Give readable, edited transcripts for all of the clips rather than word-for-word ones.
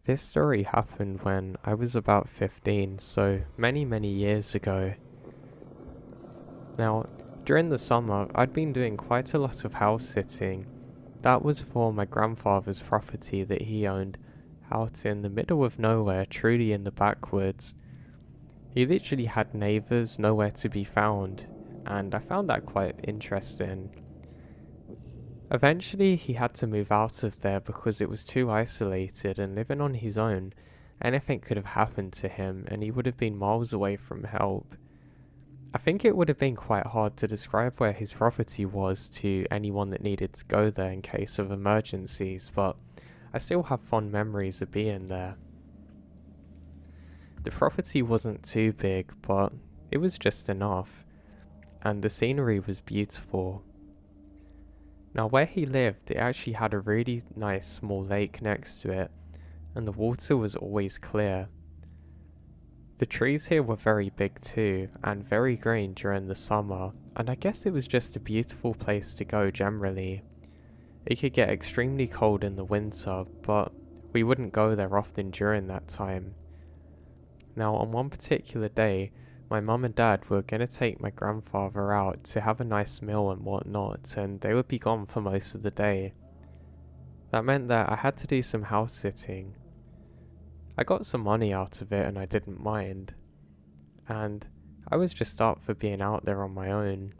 This story happened when I was about 15, so many years ago. Now, during the summer, I'd been doing quite a lot of house sitting. That was for my grandfather's property that he owned out in the middle of nowhere, truly in the backwoods. He literally had neighbours nowhere to be found, and I found that quite interesting. Eventually, he had to move out of there because it was too isolated, and living on his own, anything could have happened to him and he would have been miles away from help. I think it would have been quite hard to describe where his property was to anyone that needed to go there in case of emergencies, but I still have fond memories of being there. The property wasn't too big, but it was just enough, and the scenery was beautiful. Now, where he lived, it actually had a really nice small lake next to it, and the water was always clear. The trees here were very big too, and very green during the summer, and I guess it was just a beautiful place to go generally. It could get extremely cold in the winter, but we wouldn't go there often during that time. Now, on one particular day, my mum and dad were going to take my grandfather out to have a nice meal and whatnot, and they would be gone for most of the day. That meant that I had to do some house sitting. I got some money out of it and I didn't mind, and I was just up for being out there on my own.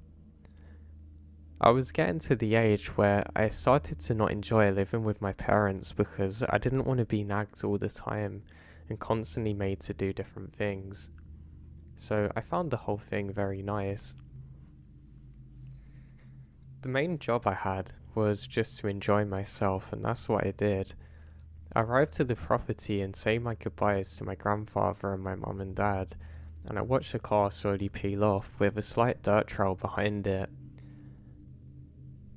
I was getting to the age where I started to not enjoy living with my parents because I didn't want to be nagged all the time and constantly made to do different things. So I found the whole thing very nice. The main job I had was just to enjoy myself, and that's what I did. I arrived to the property and say my goodbyes to my grandfather and my mum and dad, and I watched the car slowly peel off with a slight dirt trail behind it.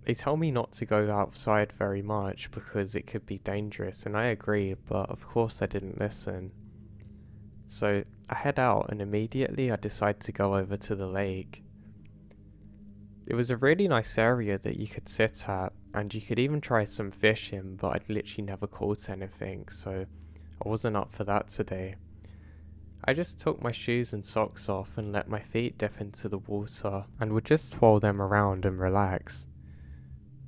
They tell me not to go outside very much because it could be dangerous, and I agree, but of course I didn't listen. So I head out and immediately I decide to go over to the lake. It was a really nice area that you could sit at, and you could even try some fishing, but I'd literally never caught anything, so I wasn't up for that today. I just took my shoes and socks off and let my feet dip into the water and would just twirl them around and relax.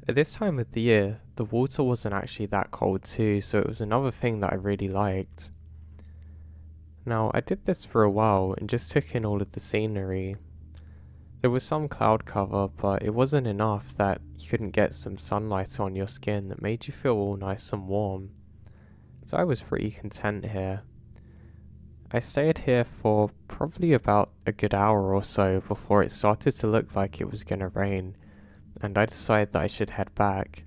At this time of the year, the water wasn't actually that cold too, so it was another thing that I really liked. Now, I did this for a while and just took in all of the scenery. There was some cloud cover, but it wasn't enough that you couldn't get some sunlight on your skin that made you feel all nice and warm. So I was pretty content here. I stayed here for probably about a good hour or so before it started to look like it was gonna rain, and I decided that I should head back.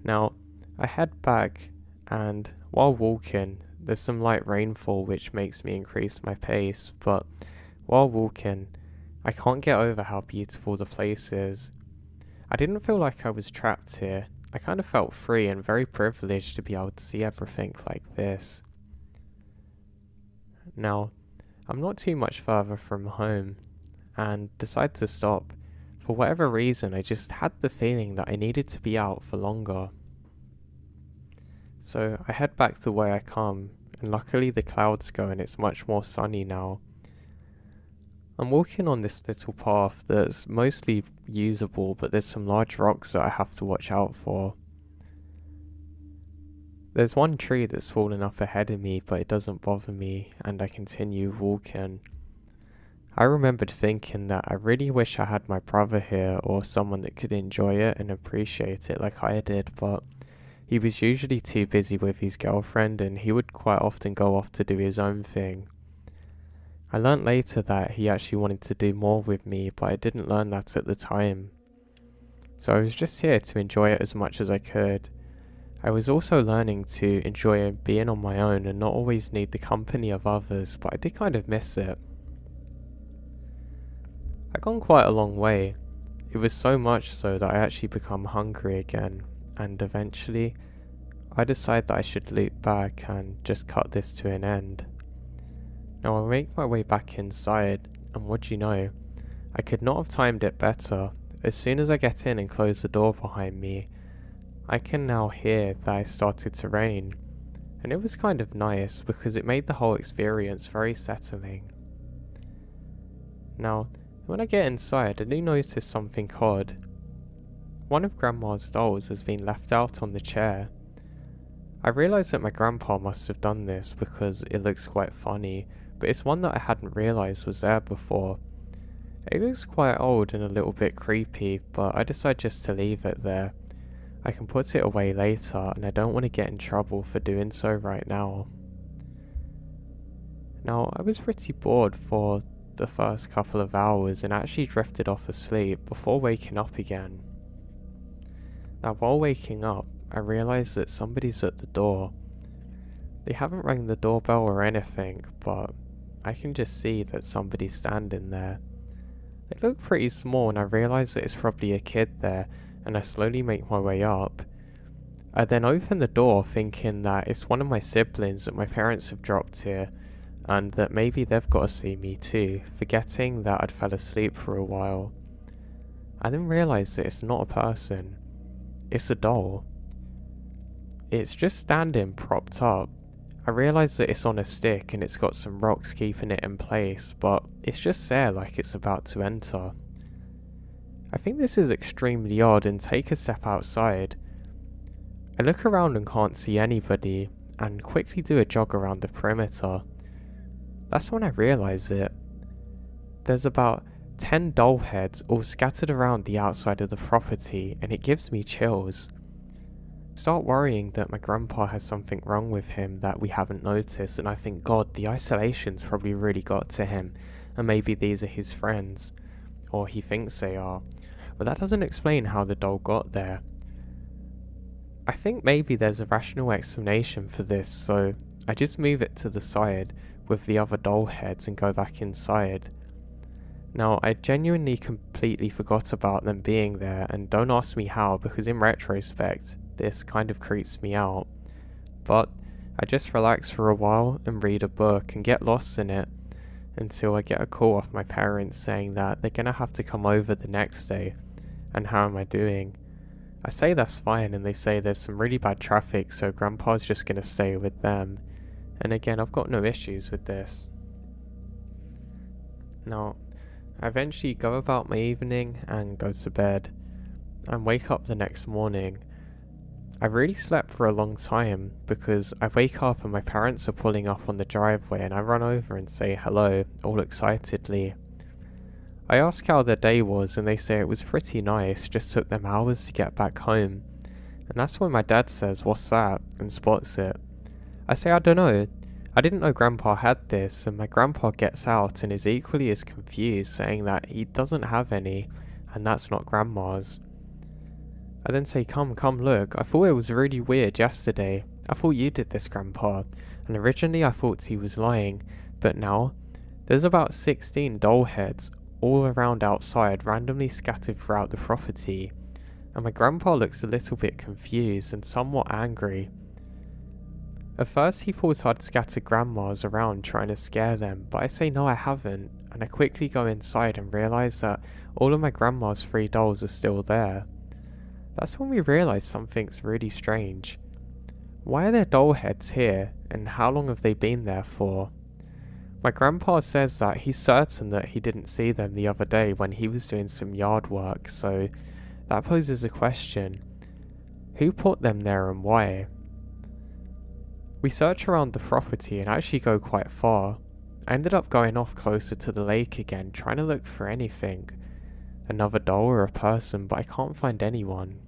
Now, I head back, and while walking, there's some light rainfall which makes me increase my pace, but while walking, I can't get over how beautiful the place is. I didn't feel like I was trapped here. I kind of felt free and very privileged to be able to see everything like this. Now, I'm not too much further from home, and decide to stop. For whatever reason, I just had the feeling that I needed to be out for longer. So I head back the way I come, and luckily the clouds go and it's much more sunny now. I'm walking on this little path that's mostly usable, but there's some large rocks that I have to watch out for. There's one tree that's fallen up ahead of me, but it doesn't bother me, and I continue walking. I remembered thinking that I really wish I had my brother here or someone that could enjoy it and appreciate it like I did, but he was usually too busy with his girlfriend and he would quite often go off to do his own thing. I learnt later that he actually wanted to do more with me, but I didn't learn that at the time. So I was just here to enjoy it as much as I could. I was also learning to enjoy being on my own and not always need the company of others, but I did kind of miss it. I'd gone quite a long way. It was so much so that I actually become hungry again, and eventually I decided that I should loop back and just cut this to an end. Now I make my way back inside, and what do you know, I could not have timed it better. As soon as I get in and close the door behind me, I can now hear that it started to rain, and it was kind of nice because it made the whole experience very settling. Now, when I get inside, I do notice something odd. One of Grandma's dolls has been left out on the chair. I realise that my grandpa must have done this because it looks quite funny, but it's one that I hadn't realised was there before. It looks quite old and a little bit creepy, but I decide just to leave it there. I can put it away later, and I don't want to get in trouble for doing so right now. Now, I was pretty bored for the first couple of hours and actually drifted off asleep before waking up again. Now, while waking up, I realise that somebody's at the door. They haven't rang the doorbell or anything, but I can just see that somebody's standing there. They look pretty small, and I realise that it's probably a kid there, and I slowly make my way up. I then open the door thinking that it's one of my siblings that my parents have dropped here, and that maybe they've got to see me too, forgetting that I'd fell asleep for a while. I then realise that it's not a person, it's a doll. It's just standing propped up. I realise that it's on a stick and it's got some rocks keeping it in place, but it's just there like it's about to enter. I think this is extremely odd and take a step outside. I look around and can't see anybody, and quickly do a jog around the perimeter. That's when I realise it. There's about 10 doll heads all scattered around the outside of the property, and it gives me chills. I start worrying that my grandpa has something wrong with him that we haven't noticed, and I think, God, the isolation's probably really got to him, and maybe these are his friends, or he thinks they are. But that doesn't explain how the doll got there. I think maybe there's a rational explanation for this, so I just move it to the side with the other doll heads and go back inside. Now, I genuinely completely forgot about them being there, and don't ask me how, because in retrospect, this kind of creeps me out. But I just relax for a while and read a book and get lost in it until I get a call off my parents saying that they're gonna have to come over the next day, and how am I doing? I say that's fine, and they say there's some really bad traffic, so Grandpa's just gonna stay with them. And again, I've got no issues with this. Now, I eventually go about my evening and go to bed, and wake up the next morning. I really slept for a long time because I wake up and my parents are pulling up on the driveway, and I run over and say hello, all excitedly. I ask how their day was, and they say it was pretty nice, just took them hours to get back home. And that's when my dad says, "What's that?" and spots it. I say, "I don't know. I didn't know Grandpa had this," and my grandpa gets out and is equally as confused, saying that he doesn't have any, and that's not Grandma's. I then say, come look, I thought it was really weird yesterday. I thought you did this, Grandpa, and originally I thought he was lying, but now, there's about 16 doll heads all around outside, randomly scattered throughout the property, and my grandpa looks a little bit confused and somewhat angry. At first he thought I'd scattered Grandma's around trying to scare them, but I say no, I haven't, and I quickly go inside and realise that all of my grandma's 3 dolls are still there. That's when we realise something's really strange. Why are there doll heads here, and how long have they been there for? My grandpa says that he's certain that he didn't see them the other day when he was doing some yard work, so that poses a question. Who put them there and why? We search around the property and actually go quite far. I ended up going off closer to the lake again, trying to look for anything. Another doll or a person, but I can't find anyone.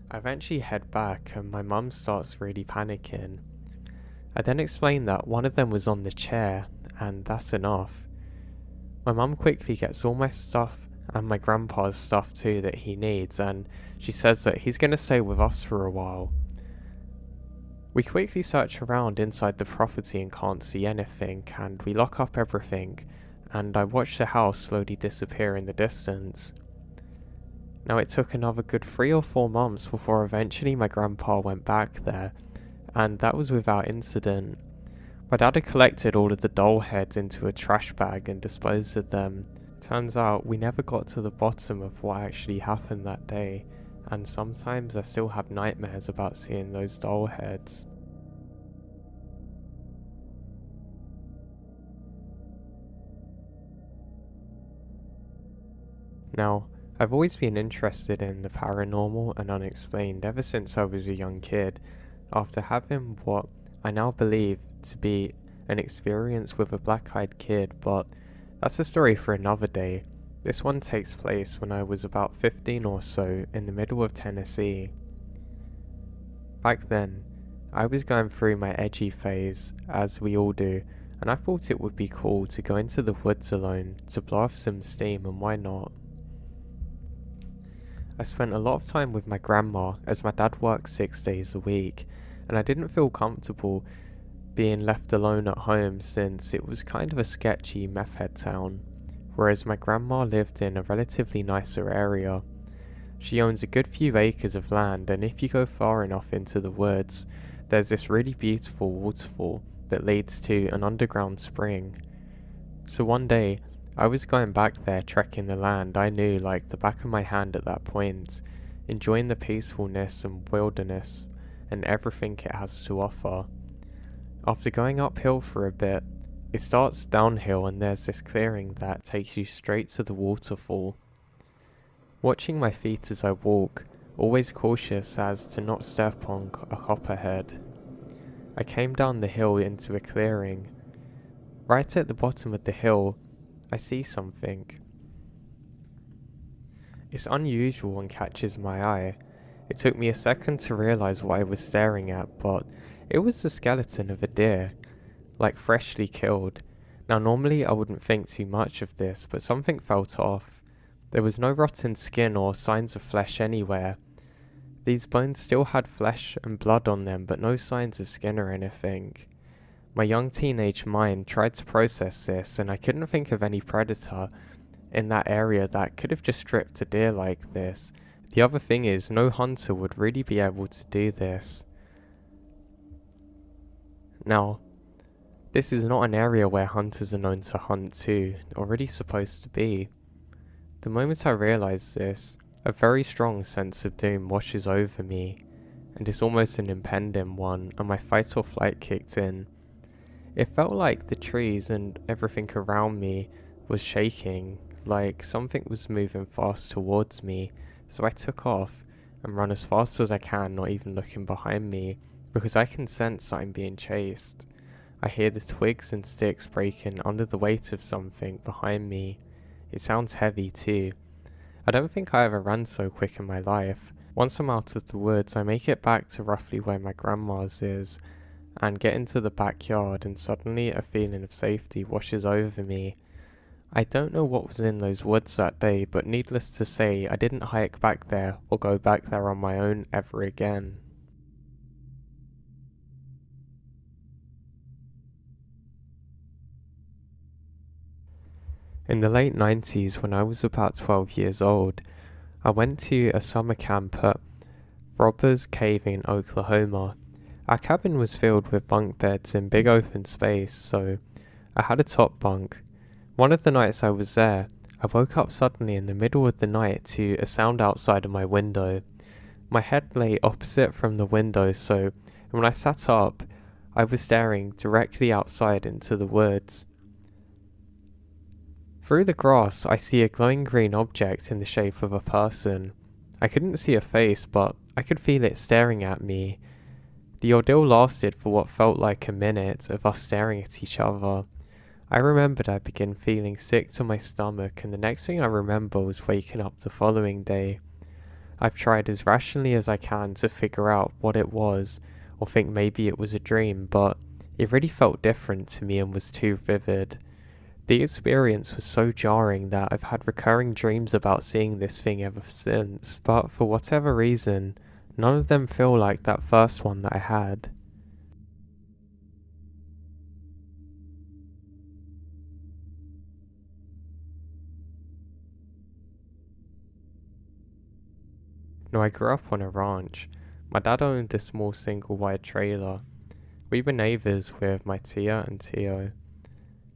I eventually head back and my mum starts really panicking. I then explain that one of them was on the chair, and that's enough. My mum quickly gets all my stuff and my grandpa's stuff too that he needs, and she says that he's going to stay with us for a while. We quickly search around inside the property and can't see anything, and we lock up everything, and I watch the house slowly disappear in the distance. Now it took another good 3 or 4 months before eventually my grandpa went back there, and that was without incident. My dad had collected all of the doll heads into a trash bag and disposed of them. Turns out we never got to the bottom of what actually happened that day, and sometimes I still have nightmares about seeing those doll heads. Now, I've always been interested in the paranormal and unexplained ever since I was a young kid, after having what I now believe to be an experience with a black-eyed kid, but that's a story for another day. This one takes place when I was about 15 or so in the middle of Tennessee. Back then, I was going through my edgy phase, as we all do, and I thought it would be cool to go into the woods alone to blow off some steam, and why not? I spent a lot of time with my grandma as my dad worked 6 days a week, and I didn't feel comfortable being left alone at home since it was kind of a sketchy meth head town, whereas my grandma lived in a relatively nicer area. She owns a good few acres of land, and if you go far enough into the woods, there's this really beautiful waterfall that leads to an underground spring. So one day, I was going back there trekking the land I knew like the back of my hand at that point, enjoying the peacefulness and wilderness and everything it has to offer. After going uphill for a bit, it starts downhill and there's this clearing that takes you straight to the waterfall. Watching my feet as I walk, always cautious as to not step on a copperhead. I came down the hill into a clearing. Right at the bottom of the hill, I see something. It's unusual and catches my eye. It took me a second to realize what I was staring at, but it was the skeleton of a deer, like freshly killed. Now normally I wouldn't think too much of this, but something felt off. There was no rotten skin or signs of flesh anywhere. These bones still had flesh and blood on them, but no signs of skin or anything. My young teenage mind tried to process this, and I couldn't think of any predator in that area that could have just stripped a deer like this. The other thing is, no hunter would really be able to do this. Now, this is not an area where hunters are known to hunt to, or really supposed to be. The moment I realised this, a very strong sense of doom washes over me, and it's almost an impending one, and my fight or flight kicked in. It felt like the trees and everything around me was shaking, like something was moving fast towards me, so I took off and ran as fast as I can, not even looking behind me, because I can sense I'm being chased. I hear the twigs and sticks breaking under the weight of something behind me. It sounds heavy too. I don't think I ever ran so quick in my life. Once I'm out of the woods, I make it back to roughly where my grandma's is, and get into the backyard, and suddenly a feeling of safety washes over me. I don't know what was in those woods that day, but needless to say, I didn't hike back there or go back there on my own ever again. In the late 90s, when I was about 12 years old, I went to a summer camp at Robbers Cave in Oklahoma. Our cabin was filled with bunk beds in big open space, so I had a top bunk. One of the nights I was there, I woke up suddenly in the middle of the night to a sound outside of my window. My head lay opposite from the window, so when I sat up, I was staring directly outside into the woods. Through the grass, I see a glowing green object in the shape of a person. I couldn't see a face, but I could feel it staring at me. The ordeal lasted for what felt like a minute of us staring at each other. I remembered I began feeling sick to my stomach, and the next thing I remember was waking up the following day. I've tried as rationally as I can to figure out what it was, or think maybe it was a dream, but it really felt different to me and was too vivid. The experience was so jarring that I've had recurring dreams about seeing this thing ever since, but for whatever reason, none of them feel like that first one that I had. Now, I grew up on a ranch. My dad owned a small single-wide trailer. We were neighbours with my Tia and Tio.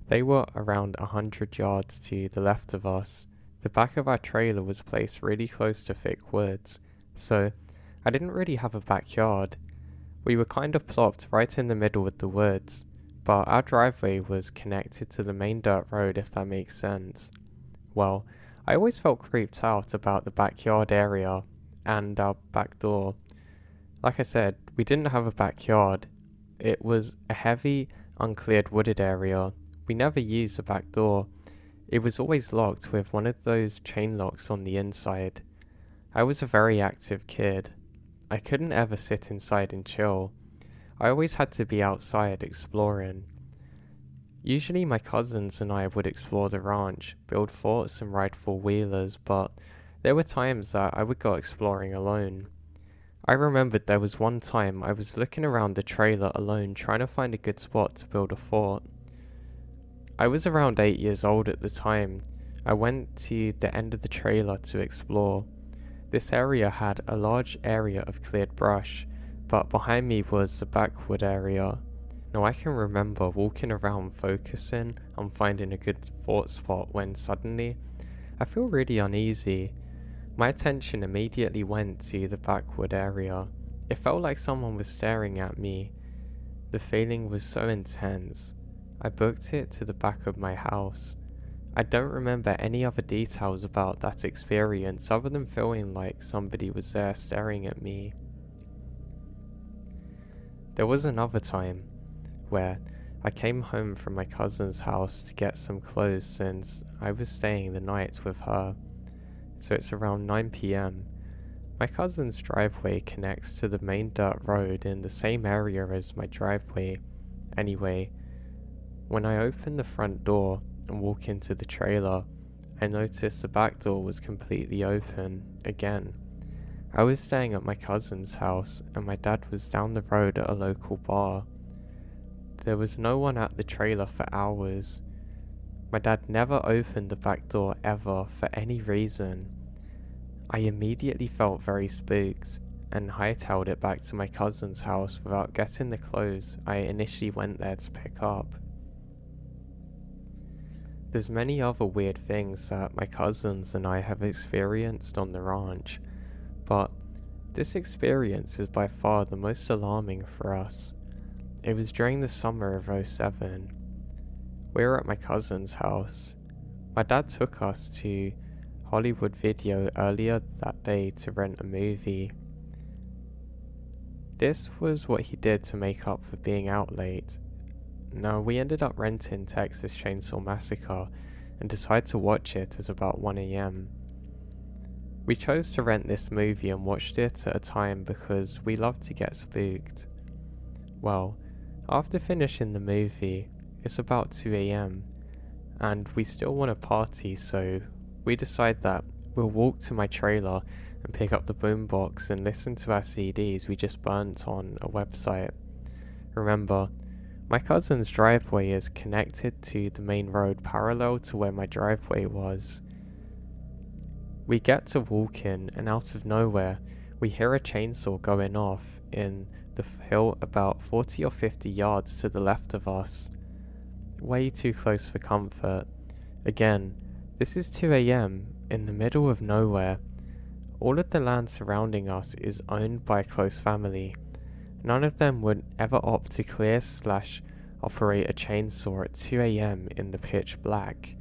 They were around 100 yards to the left of us. The back of our trailer was placed really close to thick woods, So, I didn't really have a backyard. We were kind of plopped right in the middle of the woods, but our driveway was connected to the main dirt road, if that makes sense. Well, I always felt creeped out about the backyard area and our back door. Like I said, we didn't have a backyard. It was a heavy, uncleared wooded area. We never used the back door. It was always locked with one of those chain locks on the inside. I was a very active kid. I couldn't ever sit inside and chill. I always had to be outside exploring. Usually my cousins and I would explore the ranch, build forts and ride four-wheelers, but there were times that I would go exploring alone. I remembered there was one time I was looking around the trailer alone trying to find a good spot to build a fort. I was around 8 years old at the time. I went to the end of the trailer to explore. This area had a large area of cleared brush, but behind me was the backwood area. Now I can remember walking around focusing on finding a good fort spot when suddenly I feel really uneasy. My attention immediately went to the backwood area. It felt like someone was staring at me. The feeling was so intense. I booked it to the back of my house. I don't remember any other details about that experience other than feeling like somebody was there staring at me. There was another time where I came home from my cousin's house to get some clothes since I was staying the night with her. So it's around 9 p.m. My cousin's driveway connects to the main dirt road in the same area as my driveway. Anyway, when I open the front door and walk into the trailer, I noticed the back door was completely open again. I was staying at my cousin's house and my dad was down the road at a local bar. There was no one at the trailer for hours. My dad never opened the back door ever for any reason. I immediately felt very spooked and hightailed it back to my cousin's house without getting the clothes I initially went there to pick up. There's many other weird things that my cousins and I have experienced on the ranch, but this experience is by far the most alarming for us. It was during the summer of '07. We were at my cousin's house. My dad took us to Hollywood Video earlier that day to rent a movie. This was what he did to make up for being out late. Now, we ended up renting Texas Chainsaw Massacre and decided to watch it at about 1 a.m. We chose to rent this movie and watched it at a time because we love to get spooked. Well, after finishing the movie, it's about 2 a.m. and we still want to party, so we decide that we'll walk to my trailer and pick up the boombox and listen to our CDs we just burnt on a website. Remember, my cousin's driveway is connected to the main road parallel to where my driveway was. We get to walking and out of nowhere we hear a chainsaw going off in the hill about 40 or 50 yards to the left of us. Way too close for comfort. Again, this is 2 a.m. in the middle of nowhere. All of the land surrounding us is owned by a close family. None of them would ever opt to clear/operate a chainsaw at 2 a.m. in the pitch black.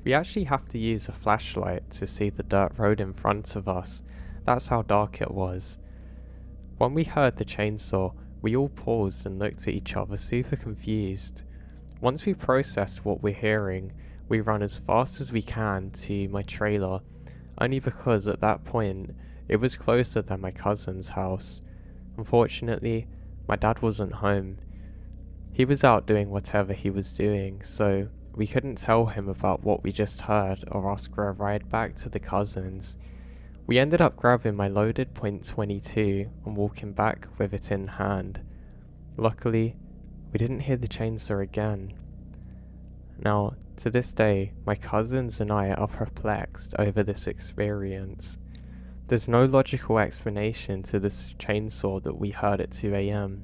We actually have to use a flashlight to see the dirt road in front of us. That's how dark it was. When we heard the chainsaw, we all paused and looked at each other super confused. Once we processed what we're hearing, we run as fast as we can to my trailer, only because at that point, it was closer than my cousin's house. Unfortunately, my dad wasn't home. He was out doing whatever he was doing, so we couldn't tell him about what we just heard or ask for a ride back to the cousins. We ended up grabbing my loaded .22 and walking back with it in hand. Luckily, we didn't hear the chainsaw again. Now, to this day, my cousins and I are perplexed over this experience. There's no logical explanation to this chainsaw that we heard at 2 a.m.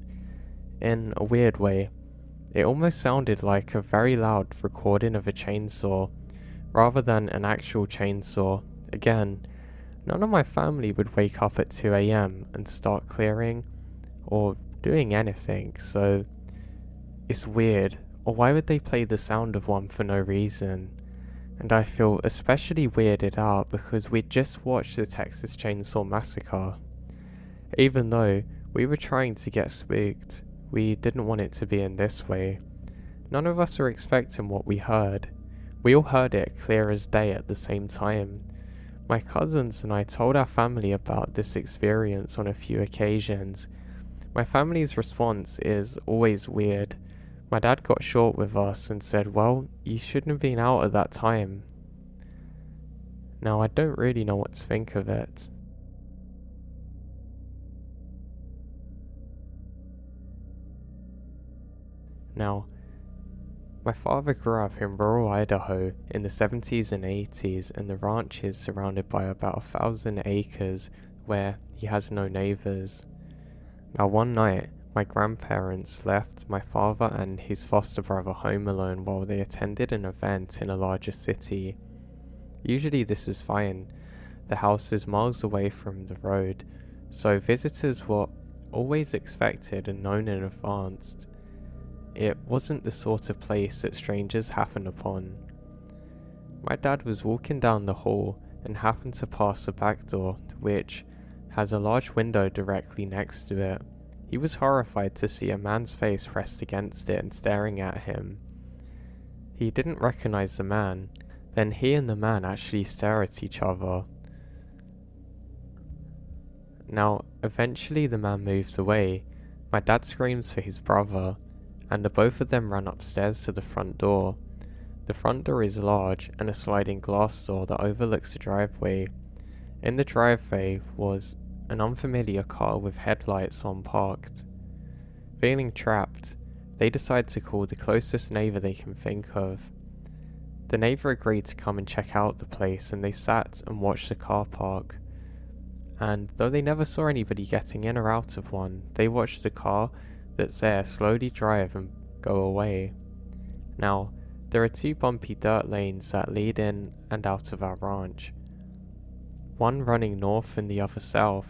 In a weird way, it almost sounded like a very loud recording of a chainsaw, rather than an actual chainsaw. Again, None of my family would wake up at 2 a.m. and start clearing or doing anything, so it's weird. Or why would they play the sound of one for no reason? And I feel especially weirded out because we'd just watched the Texas Chainsaw Massacre. Even though we were trying to get spooked, we didn't want it to be in this way. None of us are expecting what we heard. We all heard it clear as day at the same time. My cousins and I told our family about this experience on a few occasions. My family's response is always weird. My dad got short with us and said, well, you shouldn't have been out at that time. Now, I don't really know what to think of it. Now, my father grew up in rural Idaho in the 70s and 80s, and the ranch is surrounded by about 1,000 acres where he has no neighbors. Now, one night, my grandparents left my father and his foster brother home alone while they attended an event in a larger city. Usually this is fine. The house is miles away from the road, so visitors were always expected and known in advance. It wasn't the sort of place that strangers happen upon. My dad was walking down the hall and happened to pass the back door, which has a large window directly next to it. He was horrified to see a man's face pressed against it and staring at him. He didn't recognize the man. Then he and the man actually stare at each other. Now, eventually the man moved away. My dad screams for his brother, and the both of them run upstairs to the front door. The front door is large and a sliding glass door that overlooks the driveway. In the driveway was an unfamiliar car with headlights on parked. Feeling trapped, they decide to call the closest neighbor they can think of. The neighbor agreed to come and check out the place, and they sat and watched the car park. And though they never saw anybody getting in or out of one, they watched the car that's there slowly drive and go away. Now, there are two bumpy dirt lanes that lead in and out of our ranch. One running north and the other south.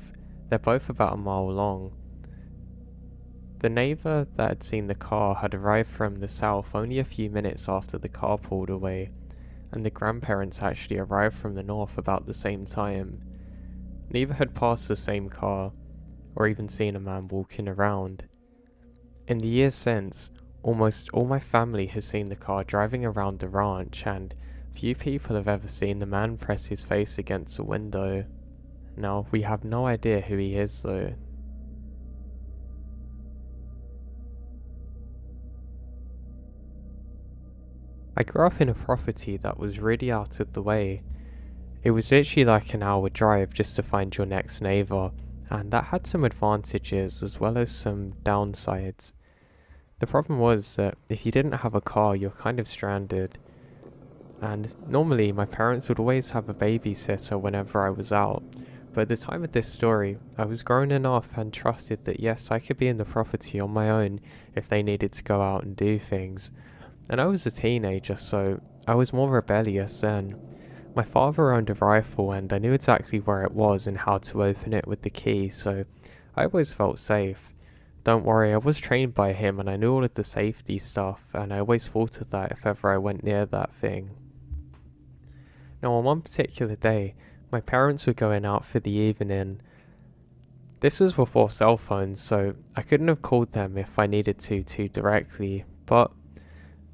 They're both about a mile long. The neighbor that had seen the car had arrived from the south only a few minutes after the car pulled away, and the grandparents actually arrived from the north about the same time. Neither had passed the same car, or even seen a man walking around. In the years since, almost all my family has seen the car driving around the ranch, and few people have ever seen the man press his face against a window. Now, we have no idea who he is though. I grew up in a property that was really out of the way. It was literally like an hour drive just to find your next neighbor, and that had some advantages as well as some downsides. The problem was that if you didn't have a car, you're kind of stranded. And normally my parents would always have a babysitter whenever I was out, but at the time of this story, I was grown enough and trusted that yes, I could be in the property on my own if they needed to go out and do things. And I was a teenager, so I was more rebellious then. My father owned a rifle and I knew exactly where it was and how to open it with the key, so I always felt safe. Don't worry, I was trained by him and I knew all of the safety stuff, and I always thought of that if ever I went near that thing. Now, on one particular day, my parents were going out for the evening. This was before cell phones, so I couldn't have called them if I needed to directly, but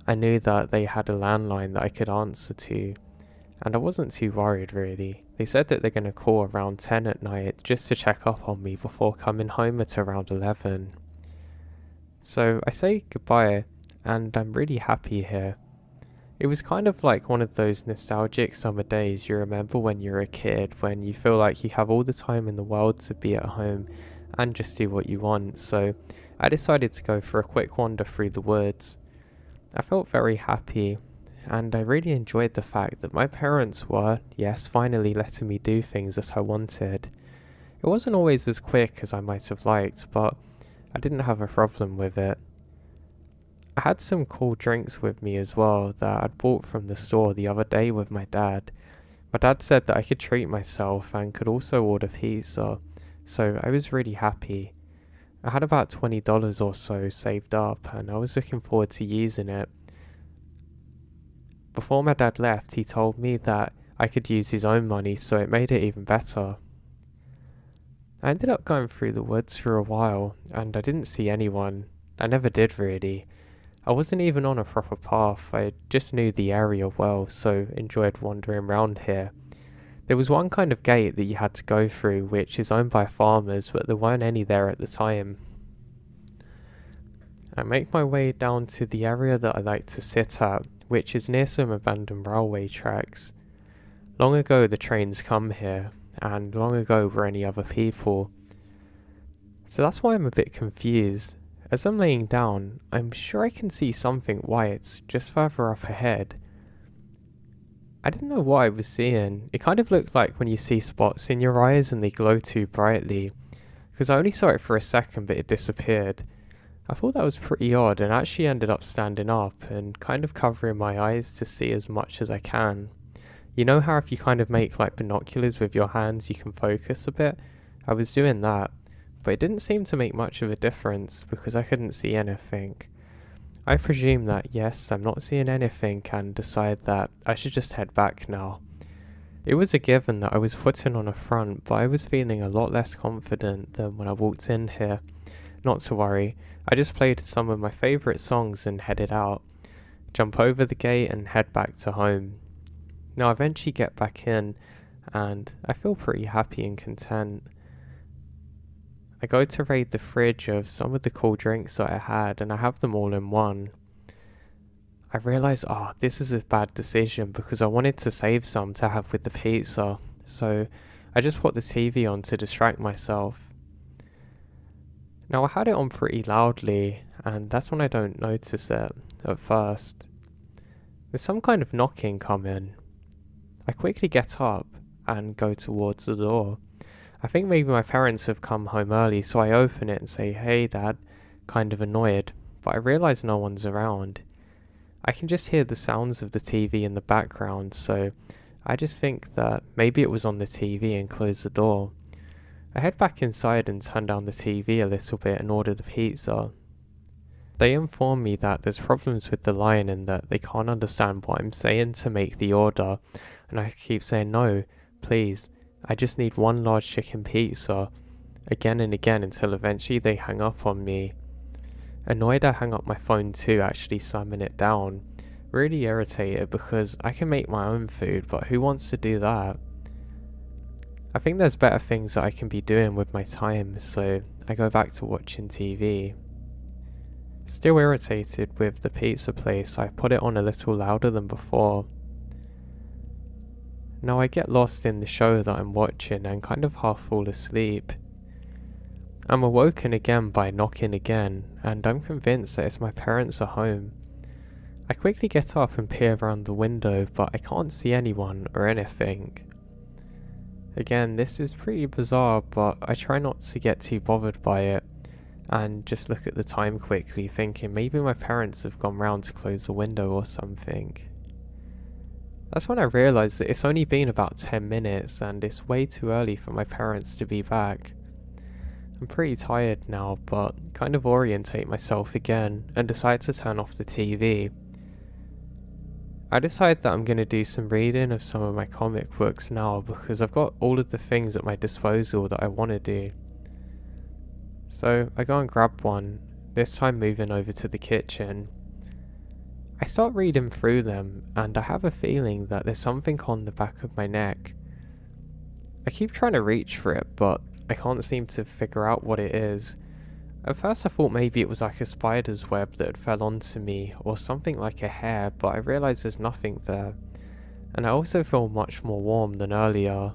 I knew that they had a landline that I could answer to, and I wasn't too worried really. They said that they're going to call around 10 at night just to check up on me before coming home at around 11. So I say goodbye, and I'm really happy here. It was kind of like one of those nostalgic summer days you remember when you're a kid, when you feel like you have all the time in the world to be at home and just do what you want, so I decided to go for a quick wander through the woods. I felt very happy, and I really enjoyed the fact that my parents were, yes, finally letting me do things as I wanted. It wasn't always as quick as I might have liked, but I didn't have a problem with it. I had some cool drinks with me as well that I'd bought from the store the other day with my dad. My dad said that I could treat myself and could also order pizza, so I was really happy. I had about $20 or so saved up and I was looking forward to using it. Before my dad left, he told me that I could use his own money, so it made it even better. I ended up going through the woods for a while and I didn't see anyone. I never did really. I wasn't even on a proper path, I just knew the area well, so enjoyed wandering around here. There was one kind of gate that you had to go through, which is owned by farmers, but there weren't any there at the time. I make my way down to the area that I like to sit at, which is near some abandoned railway tracks. Long ago the trains come here, and long ago were any other people. So that's why I'm a bit confused. As I'm laying down, I'm sure I can see something white just further up ahead. I didn't know what I was seeing. It kind of looked like when you see spots in your eyes and they glow too brightly, because I only saw it for a second but it disappeared. I thought that was pretty odd and actually ended up standing up and kind of covering my eyes to see as much as I can. You know how if you kind of make like binoculars with your hands you can focus a bit? I was doing that, but it didn't seem to make much of a difference because I couldn't see anything. I presume that yes, I'm not seeing anything and decide that I should just head back now. It was a given that I was putting on a front, but I was feeling a lot less confident than when I walked in here. Not to worry, I just played some of my favourite songs and headed out. Jump over the gate and head back to home. Now I eventually get back in and I feel pretty happy and content. I go to raid the fridge of some of the cool drinks that I had and I have them all in one. I realise, this is a bad decision because I wanted to save some to have with the pizza, so I just put the TV on to distract myself. Now I had it on pretty loudly and that's when I don't notice it at first. There's some kind of knocking coming. I quickly get up and go towards the door. I think maybe my parents have come home early, so I open it and say, "Hey Dad," kind of annoyed, but I realise no one's around. I can just hear the sounds of the TV in the background, so I just think that maybe it was on the TV and close the door. I head back inside and turn down the TV a little bit and order the pizza. They inform me that there's problems with the line and that they can't understand what I'm saying to make the order, and I keep saying, "No, please, I just need one large chicken pizza," again and again until eventually they hang up on me. Annoyed, I hang up my phone too, actually slamming it down. Really irritated because I can make my own food, but who wants to do that? I think there's better things that I can be doing with my time, so I go back to watching TV. Still irritated with the pizza place, I put it on a little louder than before. Now I get lost in the show that I'm watching and kind of half fall asleep. I'm awoken again by knocking again, and I'm convinced that it's my parents are home. I quickly get up and peer around the window, but I can't see anyone or anything. Again, this is pretty bizarre, but I try not to get too bothered by it, and just look at the time quickly, thinking maybe my parents have gone round to close the window or something. That's when I realised that it's only been about 10 minutes and it's way too early for my parents to be back. I'm pretty tired now, but kind of orientate myself again and decide to turn off the TV. I decide that I'm going to do some reading of some of my comic books now because I've got all of the things at my disposal that I want to do. So I go and grab one, this time moving over to the kitchen. I start reading through them and I have a feeling that there's something on the back of my neck. I keep trying to reach for it, but I can't seem to figure out what it is. At first I thought maybe it was like a spider's web that had fell onto me or something like a hair, but I realise there's nothing there. And I also feel much more warm than earlier.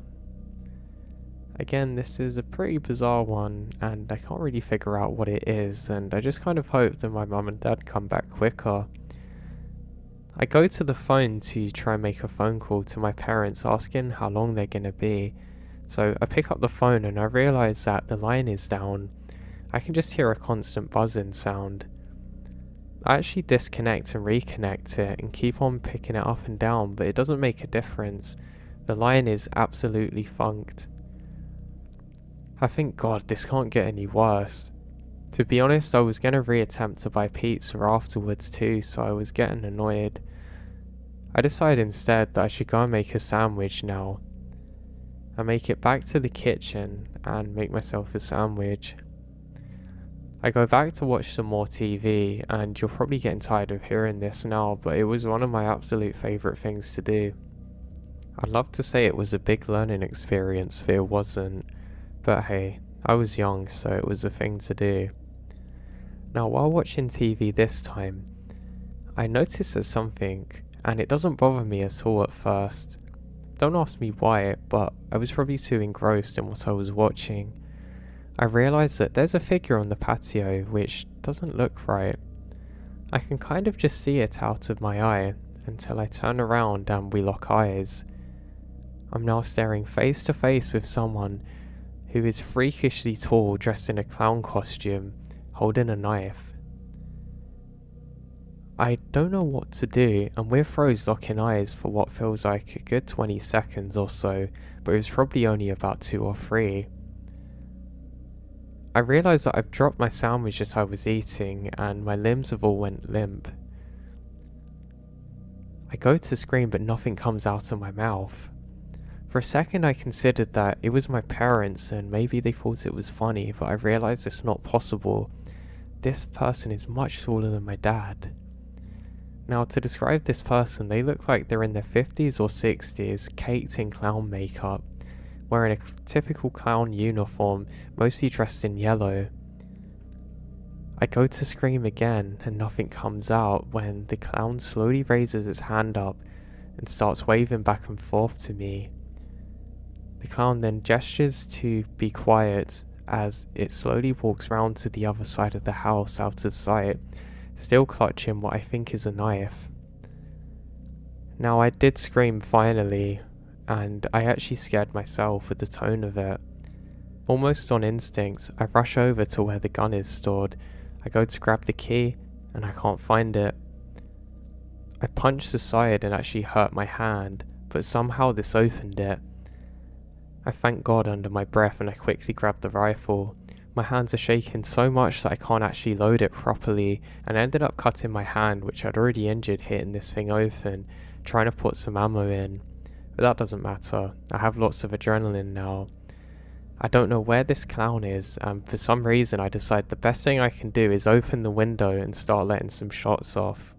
Again, this is a pretty bizarre one and I can't really figure out what it is, and I just kind of hope that my mum and dad come back quicker. I go to the phone to try and make a phone call to my parents asking how long they're gonna be. So I pick up the phone and I realise that the line is down. I can just hear a constant buzzing sound. I actually disconnect and reconnect it and keep on picking it up and down, but it doesn't make a difference. The line is absolutely funked. I think, God, this can't get any worse. To be honest, I was gonna reattempt to buy pizza afterwards too, so I was getting annoyed. I decided instead that I should go and make a sandwich now. I make it back to the kitchen and make myself a sandwich. I go back to watch some more TV, and you're probably getting tired of hearing this now, but it was one of my absolute favourite things to do. I'd love to say it was a big learning experience, but it wasn't. But hey, I was young, so it was a thing to do. Now, while watching TV this time, I noticed there's something, and it doesn't bother me at all at first. Don't ask me why, but I was probably too engrossed in what I was watching. I realised that there's a figure on the patio which doesn't look right. I can kind of just see it out of my eye until I turn around and we lock eyes. I'm now staring face to face with someone who is freakishly tall, dressed in a clown costume, holding a knife. I don't know what to do, and we're froze locking eyes for what feels like a good 20 seconds or so, but it was probably only about 2 or 3. I realise that I've dropped my sandwich as I was eating, and my limbs have all went limp. I go to scream, but nothing comes out of my mouth. For a second I considered that it was my parents and maybe they thought it was funny, but I realised it's not possible. This person is much taller than my dad. Now, to describe this person, they look like they're in their 50s or 60s, caked in clown makeup, wearing a typical clown uniform, mostly dressed in yellow. I go to scream again and nothing comes out when the clown slowly raises its hand up and starts waving back and forth to me. The clown then gestures to be quiet as it slowly walks round to the other side of the house out of sight, still clutching what I think is a knife. Now, I did scream finally, and I actually scared myself with the tone of it. Almost on instinct, I rush over to where the gun is stored. I go to grab the key, and I can't find it. I punched the side and actually hurt my hand, but somehow this opened it. I thank God under my breath, and I quickly grab the rifle. My hands are shaking so much that I can't actually load it properly, and I ended up cutting my hand, which I'd already injured hitting this thing open, trying to put some ammo in. But that doesn't matter. I have lots of adrenaline now. I don't know where this clown is, and for some reason I decide the best thing I can do is open the window and start letting some shots off.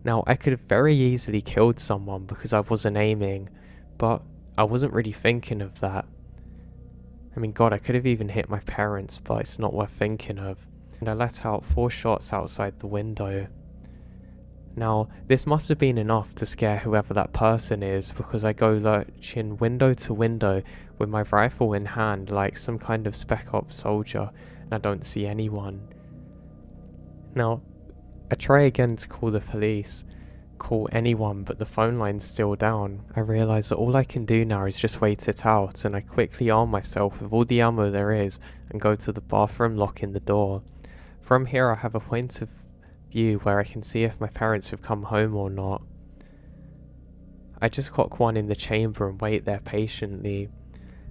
Now, I could have very easily killed someone because I wasn't aiming, but I wasn't really thinking of that. I mean, God, I could have even hit my parents, but it's not worth thinking of. And I let out 4 shots outside the window. Now, this must have been enough to scare whoever that person is, because I go lurching window to window with my rifle in hand like some kind of Spec Ops soldier, and I don't see anyone. Now, I try again to call the police, call anyone, but the phone line's still down. I realise that all I can do now is just wait it out, and I quickly arm myself with all the ammo there is and go to the bathroom, locking the door. From here I have a point of view where I can see if my parents have come home or not. I just cock one in the chamber and wait there patiently.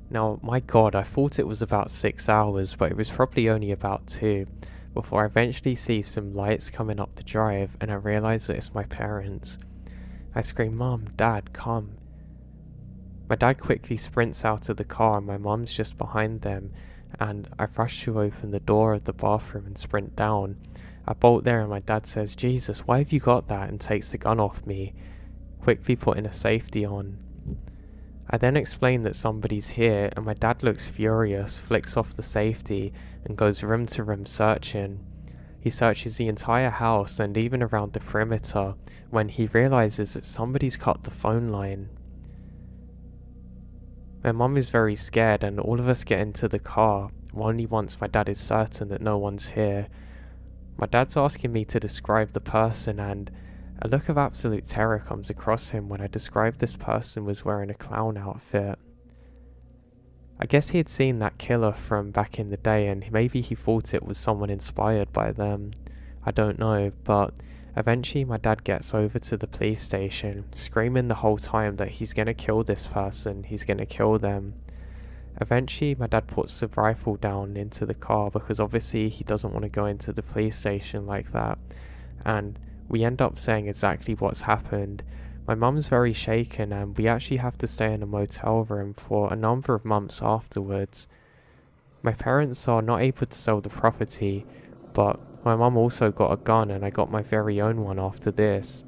Now, my God, I thought it was about 6 hours, but it was probably only about 2. Before I eventually see some lights coming up the drive, and I realise that it's my parents. I scream, "Mum, Dad, come." My dad quickly sprints out of the car, and my mum's just behind them, and I rush to open the door of the bathroom and sprint down. I bolt there, and my dad says, "Jesus, why have you got that?" and takes the gun off me, quickly putting a safety on. I then explain that somebody's here, and my dad looks furious, flicks off the safety, and goes room to room searching. He searches the entire house and even around the perimeter when he realises that somebody's cut the phone line. My mum is very scared, and all of us get into the car, only once my dad is certain that no one's here. My dad's asking me to describe the person, and a look of absolute terror comes across him when I describe this person was wearing a clown outfit. I guess he had seen that killer from back in the day, and maybe he thought it was someone inspired by them. I don't know, but Eventually my dad gets over to the police station, screaming the whole time that he's gonna kill this person, he's gonna kill them. Eventually my dad puts the rifle down into the car because obviously he doesn't want to go into the police station like that, and we end up saying exactly what's happened. My mum's very shaken and we actually have to stay in a motel room for a number of months afterwards. My parents are not able to sell the property, but my mum also got a gun and I got my very own one after this.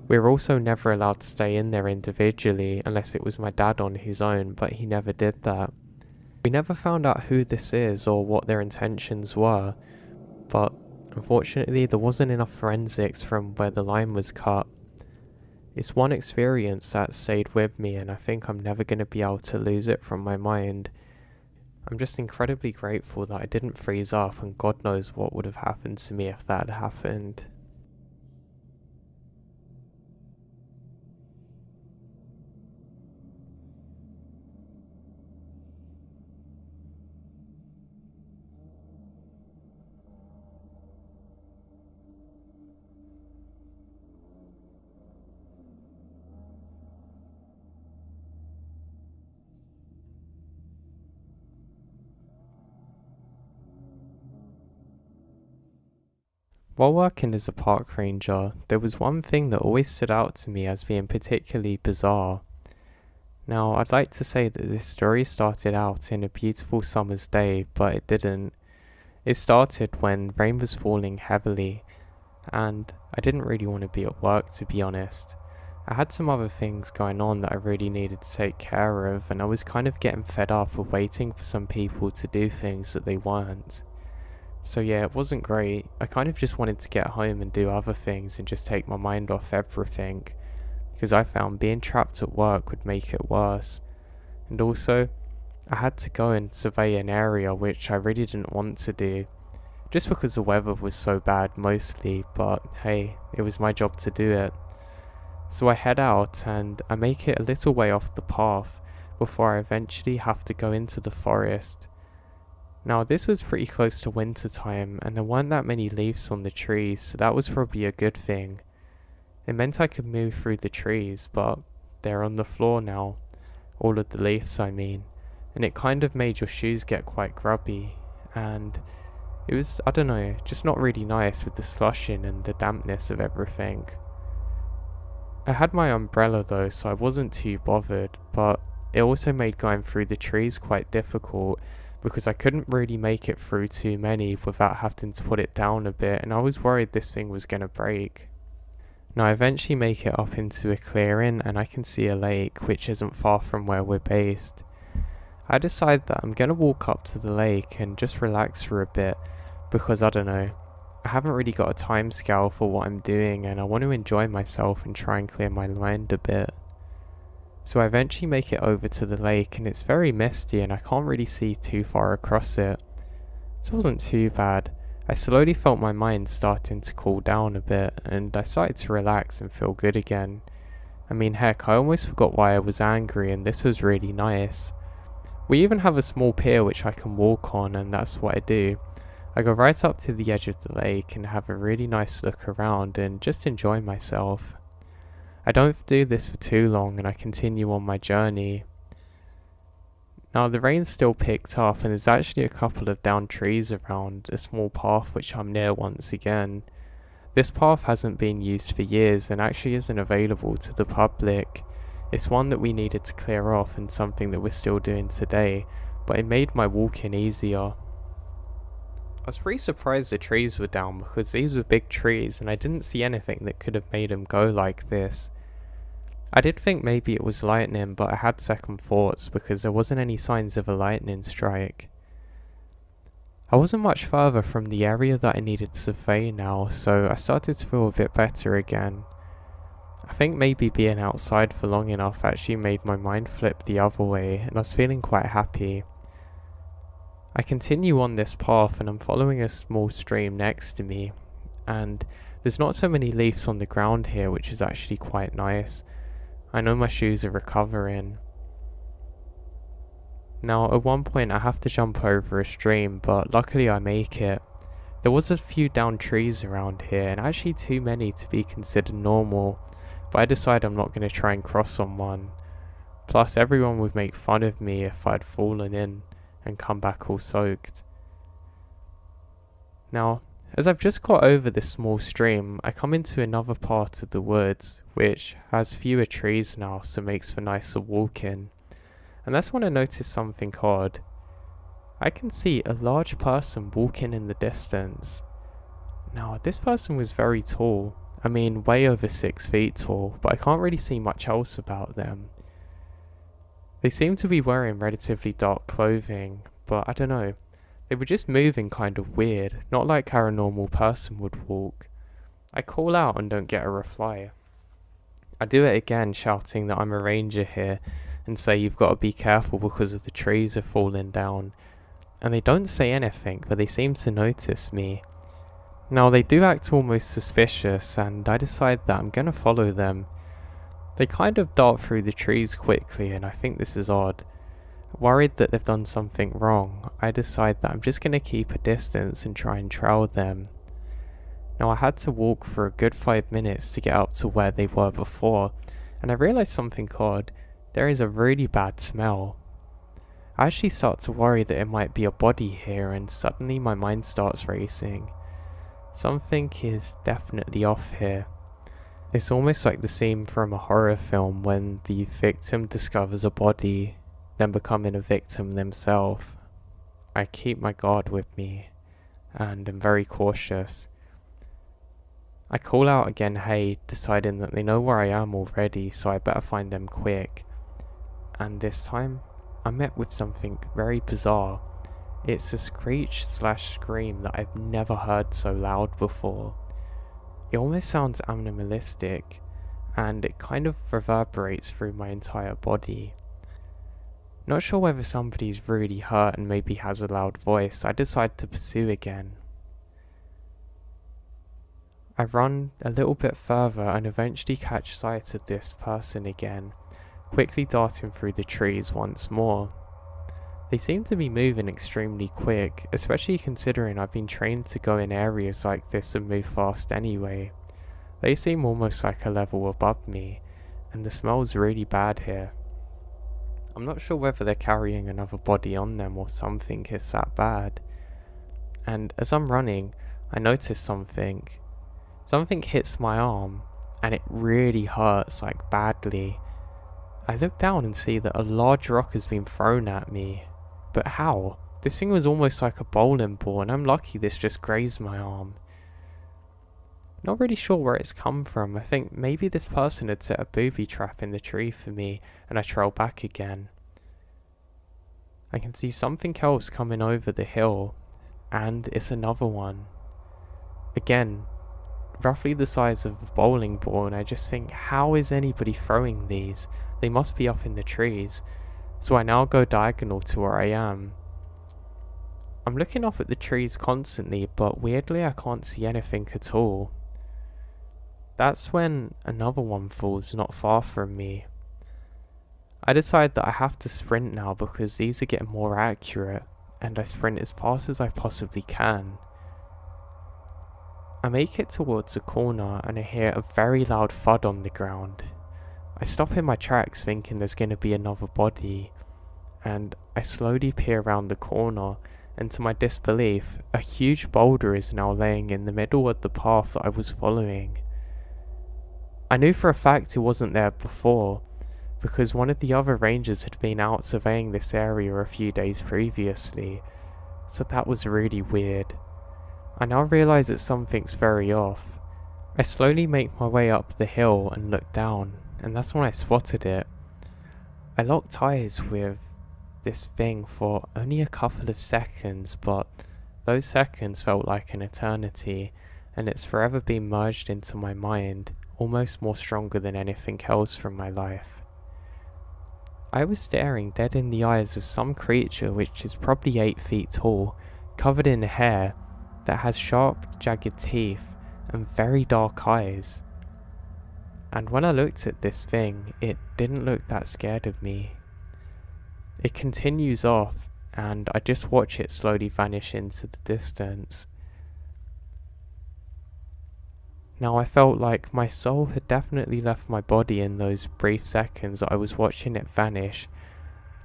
We were also never allowed to stay in there individually unless it was my dad on his own, but he never did that. We never found out who this is or what their intentions were, but unfortunately there wasn't enough forensics from where the line was cut. It's one experience that stayed with me and I think I'm never going to be able to lose it from my mind. I'm just incredibly grateful that I didn't freeze up, and God knows what would have happened to me if that had happened. While working as a park ranger, there was one thing that always stood out to me as being particularly bizarre. Now, I'd like to say that this story started out in a beautiful summer's day, but it didn't. It started when rain was falling heavily, and I didn't really want to be at work, to be honest. I had some other things going on that I really needed to take care of, and I was kind of getting fed up of waiting for some people to do things that they weren't. So yeah, it wasn't great. I kind of just wanted to get home and do other things and just take my mind off everything, because I found being trapped at work would make it worse. And also, I had to go and survey an area which I really didn't want to do, just because the weather was so bad mostly, but hey, it was my job to do it. So I head out and I make it a little way off the path before I eventually have to go into the forest. Now this was pretty close to winter time and there weren't that many leaves on the trees, so that was probably a good thing. It meant I could move through the trees, but they're on the floor now. All of the leaves, I mean. And it kind of made your shoes get quite grubby. And it was, I don't know, just not really nice with the slushing and the dampness of everything. I had my umbrella though, so I wasn't too bothered, but it also made going through the trees quite difficult because I couldn't really make it through too many without having to put it down a bit, and I was worried this thing was going to break. Now I eventually make it up into a clearing and I can see a lake which isn't far from where we're based. I decide that I'm going to walk up to the lake and just relax for a bit because I don't know, I haven't really got a time scale for what I'm doing and I want to enjoy myself and try and clear my mind a bit. So I eventually make it over to the lake and it's very misty and I can't really see too far across it. It wasn't too bad. I slowly felt my mind starting to cool down a bit and I started to relax and feel good again. I mean heck, I almost forgot why I was angry and this was really nice. We even have a small pier which I can walk on and that's what I do. I go right up to the edge of the lake and have a really nice look around and just enjoy myself. I don't do this for too long and I continue on my journey. Now the rain still picked up and there's actually a couple of downed trees around a small path which I'm near once again. This path hasn't been used for years and actually isn't available to the public. It's one that we needed to clear off and something that we're still doing today, but it made my walking easier. I was pretty surprised the trees were down because these were big trees and I didn't see anything that could have made them go like this. I did think maybe it was lightning, but I had second thoughts because there wasn't any signs of a lightning strike. I wasn't much further from the area that I needed to survey now, so I started to feel a bit better again. I think maybe being outside for long enough actually made my mind flip the other way and I was feeling quite happy. I continue on this path and I'm following a small stream next to me, and there's not so many leaves on the ground here, which is actually quite nice. I know my shoes are recovering. Now at one point I have to jump over a stream, but luckily I make it. There was a few downed trees around here, and actually too many to be considered normal, but I decided I'm not going to try and cross on one. Plus everyone would make fun of me if I'd fallen in and come back all soaked. Now, as I've just got over this small stream, I come into another part of the woods, which has fewer trees now, so makes for nicer walking. And that's when I noticed something odd. I can see a large person walking in the distance. Now, this person was very tall. I mean, way over 6 feet tall, but I can't really see much else about them. They seem to be wearing relatively dark clothing, but I don't know. They were just moving kind of weird, not like how a normal person would walk. I call out and don't get a reply. I do it again, shouting that I'm a ranger here, and say you've got to be careful because of the trees are falling down. And they don't say anything, but they seem to notice me. Now they do act almost suspicious, and I decide that I'm going to follow them. They kind of dart through the trees quickly, and I think this is odd. Worried that they've done something wrong, I decide that I'm just going to keep a distance and try and trail them. Now I had to walk for a good 5 minutes to get up to where they were before, and I realised something odd. There is a really bad smell. I actually start to worry that it might be a body here, and suddenly my mind starts racing. Something is definitely off here. It's almost like the scene from a horror film when the victim discovers a body, then becoming a victim themselves. I keep my guard with me, and am very cautious. I call out again, hey, deciding that they know where I am already, so I better find them quick. And this time, I'm met with something very bizarre. It's a screech/scream that I've never heard so loud before. It almost sounds animalistic, and it kind of reverberates through my entire body. Not sure whether somebody's really hurt and maybe has a loud voice, I decide to pursue again. I run a little bit further and eventually catch sight of this person again, quickly darting through the trees once more. They seem to be moving extremely quick, especially considering I've been trained to go in areas like this and move fast anyway. They seem almost like a level above me, and the smell's really bad here. I'm not sure whether they're carrying another body on them or something is that bad. And as I'm running, I notice something. Something hits my arm, and it really hurts, like badly. I look down and see that a large rock has been thrown at me. But how? This thing was almost like a bowling ball, and I'm lucky this just grazed my arm. Not really sure where it's come from. I think maybe this person had set a booby trap in the tree for me, and I trail back again. I can see something else coming over the hill, and it's another one. Again, roughly the size of a bowling ball, and I just think, how is anybody throwing these? They must be up in the trees. So I now go diagonal to where I am. I'm looking up at the trees constantly, but weirdly I can't see anything at all. That's when another one falls not far from me. I decide that I have to sprint now because these are getting more accurate, and I sprint as fast as I possibly can. I make it towards a corner and I hear a very loud thud on the ground. I stop in my tracks thinking there's going to be another body, and I slowly peer around the corner, and to my disbelief, a huge boulder is now laying in the middle of the path that I was following. I knew for a fact it wasn't there before, because one of the other rangers had been out surveying this area a few days previously, so that was really weird. I now realise that something's very off. I slowly make my way up the hill and look down, and that's when I spotted it. I locked eyes with this thing for only a couple of seconds, but those seconds felt like an eternity, and it's forever been merged into my mind, almost more stronger than anything else from my life. I was staring dead in the eyes of some creature which is probably 8 feet tall, covered in hair, that has sharp, jagged teeth, and very dark eyes. And when I looked at this thing, it didn't look that scared of me. It continues off, and I just watch it slowly vanish into the distance. Now I felt like my soul had definitely left my body in those brief seconds I was watching it vanish,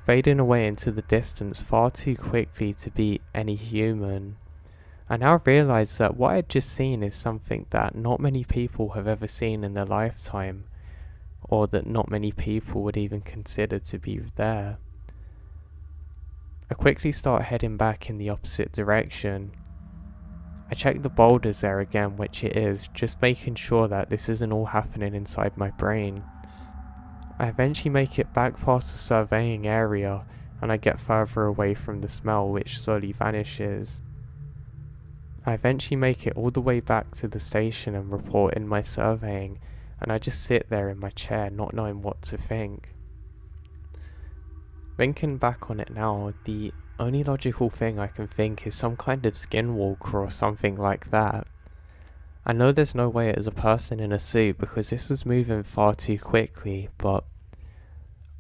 fading away into the distance far too quickly to be any human. I now realize that what I'd just seen is something that not many people have ever seen in their lifetime, or that not many people would even consider to be there. I quickly start heading back in the opposite direction. I check the boulders there again, which it is, just making sure that this isn't all happening inside my brain. I eventually make it back past the surveying area, and I get further away from the smell, which slowly vanishes. I eventually make it all the way back to the station and report in my surveying, and I just sit there in my chair not knowing what to think. Thinking back on it now, the only logical thing I can think is some kind of skinwalker or something like that. I know there's no way it is a person in a suit because this was moving far too quickly, but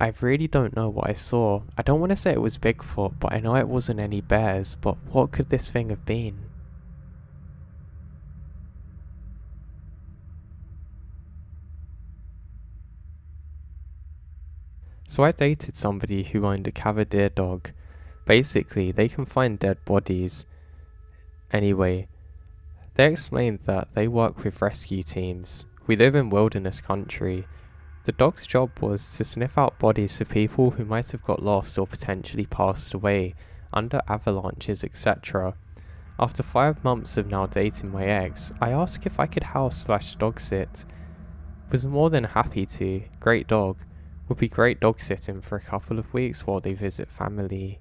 I really don't know what I saw. I don't want to say it was Bigfoot, but I know it wasn't any bears, but what could this thing have been? So I dated somebody who owned a cavalier dog. Basically, they can find dead bodies. Anyway, they explained that they work with rescue teams. We live in wilderness country. The dog's job was to sniff out bodies for people who might have got lost or potentially passed away under avalanches, etc. After 5 months of now dating my ex, I asked if I could house/dog sit. Was more than happy to. Great dog. Would be great dog sitting for a couple of weeks while they visit family.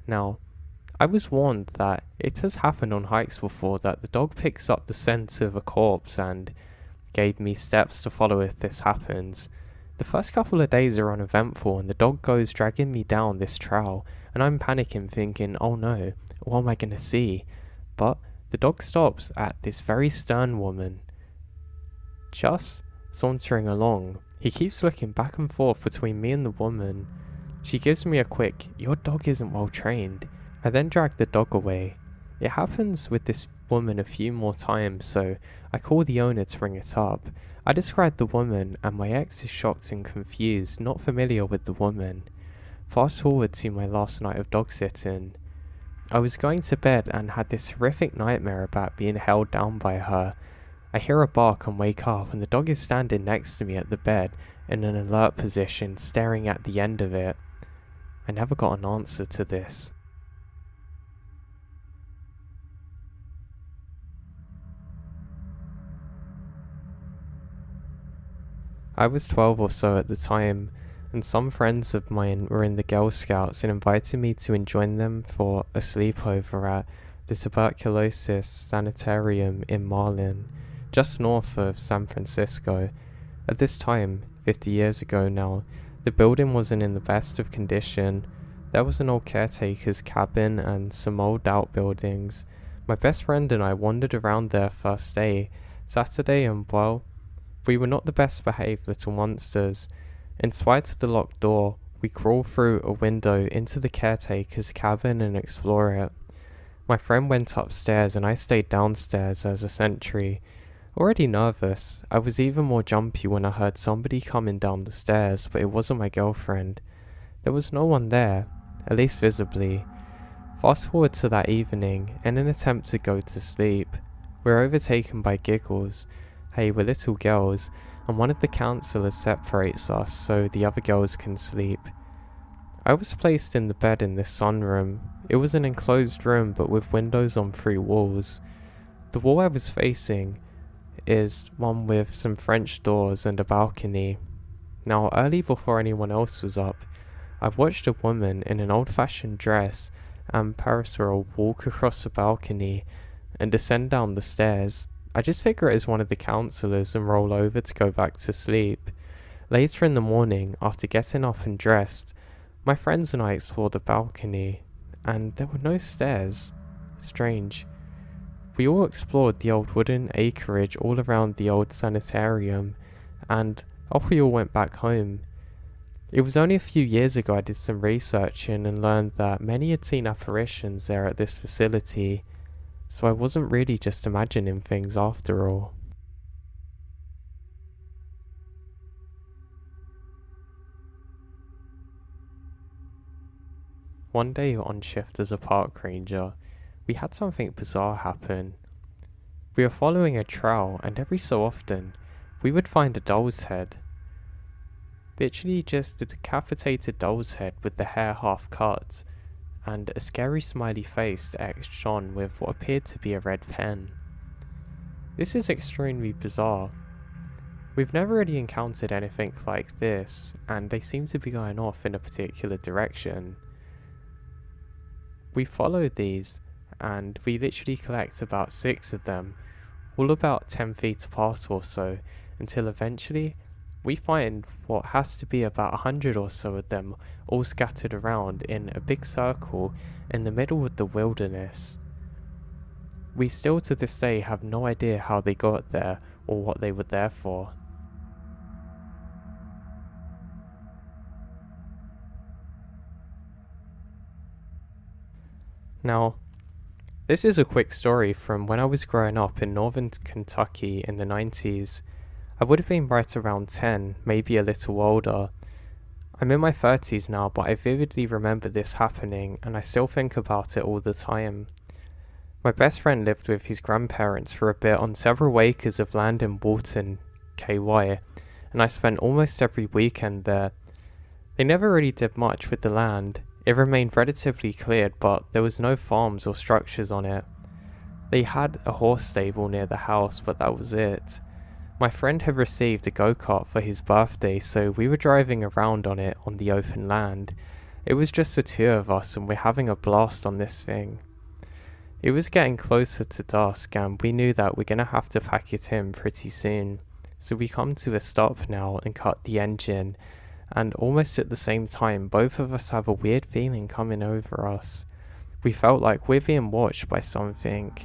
Now, I was warned that it has happened on hikes before that the dog picks up the scent of a corpse and gave me steps to follow if this happens. The first couple of days are uneventful and the dog goes dragging me down this trail and I'm panicking thinking, oh no, what am I going to see? But the dog stops at this very stern woman, just sauntering along. He keeps looking back and forth between me and the woman. She gives me a quick, your dog isn't well trained. I then drag the dog away. It happens with this woman a few more times, so I call the owner to bring it up. I describe the woman and my ex is shocked and confused, not familiar with the woman. Fast forward to my last night of dog sitting. I was going to bed and had this horrific nightmare about being held down by her. I hear a bark and wake up and the dog is standing next to me at the bed in an alert position, staring at the end of it. I never got an answer to this. I was 12 or so at the time, and some friends of mine were in the Girl Scouts and invited me to join them for a sleepover at the tuberculosis sanitarium in Marlin, just north of San Francisco. At this time, 50 years ago now, the building wasn't in the best of condition. There was an old caretaker's cabin and some old outbuildings. My best friend and I wandered around there first day, Saturday, and well, we were not the best behaved little monsters. In spite of the locked door, we crawled through a window into the caretaker's cabin and explored it. My friend went upstairs and I stayed downstairs as a sentry. Already nervous, I was even more jumpy when I heard somebody coming down the stairs, but it wasn't my girlfriend. There was no one there, at least visibly. Fast forward to that evening, in an attempt to go to sleep, we're overtaken by giggles. Hey, we're little girls, and one of the counselors separates us so the other girls can sleep. I was placed in the bed in this sunroom. It was an enclosed room but with windows on 3 walls. The wall I was facing is one with some French doors and a balcony. Now, early before anyone else was up, I watched a woman in an old-fashioned dress and parasol walk across the balcony and descend down the stairs. I just figure it is one of the counselors and roll over to go back to sleep. Later in the morning, after getting up and dressed, my friends and I explored the balcony, and there were no stairs. Strange. We all explored the old wooden acreage all around the old sanitarium, and off we all went back home. It was only a few years ago I did some researching and learned that many had seen apparitions there at this facility. so I wasn't really just imagining things after all. One day on shift as a park ranger, we had something bizarre happen. We were following a trail, and every so often, we would find a doll's head. Literally just a decapitated doll's head with the hair half cut, and a scary smiley face etched on with what appeared to be a red pen. This is extremely bizarre. We've never really encountered anything like this, and they seem to be going off in a particular direction. We followed these, and we literally collect about 6 of them, all about 10 feet apart or so, until eventually we find what has to be about 100 or so of them all scattered around in a big circle in the middle of the wilderness. We still to this day have no idea how they got there or what they were there for. Now, this is a quick story from when I was growing up in northern Kentucky in the 90s. I would have been right around 10, maybe a little older. I'm in my 30s now, but I vividly remember this happening, and I still think about it all the time. My best friend lived with his grandparents for a bit on several acres of land in Walton, KY, and I spent almost every weekend there. They never really did much with the land. It remained relatively cleared, but there was no farms or structures on it. They had a horse stable near the house, but that was it. My friend had received a go-kart for his birthday, so we were driving around on it on the open land. It was just the 2 of us, and we're having a blast on this thing. It was getting closer to dusk, and we knew that we're gonna have to pack it in pretty soon. So we come to a stop now and cut the engine, and almost at the same time, both of us have a weird feeling coming over us. We felt like we're being watched by something.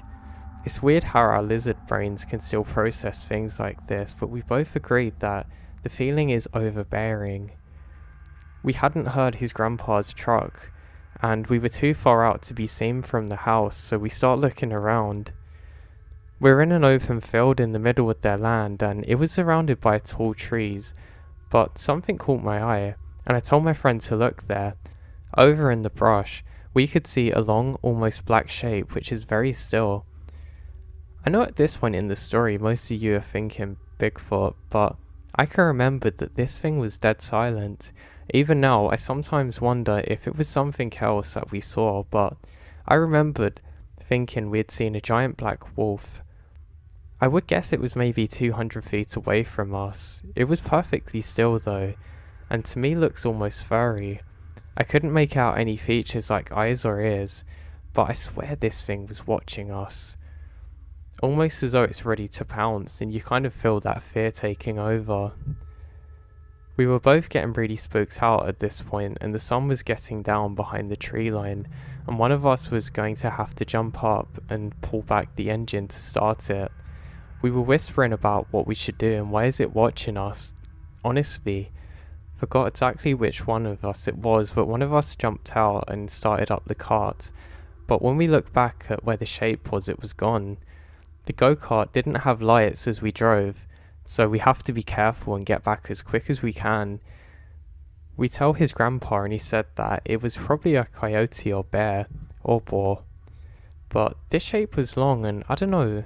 It's weird how our lizard brains can still process things like this, but we both agreed that the feeling is overbearing. We hadn't heard his grandpa's truck, and we were too far out to be seen from the house, so we start looking around. We're in an open field in the middle of their land, and it was surrounded by tall trees, but something caught my eye, and I told my friend to look there. Over in the brush, we could see a long, almost black shape which is very still. I know at this point in the story most of you are thinking Bigfoot, but I can remember that this thing was dead silent. Even now, I sometimes wonder if it was something else that we saw, but I remembered thinking we had seen a giant black wolf. I would guess it was maybe 200 feet away from us. It was perfectly still though, and to me looks almost furry. I couldn't make out any features like eyes or ears, but I swear this thing was watching us. Almost as though it's ready to pounce, and you kind of feel that fear taking over. We were both getting really spooked out at this point, and the sun was getting down behind the tree line, and one of us was going to have to jump up and pull back the engine to start it. We were whispering about what we should do and why is it watching us. Honestly, forgot exactly which one of us it was, but one of us jumped out and started up the cart. But when we looked back at where the shape was, it was gone. The go-kart didn't have lights as we drove, so we have to be careful and get back as quick as we can. We tell his grandpa and he said that it was probably a coyote or bear or boar. But this shape was long and I don't know,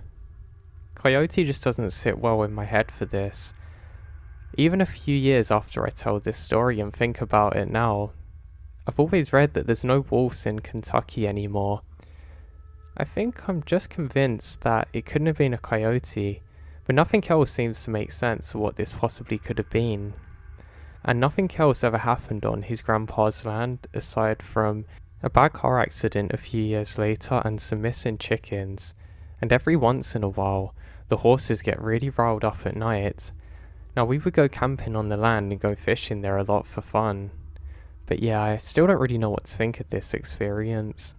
coyote just doesn't sit well in my head for this. Even a few years after I tell this story and think about it now, I've always read that there's no wolves in Kentucky anymore. I think I'm just convinced that it couldn't have been a coyote, but nothing else seems to make sense of what this possibly could have been. And nothing else ever happened on his grandpa's land aside from a bad car accident a few years later and some missing chickens. And every once in a while, the horses get really riled up at night. Now we would go camping on the land and go fishing there a lot for fun. But yeah, I still don't really know what to think of this experience.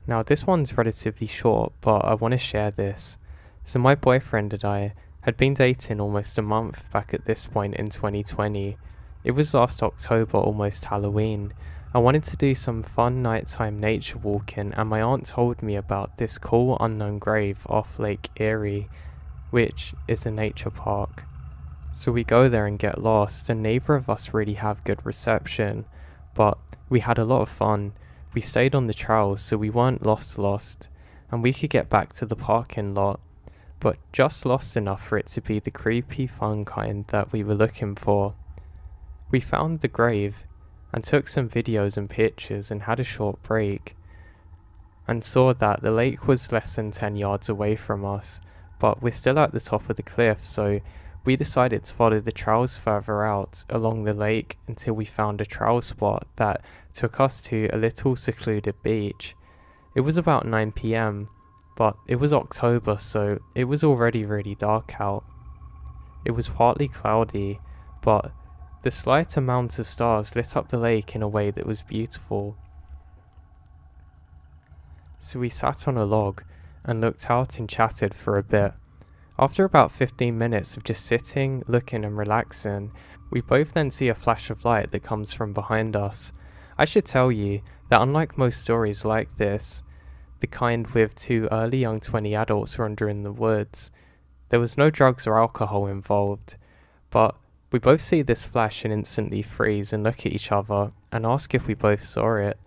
Now this one's relatively short, but I want to share this. So my boyfriend and I had been dating almost a month back at this point in 2020. It was last October, almost Halloween. I wanted to do some fun nighttime nature walking, and my aunt told me about this cool unknown grave off Lake Erie, which is a nature park. So we go there and get lost, and neither of us really have good reception, but we had a lot of fun. We stayed on the trails so we weren't lost, and we could get back to the parking lot, but just lost enough for it to be the creepy fun kind that we were looking for. We found the grave and took some videos and pictures and had a short break, and saw that the lake was less than 10 yards away from us, but we're still at the top of the cliff, so we decided to follow the trails further out along the lake until we found a trail spot that took us to a little secluded beach. It was about 9 PM, but it was October, so it was already really dark out. It was partly cloudy, but the slight amount of stars lit up the lake in a way that was beautiful. So we sat on a log and looked out and chatted for a bit. After about 15 minutes of just sitting, looking and relaxing, we both then see a flash of light that comes from behind us. I should tell you that unlike most stories like this, the kind with two early young 20 adults wandering in the woods, there was no drugs or alcohol involved, but we both see this flash and instantly freeze and look at each other and ask if we both saw it.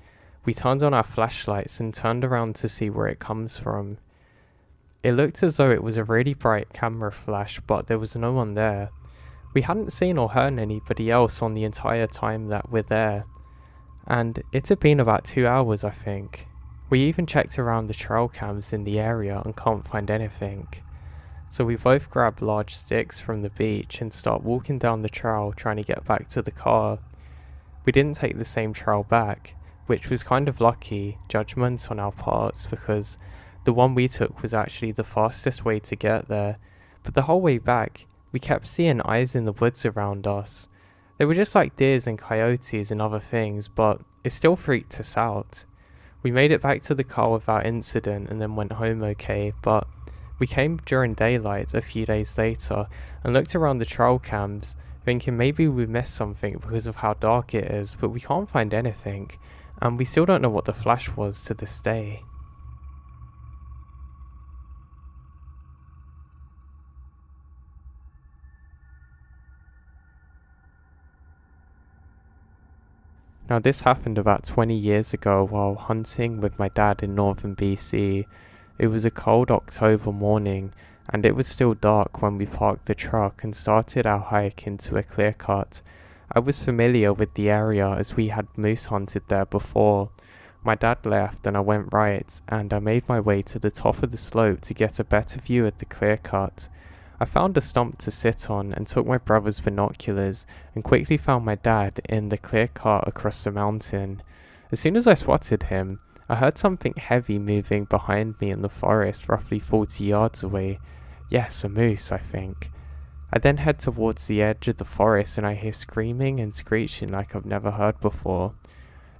We turned on our flashlights and turned around to see where it comes from. It looked as though it was a really bright camera flash, but there was no one there. We hadn't seen or heard anybody else on the entire time that we're there, and it had been about 2 hours, I think. We even checked around the trail cams in the area and can't find anything. So we both grab large sticks from the beach and start walking down the trail trying to get back to the car. We didn't take the same trail back, which was kind of lucky judgment on our parts because the one we took was actually the fastest way to get there, but the whole way back, we kept seeing eyes in the woods around us. They were just like deers and coyotes and other things, but it still freaked us out. We made it back to the car without incident and then went home okay, but we came during daylight a few days later and looked around the trail cams, thinking maybe we missed something because of how dark it is, but we can't find anything, and we still don't know what the flash was to this day. Now this happened about 20 years ago while hunting with my dad in northern BC. It was a cold October morning and it was still dark when we parked the truck and started our hike into a clear cut. I was familiar with the area as we had moose hunted there before. My dad left and I went right, and I made my way to the top of the slope to get a better view of the clear cut. I found a stump to sit on and took my brother's binoculars and quickly found my dad in the clear cut across the mountain. As soon as I spotted him, I heard something heavy moving behind me in the forest roughly 40 yards away. Yes, a moose, I think. I then head towards the edge of the forest and I hear screaming and screeching like I've never heard before.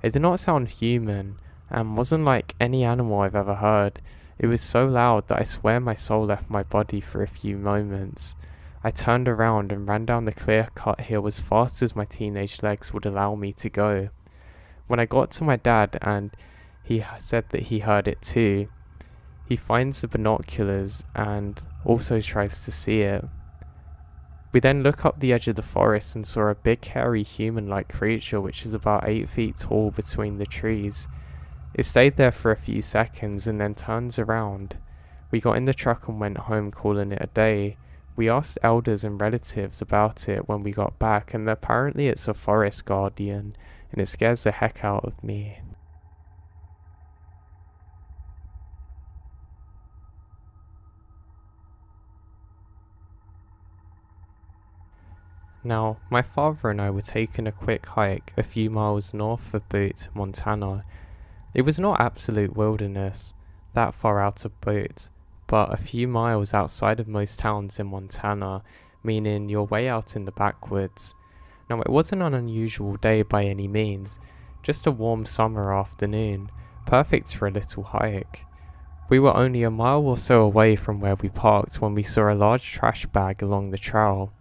It did not sound human and wasn't like any animal I've ever heard. It was so loud that I swear my soul left my body for a few moments. I turned around and ran down the clear-cut hill as fast as my teenage legs would allow me to go. When I got to my dad and he said that he heard it too, he finds the binoculars and also tries to see it. We then look up the edge of the forest and saw a big hairy human-like creature which is about 8 feet tall between the trees. It stayed there for a few seconds and then turns around. We got in the truck and went home calling it a day. We asked elders and relatives about it when we got back, and apparently it's a forest guardian and it scares the heck out of me. Now, my father and I were taking a quick hike a few miles north of Butte, Montana. It was not absolute wilderness, that far out of Butte, but a few miles outside of most towns in Montana, meaning you're way out in the backwoods. Now it wasn't an unusual day by any means, just a warm summer afternoon, perfect for a little hike. We were only a mile or so away from where we parked when we saw a large trash bag along the trail.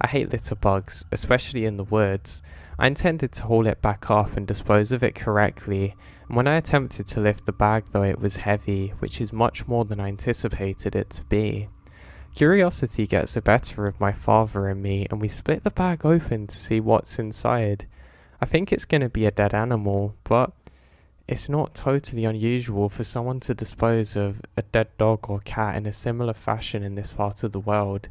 I hate litter bugs, especially in the woods. I intended to haul it back up and dispose of it correctly, and when I attempted to lift the bag though, it was heavy, which is much more than I anticipated it to be. Curiosity gets the better of my father and me, and we split the bag open to see what's inside. I think it's going to be a dead animal, but it's not totally unusual for someone to dispose of a dead dog or cat in a similar fashion in this part of the world.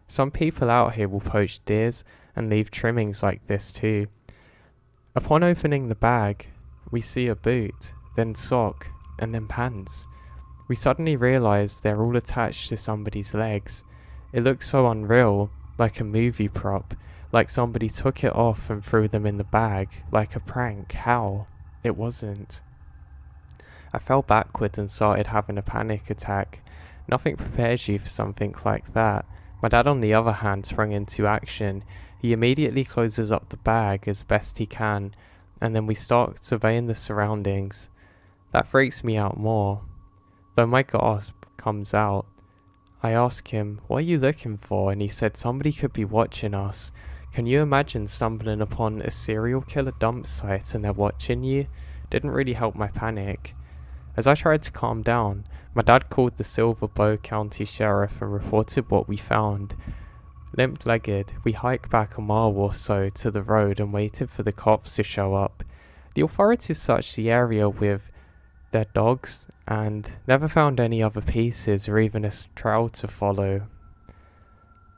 Some people out here will poach deers and leave trimmings like this too. Upon opening the bag, we see a boot, then sock, and then pants. We suddenly realise they're all attached to somebody's legs. It looks so unreal, like a movie prop, like somebody took it off and threw them in the bag, like a prank. How? It wasn't. I fell backwards and started having a panic attack. Nothing prepares you for something like that. My dad, on the other hand, sprung into action. He immediately closes up the bag as best he can, and then we start surveying the surroundings. That freaks me out more. Though my gasp comes out, I ask him, "What are you looking for?" And he said somebody could be watching us. Can you imagine stumbling upon a serial killer dump site and they're watching you? Didn't really help my panic. As I tried to calm down, my dad called the Silver Bow County Sheriff and reported what we found. Limp-legged, we hiked back a mile or so to the road and waited for the cops to show up. The authorities searched the area with their dogs and never found any other pieces or even a trail to follow.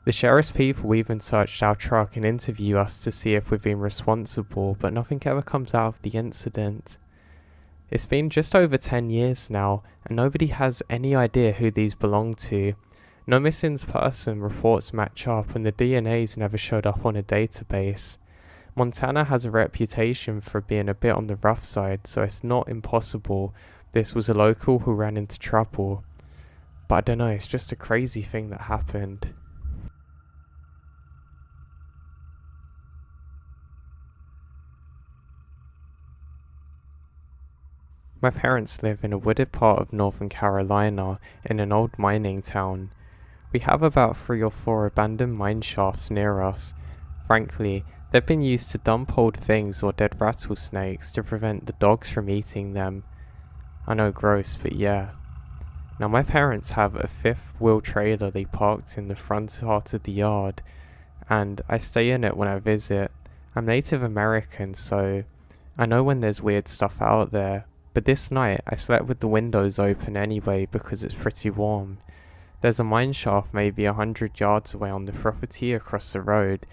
The sheriff's people even searched our truck and interviewed us to see if we've been responsible, but nothing ever comes out of the incident. It's been just over 10 years now, and nobody has any idea who these belong to. No missing person reports match up, and the DNA's never showed up on a database. Montana has a reputation for being a bit on the rough side, so it's not impossible this was a local who ran into trouble. But I don't know, it's just a crazy thing that happened. My parents live in a wooded part of Northern Carolina in an old mining town. We have about 3 or 4 abandoned mine shafts near us. Frankly, they've been used to dump old things or dead rattlesnakes to prevent the dogs from eating them. I know, gross, but yeah. Now my parents have a 5th-wheel trailer they parked in the front part of the yard, and I stay in it when I visit. I'm Native American, so I know when there's weird stuff out there. But this night, I slept with the windows open anyway because it's pretty warm. There's a mine shaft maybe 100 yards away on the property across the road.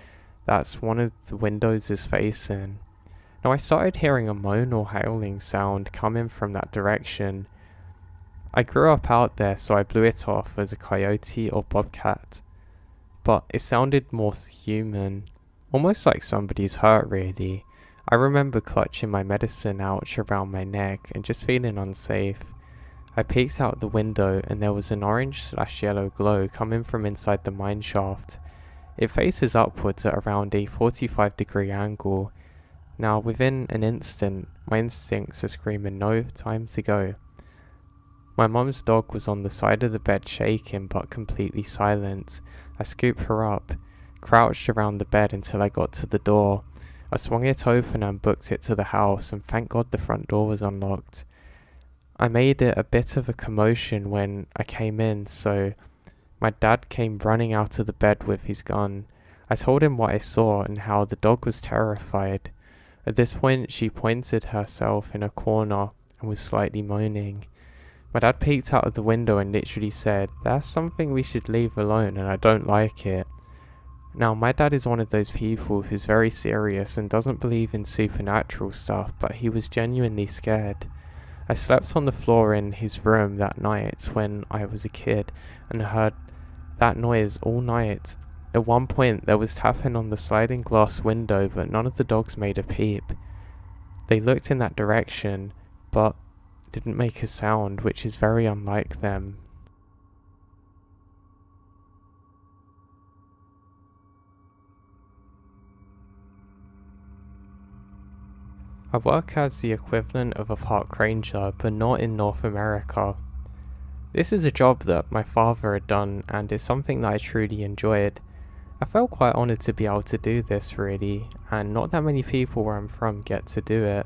That's one of the windows is facing. Now I started hearing a moan or howling sound coming from that direction. I grew up out there, so I blew it off as a coyote or bobcat. But it sounded more human, almost like somebody's hurt really. I remember clutching my medicine pouch around my neck and just feeling unsafe. I peeked out the window and there was an orange/yellow glow coming from inside the mine shaft. It faces upwards at around a 45-degree angle. Now within an instant, my instincts are screaming no, time to go. My mum's dog was on the side of the bed shaking but completely silent. I scooped her up, crouched around the bed until I got to the door. I swung it open and booked it to the house, and thank God the front door was unlocked. I made it a bit of a commotion when I came in, so my dad came running out of the bed with his gun. I told him what I saw and how the dog was terrified. At this point, she pointed herself in a corner and was slightly moaning. My dad peeked out of the window and literally said, "That's something we should leave alone and I don't like it." Now, my dad is one of those people who's very serious and doesn't believe in supernatural stuff, but he was genuinely scared. I slept on the floor in his room that night when I was a kid and heard that noise all night. At one point, there was tapping on the sliding glass window, but none of the dogs made a peep. They looked in that direction, but didn't make a sound, which is very unlike them. I work as the equivalent of a park ranger, but not in North America. This is a job that my father had done and is something that I truly enjoyed. I felt quite honoured to be able to do this really, and not that many people where I'm from get to do it.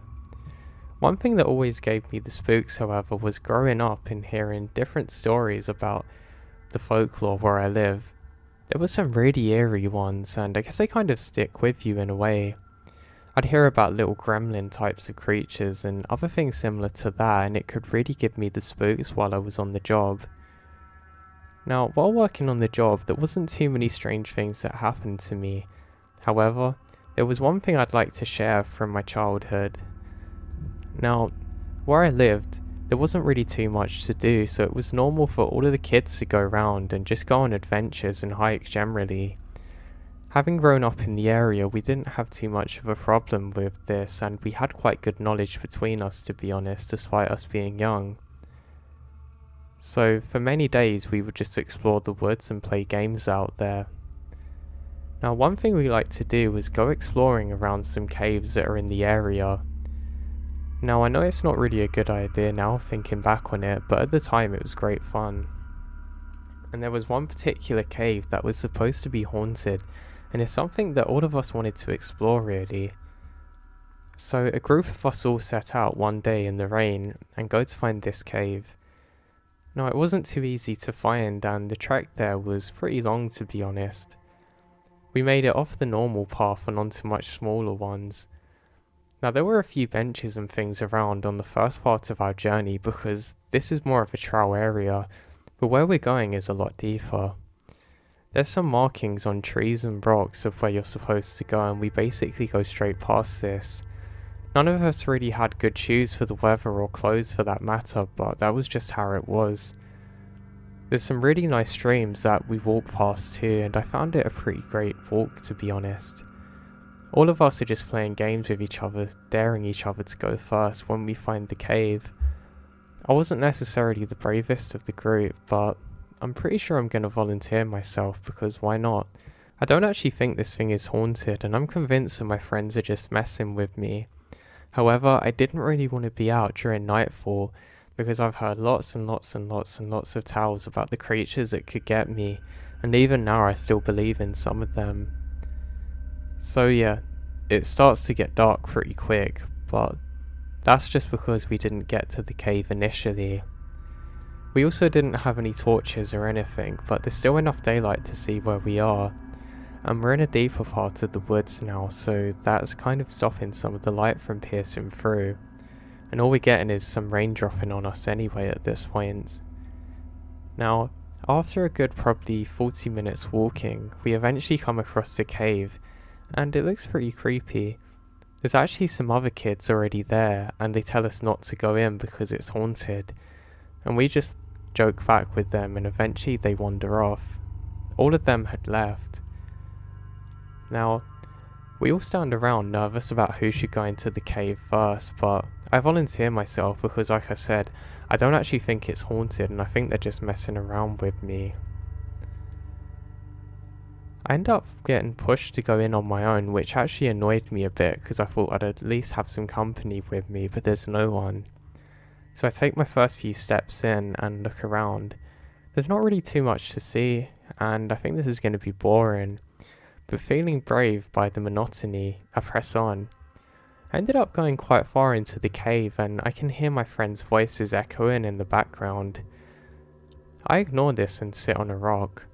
One thing that always gave me the spooks, however, was growing up and hearing different stories about the folklore where I live. There were some really eerie ones, and I guess they kind of stick with you in a way. I'd hear about little gremlin types of creatures and other things similar to that, and it could really give me the spooks while I was on the job. Now, while working on the job, there wasn't too many strange things that happened to me. However, there was one thing I'd like to share from my childhood. Now, where I lived, there wasn't really too much to do, so it was normal for all of the kids to go around and just go on adventures and hike generally. Having grown up in the area, we didn't have too much of a problem with this, and we had quite good knowledge between us, to be honest, despite us being young. So for many days we would just explore the woods and play games out there. Now, one thing we like to do was go exploring around some caves that are in the area. Now, I know it's not really a good idea now thinking back on it, but at the time it was great fun. And there was one particular cave that was supposed to be haunted, and it's something that all of us wanted to explore really. So a group of us all set out one day in the rain and go to find this cave. Now, it wasn't too easy to find, and the trek there was pretty long, to be honest. We made it off the normal path and onto much smaller ones. Now, there were a few benches and things around on the first part of our journey because this is more of a trail area, but where we're going is a lot deeper. There's some markings on trees and rocks of where you're supposed to go, and we basically go straight past this. None of us really had good shoes for the weather or clothes for that matter, but that was just how it was. There's some really nice streams that we walked past too, and I found it a pretty great walk, to be honest. All of us are just playing games with each other, daring each other to go first when we find the cave. I wasn't necessarily the bravest of the group, but I'm pretty sure I'm going to volunteer myself because why not? I don't actually think this thing is haunted, and I'm convinced that my friends are just messing with me. However, I didn't really want to be out during nightfall because I've heard lots and lots and lots and lots of tales about the creatures that could get me, and even now I still believe in some of them. So yeah, it starts to get dark pretty quick, but that's just because we didn't get to the cave initially. We also didn't have any torches or anything, but there's still enough daylight to see where we are. And we're in a deeper part of the woods now, so that's kind of stopping some of the light from piercing through. And all we're getting is some rain dropping on us anyway at this point. Now, after a good probably 40 minutes walking, we eventually come across the cave, and it looks pretty creepy. There's actually some other kids already there, and they tell us not to go in because it's haunted. And we just joke back with them, and eventually they wander off. All of them had left. Now, we all stand around nervous about who should go into the cave first, but I volunteer myself because, like I said, I don't actually think it's haunted and I think they're just messing around with me. I end up getting pushed to go in on my own, which actually annoyed me a bit because I thought I'd at least have some company with me, but there's no one. So I take my first few steps in and look around. There's not really too much to see, and I think this is going to be boring. But feeling brave by the monotony, I press on. I ended up going quite far into the cave, and I can hear my friends' voices echoing in the background. I ignore this and sit on a rock.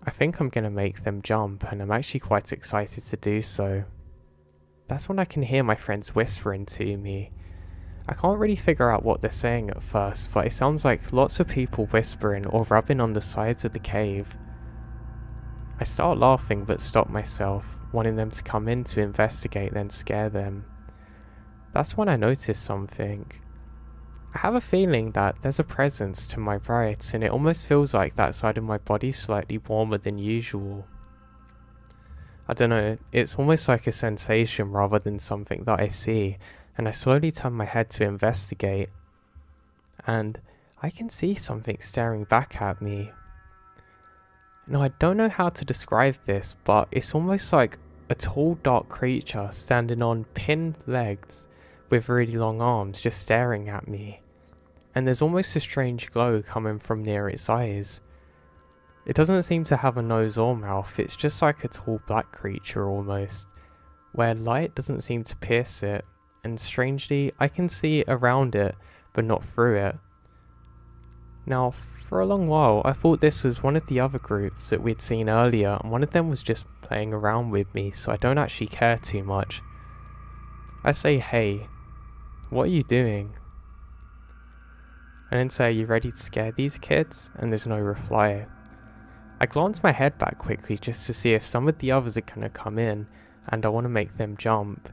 I think I'm going to make them jump, and I'm actually quite excited to do so. That's when I can hear my friends whispering to me. I can't really figure out what they're saying at first, but it sounds like lots of people whispering or rubbing on the sides of the cave. I start laughing but stop myself, wanting them to come in to investigate then scare them. That's when I notice something. I have a feeling that there's a presence to my right, and it almost feels like that side of my body's slightly warmer than usual. I don't know, it's almost like a sensation rather than something that I see, and I slowly turn my head to investigate. And I can see something staring back at me. Now, I don't know how to describe this, but it's almost like a tall, dark creature standing on pinned legs with really long arms just staring at me. And there's almost a strange glow coming from near its eyes. It doesn't seem to have a nose or mouth, it's just like a tall black creature almost, where light doesn't seem to pierce it, and strangely, I can see around it, but not through it. Now, for a long while, I thought this was one of the other groups that we'd seen earlier, and one of them was just playing around with me, so I don't actually care too much. I say, hey, what are you doing? And then say, are you ready to scare these kids? And there's no reply. I glance my head back quickly just to see if some of the others are gonna come in, and I want to make them jump.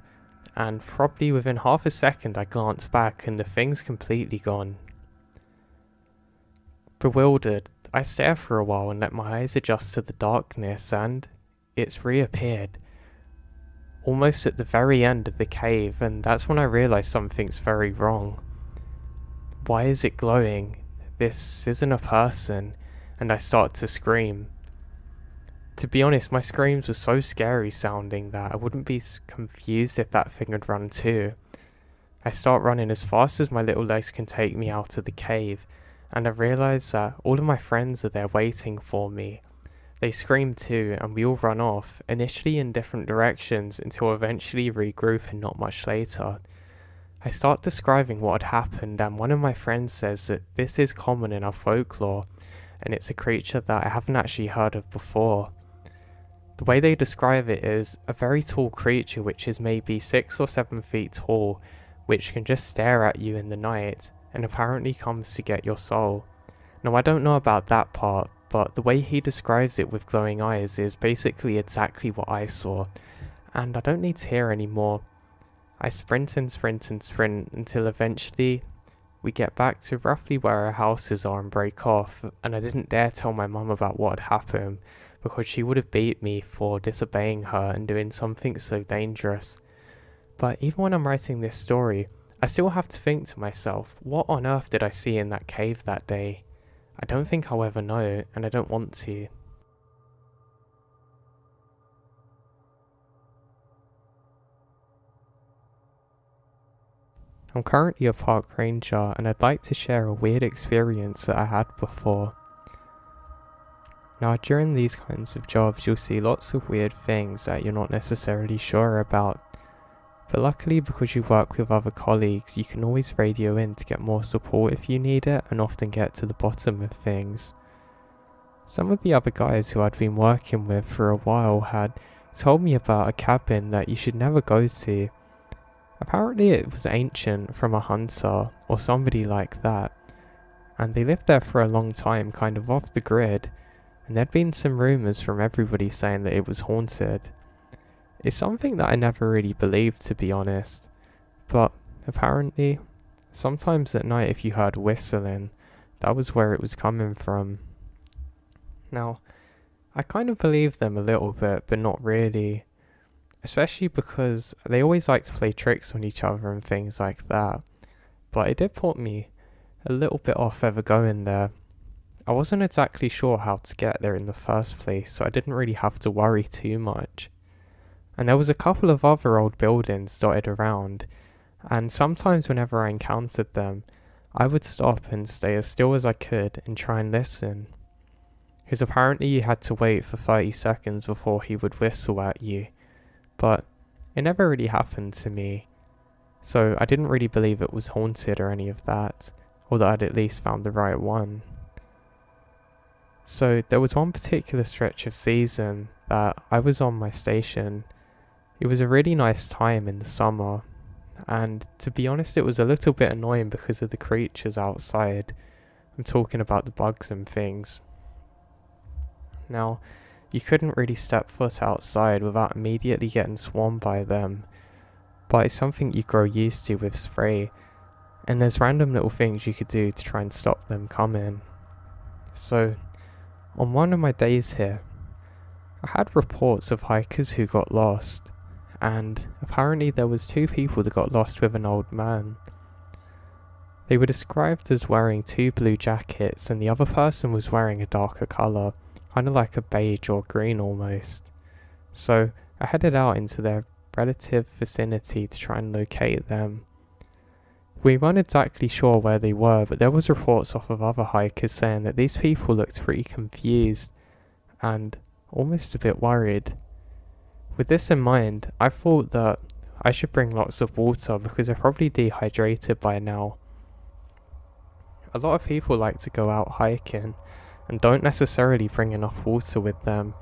And probably within half a second I glance back and the thing's completely gone. Bewildered, I stare for a while and let my eyes adjust to the darkness, and it's reappeared. Almost at the very end of the cave, and that's when I realise something's very wrong. Why is it glowing? This isn't a person, and I start to scream. To be honest, my screams were so scary sounding that I wouldn't be confused if that thing had run too. I start running as fast as my little legs can take me out of the cave, and I realise that all of my friends are there waiting for me. They scream too, and we all run off, initially in different directions until eventually regrouping not much later. I start describing what had happened, and one of my friends says that this is common in our folklore, and it's a creature that I haven't actually heard of before. The way they describe it is a very tall creature which is maybe 6 or 7 feet tall, which can just stare at you in the night, and apparently comes to get your soul. Now I don't know about that part, but the way he describes it with glowing eyes is basically exactly what I saw, and I don't need to hear any more. I sprint and sprint and sprint until eventually we get back to roughly where our houses are and break off, and I didn't dare tell my mum about what had happened because she would have beat me for disobeying her and doing something so dangerous. But even when I'm writing this story, I still have to think to myself, what on earth did I see in that cave that day? I don't think I'll ever know, and I don't want to. I'm currently a park ranger, and I'd like to share a weird experience that I had before. Now, during these kinds of jobs, you'll see lots of weird things that you're not necessarily sure about. But luckily, because you work with other colleagues, you can always radio in to get more support if you need it, and often get to the bottom of things. Some of the other guys who I'd been working with for a while had told me about a cabin that you should never go to. Apparently it was ancient, from a hunter or somebody like that, and they lived there for a long time, kind of off the grid, and there'd been some rumours from everybody saying that it was haunted. It's something that I never really believed, to be honest, but apparently sometimes at night if you heard whistling, that was where it was coming from. Now, I kind of believed them a little bit, but not really. Especially because they always like to play tricks on each other and things like that. But it did put me a little bit off ever going there. I wasn't exactly sure how to get there in the first place, so I didn't really have to worry too much. And there was a couple of other old buildings dotted around, and sometimes whenever I encountered them, I would stop and stay as still as I could and try and listen. Because apparently you had to wait for 30 seconds before he would whistle at you. But it never really happened to me, so I didn't really believe it was haunted or any of that, or that I'd at least found the right one. So there was one particular stretch of season that I was on my station. It was a really nice time in the summer, and to be honest it was a little bit annoying because of the creatures outside. I'm talking about the bugs and things. Now, you couldn't really step foot outside without immediately getting swarmed by them, but it's something you grow used to with spray, and there's random little things you could do to try and stop them coming. So, on one of my days here, I had reports of hikers who got lost, and apparently there was 2 people that got lost with an old man. They were described as wearing 2 blue jackets, and the other person was wearing a darker colour, kind of like a beige or green almost. So I headed out into their relative vicinity to try and locate them. We weren't exactly sure where they were, but there was reports off of other hikers saying that these people looked pretty confused, and almost a bit worried. With this in mind, I thought that I should bring lots of water because they're probably dehydrated by now. A lot of people like to go out hiking and don't necessarily bring enough water with them.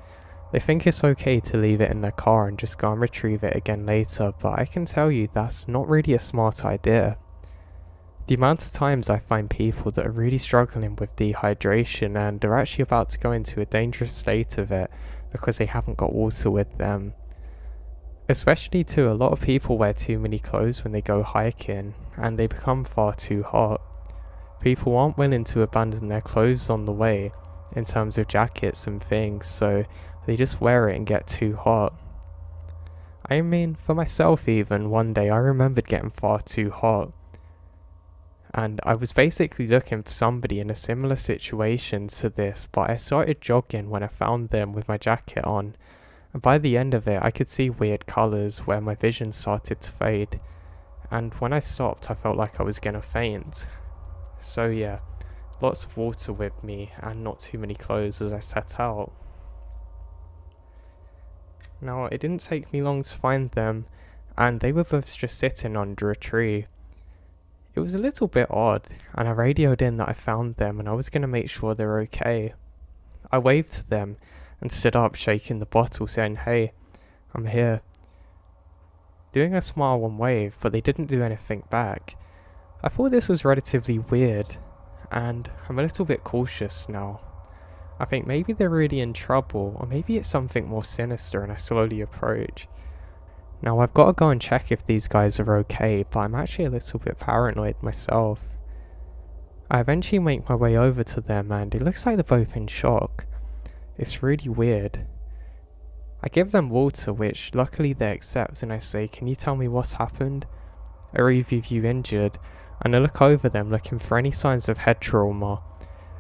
They think it's okay to leave it in their car and just go and retrieve it again later, but I can tell you that's not really a smart idea. The amount of times I find people that are really struggling with dehydration and they're actually about to go into a dangerous state of it because they haven't got water with them. Especially too, a lot of people wear too many clothes when they go hiking and they become far too hot. People aren't willing to abandon their clothes on the way in terms of jackets and things, so they just wear it and get too hot. I mean, for myself even, one day I remembered getting far too hot. And I was basically looking for somebody in a similar situation to this, but I started jogging when I found them with my jacket on. And by the end of it, I could see weird colours where my vision started to fade. And when I stopped, I felt like I was gonna faint. So yeah, lots of water with me and not too many clothes as I set out. Now, it didn't take me long to find them, and they were both just sitting under a tree. It was a little bit odd, and I radioed in that I found them and I was going to make sure they were okay. I waved to them and stood up shaking the bottle saying, "Hey, I'm here." Doing a smile and wave, but they didn't do anything back. I thought this was relatively weird, and I'm a little bit cautious now. I think maybe they're really in trouble, or maybe it's something more sinister, and I slowly approach. Now I've got to go and check if these guys are okay, but I'm actually a little bit paranoid myself. I eventually make my way over to them and it looks like they're both in shock. It's really weird. I give them water, which luckily they accept, and I say, "Can you tell me what's happened? Are either of you injured?" And I look over them looking for any signs of head trauma.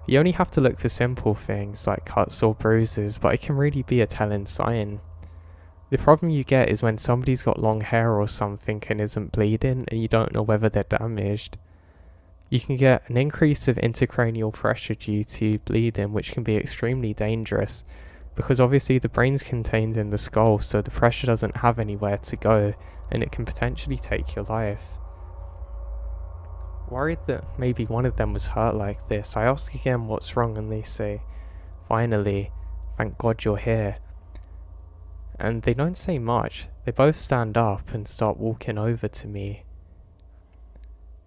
You only have to look for simple things like cuts or bruises, but it can really be a telling sign. The problem you get is when somebody's got long hair or something and isn't bleeding and you don't know whether they're damaged. You can get an increase of intracranial pressure due to bleeding, which can be extremely dangerous because obviously the brain's contained in the skull, so the pressure doesn't have anywhere to go and it can potentially take your life. Worried that maybe one of them was hurt like this, I ask again what's wrong and they say, "Finally, thank God you're here." And they don't say much. They both stand up and start walking over to me.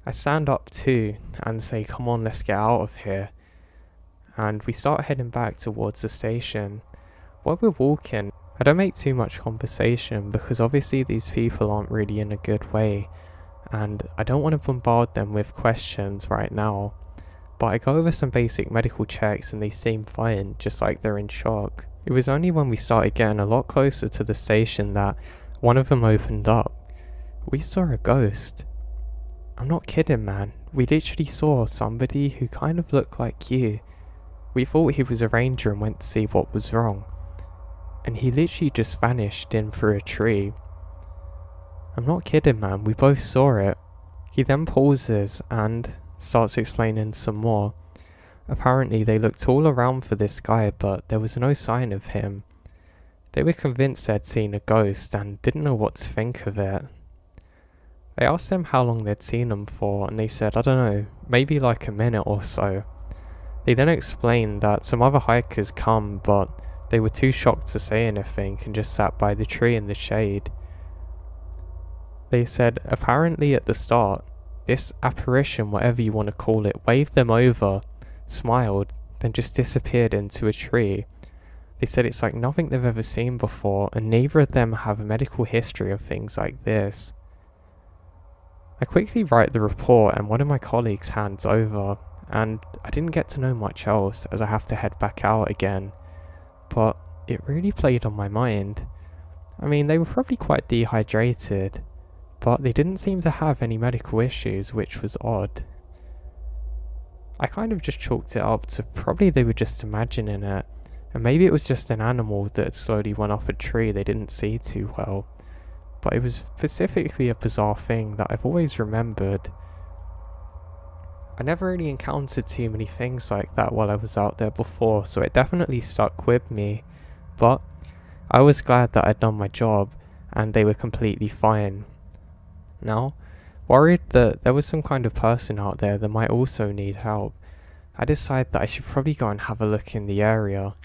I stand up too and say, "Come on, let's get out of here." And we start heading back towards the station. While we're walking, I don't make too much conversation because obviously these people aren't really in a good way and I don't want to bombard them with questions right now. But I go over some basic medical checks and they seem fine, just like they're in shock. It was only when we started getting a lot closer to the station that one of them opened up. "We saw a ghost." I'm not kidding, man. We literally saw somebody who kind of looked like you. We thought he was a ranger and went to see what was wrong. And he literally just vanished in through a tree. I'm not kidding, man. We both saw it. He then pauses and starts explaining some more. Apparently they looked all around for this guy, but there was no sign of him. They were convinced they'd seen a ghost and didn't know what to think of it. I asked them how long they'd seen him for, and they said, "I don't know, maybe like a minute or so." They then explained that some other hikers come, but they were too shocked to say anything and just sat by the tree in the shade. They said apparently at the start, this apparition, whatever you want to call it, waved them over, smiled, then just disappeared into a tree. They said it's like nothing they've ever seen before, and neither of them have a medical history of things like this. I quickly write the report and one of my colleagues hands over, and I didn't get to know much else as I have to head back out again, but it really played on my mind. I mean, they were probably quite dehydrated, but they didn't seem to have any medical issues, which was odd. I kind of just chalked it up to probably they were just imagining it, and maybe it was just an animal that had slowly went up a tree they didn't see too well. But it was specifically a bizarre thing that I've always remembered. I never really encountered too many things like that while I was out there before, so it definitely stuck with me. But I was glad that I'd done my job and they were completely fine. Now, worried that there was some kind of person out there that might also need help, I decided that I should probably go and have a look in the area.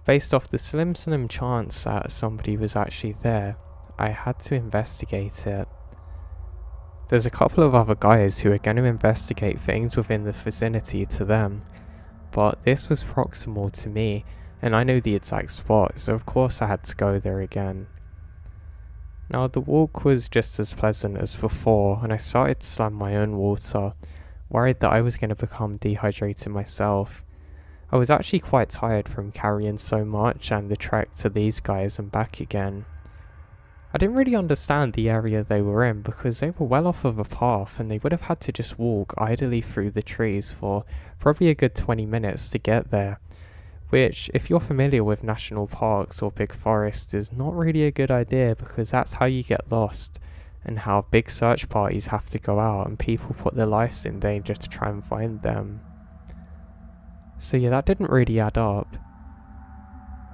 Based off the slim chance that somebody was actually there, I had to investigate it. There's a couple of other guys who are going to investigate things within the vicinity to them, but this was proximal to me and I knew the exact spot, so of course I had to go there again. Now the walk was just as pleasant as before and I started to slam my own water, worried that I was going to become dehydrated myself. I was actually quite tired from carrying so much and the trek to these guys and back again. I didn't really understand the area they were in because they were well off of a path and they would have had to just walk idly through the trees for probably a good 20 minutes to get there, which, if you're familiar with national parks or big forests, is not really a good idea because that's how you get lost and how big search parties have to go out and people put their lives in danger to try and find them. So yeah, that didn't really add up.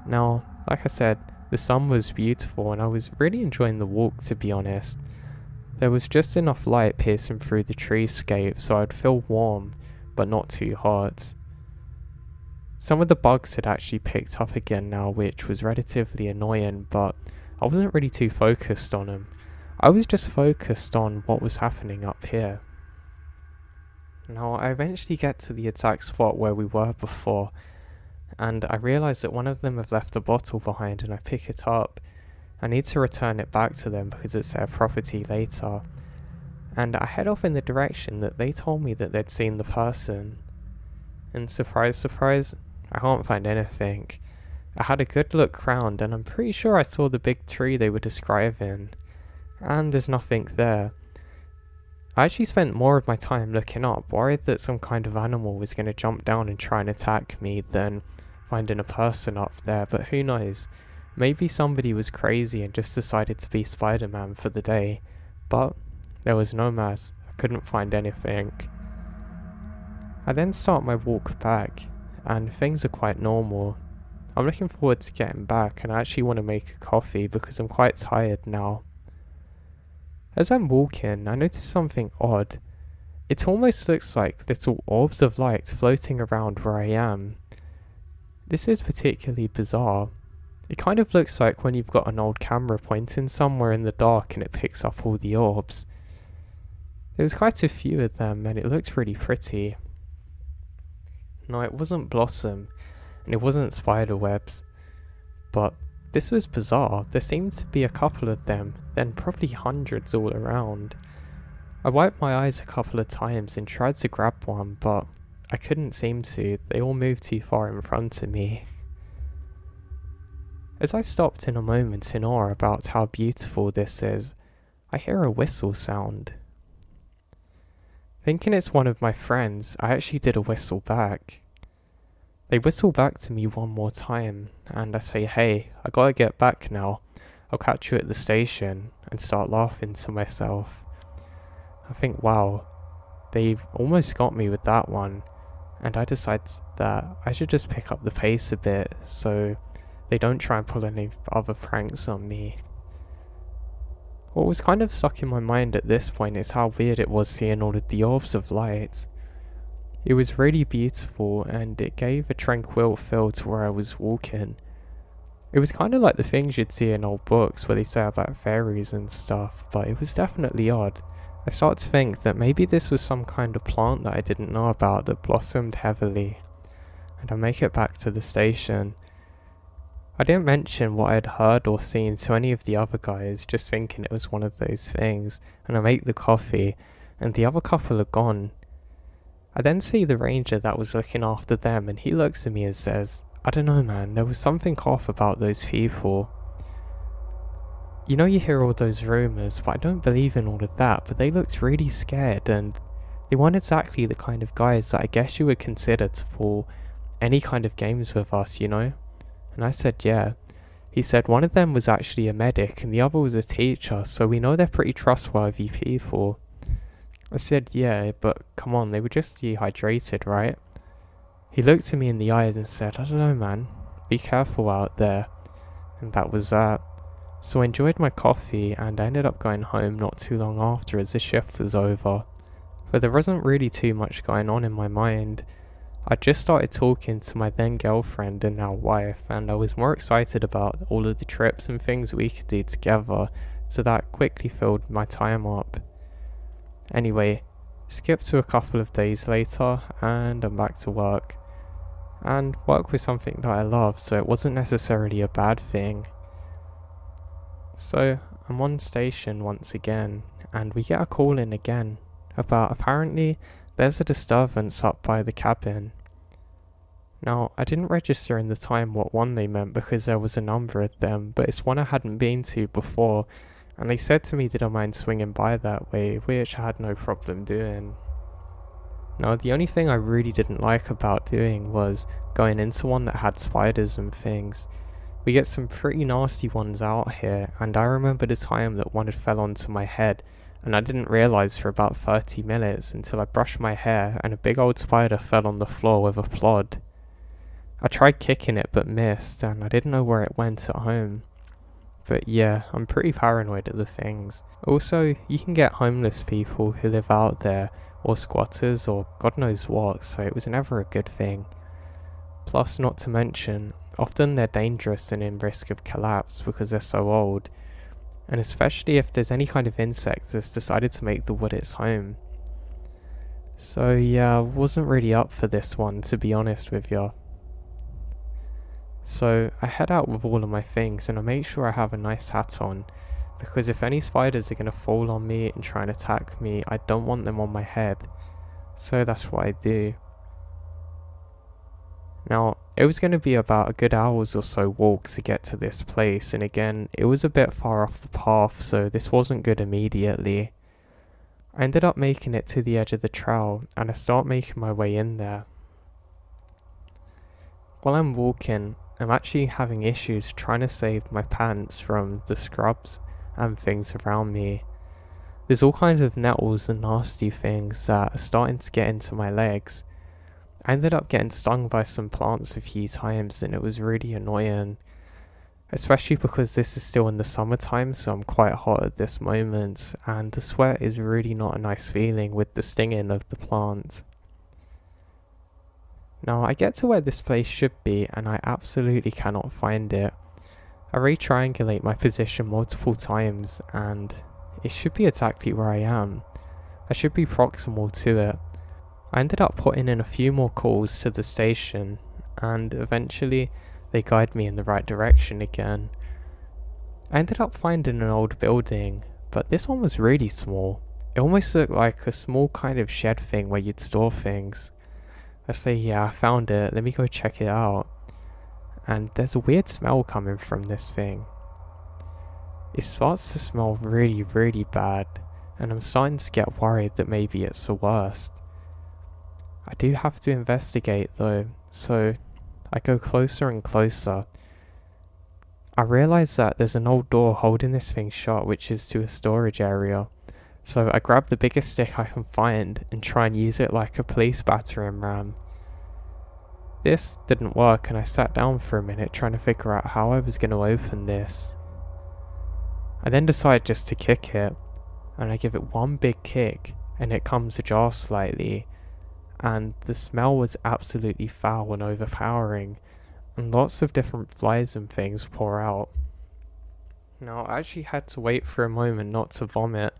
Now, like I said, the sun was beautiful and I was really enjoying the walk, to be honest. There was just enough light piercing through the treescape so I'd feel warm, but not too hot. Some of the bugs had actually picked up again now, which was relatively annoying, but I wasn't really too focused on them. I was just focused on what was happening up here. Now, I eventually get to the exact spot where we were before, and I realise that one of them have left a bottle behind and I pick it up. I need to return it back to them because it's their property later. And I head off in the direction that they told me that they'd seen the person. And surprise, surprise, I can't find anything. I had a good look round and I'm pretty sure I saw the big tree they were describing. And there's nothing there. I actually spent more of my time looking up, worried that some kind of animal was going to jump down and try and attack me than finding a person up there, but who knows. Maybe somebody was crazy and just decided to be Spider-Man for the day. But there was no mass. I couldn't find anything. I then start my walk back, and things are quite normal. I'm looking forward to getting back, and I actually want to make a coffee because I'm quite tired now. As I'm walking, I notice something odd. It almost looks like little orbs of light floating around where I am. This is particularly bizarre. It kind of looks like when you've got an old camera pointing somewhere in the dark and it picks up all the orbs. There was quite a few of them and it looked really pretty. No, it wasn't blossom, and it wasn't spider webs, but this was bizarre. There seemed to be a couple of them, then probably hundreds all around. I wiped my eyes a couple of times and tried to grab one, but I couldn't seem to. They all moved too far in front of me. As I stopped in a moment in awe about how beautiful this is, I hear a whistle sound. Thinking it's one of my friends, I actually did a whistle back. They whistle back to me one more time, and I say, "Hey, I gotta get back now. I'll catch you at the station," and start laughing to myself. I think, wow, they've almost got me with that one, and I decide that I should just pick up the pace a bit so they don't try and pull any other pranks on me. What was kind of stuck in my mind at this point is how weird it was seeing all of the orbs of light. It was really beautiful and it gave a tranquil feel to where I was walking. It was kind of like the things you'd see in old books where they say about fairies and stuff, but it was definitely odd. I started to think that maybe this was some kind of plant that I didn't know about that blossomed heavily. And I make it back to the station. I didn't mention what I had heard or seen to any of the other guys, just thinking it was one of those things, and I make the coffee, and the other couple are gone. I then see the ranger that was looking after them, and he looks at me and says, "I don't know, man, there was something off about those people. You know, you hear all those rumours, but I don't believe in all of that, but they looked really scared, and they weren't exactly the kind of guys that I guess you would consider to pull any kind of games with us, you know?" And I said, "Yeah." He said one of them was actually a medic and the other was a teacher, so we know they're pretty trustworthy people. I said, yeah, but come on, they were just dehydrated, right? He looked at me in the eyes and said, I don't know, man. Be careful out there. And that was that. So I enjoyed my coffee and I ended up going home not too long after as the shift was over. But there wasn't really too much going on in my mind. I just started talking to my then girlfriend and now wife, and I was more excited about all of the trips and things we could do together, so that quickly filled my time up. Anyway, skip to a couple of days later and I'm back to work. And work was something that I loved, so it wasn't necessarily a bad thing. So I'm on station once again, and we get a call in again about apparently there's a disturbance up by the cabin. Now, I didn't register in the time what one they meant because there was a number of them, but it's one I hadn't been to before, and they said to me did I mind swinging by that way, which I had no problem doing. Now, the only thing I really didn't like about doing was going into one that had spiders and things. We get some pretty nasty ones out here, and I remember the time that one had fell onto my head, and I didn't realise for about 30 minutes until I brushed my hair and a big old spider fell on the floor with a plod. I tried kicking it but missed, and I didn't know where it went at home. But yeah, I'm pretty paranoid at the things. Also, you can get homeless people who live out there, or squatters, or God knows what, so it was never a good thing. Plus, not to mention, often they're dangerous and in risk of collapse because they're so old, and especially if there's any kind of insect that's decided to make the wood its home. So yeah, I wasn't really up for this one, to be honest with you. So I head out with all of my things and I make sure I have a nice hat on, because if any spiders are going to fall on me and try and attack me, I don't want them on my head. So that's what I do. Now, it was going to be about a good hour's or so walk to get to this place, and again, it was a bit far off the path, so this wasn't good immediately. I ended up making it to the edge of the trail, and I start making my way in there. While I'm walking, I'm actually having issues trying to save my pants from the scrubs and things around me. There's all kinds of nettles and nasty things that are starting to get into my legs. I ended up getting stung by some plants a few times and it was really annoying. Especially because this is still in the summertime, so I'm quite hot at this moment, and the sweat is really not a nice feeling with the stinging of the plant. Now I get to where this place should be and I absolutely cannot find it. I re-triangulate my position multiple times and it should be exactly where I am. I should be proximal to it. I ended up putting in a few more calls to the station and eventually they guide me in the right direction again. I ended up finding an old building, but this one was really small. It almost looked like a small kind of shed thing where you'd store things. I say, yeah, I found it, let me go check it out. And there's a weird smell coming from this thing. It starts to smell really, really bad, and I'm starting to get worried that maybe it's the worst. I do have to investigate though, so I go closer and closer. I realise that there's an old door holding this thing shut, which is to a storage area. So I grab the biggest stick I can find and try and use it like a police battering ram. This didn't work and I sat down for a minute trying to figure out how I was going to open this. I then decide just to kick it, and I give it one big kick and it comes ajar slightly, and the smell was absolutely foul and overpowering, and lots of different flies and things pour out. Now I actually had to wait for a moment not to vomit,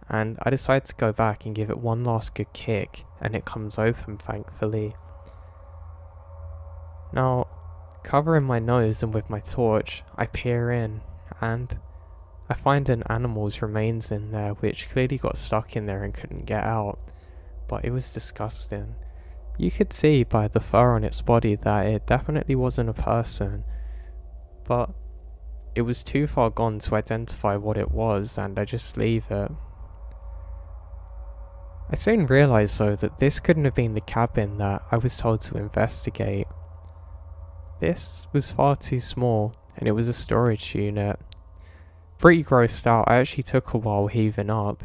and I decided to go back and give it one last good kick, and it comes open thankfully. Now, covering my nose and with my torch, I peer in, and I find an animal's remains in there which clearly got stuck in there and couldn't get out, but it was disgusting. You could see by the fur on its body that it definitely wasn't a person, but it was too far gone to identify what it was, and I just leave it. I soon realised though that this couldn't have been the cabin that I was told to investigate. This was far too small, and it was a storage unit. Pretty grossed out, I actually took a while heaving up.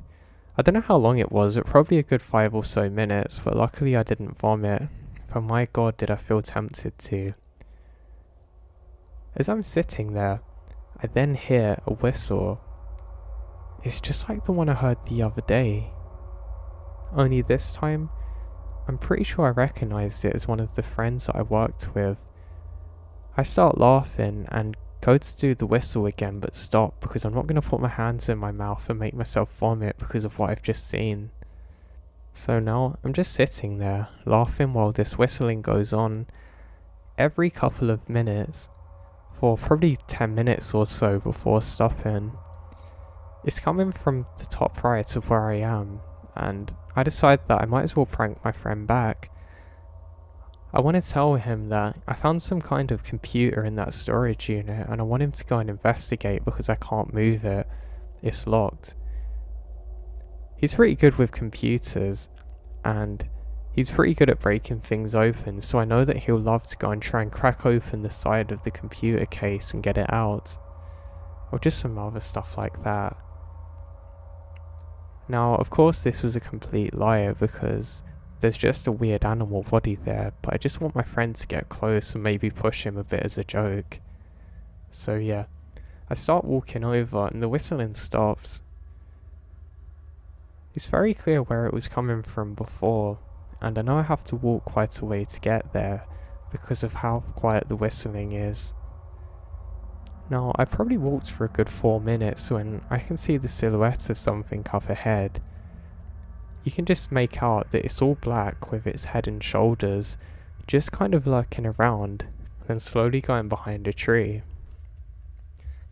I don't know how long it was, probably a good 5 or so minutes, but luckily I didn't vomit. But my god, did I feel tempted to. As I'm sitting there, I then hear a whistle. It's just like the one I heard the other day. Only this time, I'm pretty sure I recognised it as one of the friends that I worked with. I start laughing and go to do the whistle again, but stop because I'm not going to put my hands in my mouth and make myself vomit because of what I've just seen. So now I'm just sitting there, laughing while this whistling goes on every couple of minutes, for probably 10 minutes or so before stopping. It's coming from the top right of where I am, and I decide that I might as well prank my friend back. I want to tell him that I found some kind of computer in that storage unit and I want him to go and investigate because I can't move it. It's locked. He's pretty good with computers and he's pretty good at breaking things open, so I know that he'll love to go and try and crack open the side of the computer case and get it out. Or just some other stuff like that. Now, of course this was a complete lie because there's just a weird animal body there, but I just want my friend to get close and maybe push him a bit as a joke. So yeah, I start walking over and the whistling stops. It's very clear where it was coming from before, and I know I have to walk quite a way to get there because of how quiet the whistling is. Now, I probably walked for a good 4 minutes when I can see the silhouette of something up ahead. You can just make out that it's all black with its head and shoulders, just kind of lurking around, then slowly going behind a tree.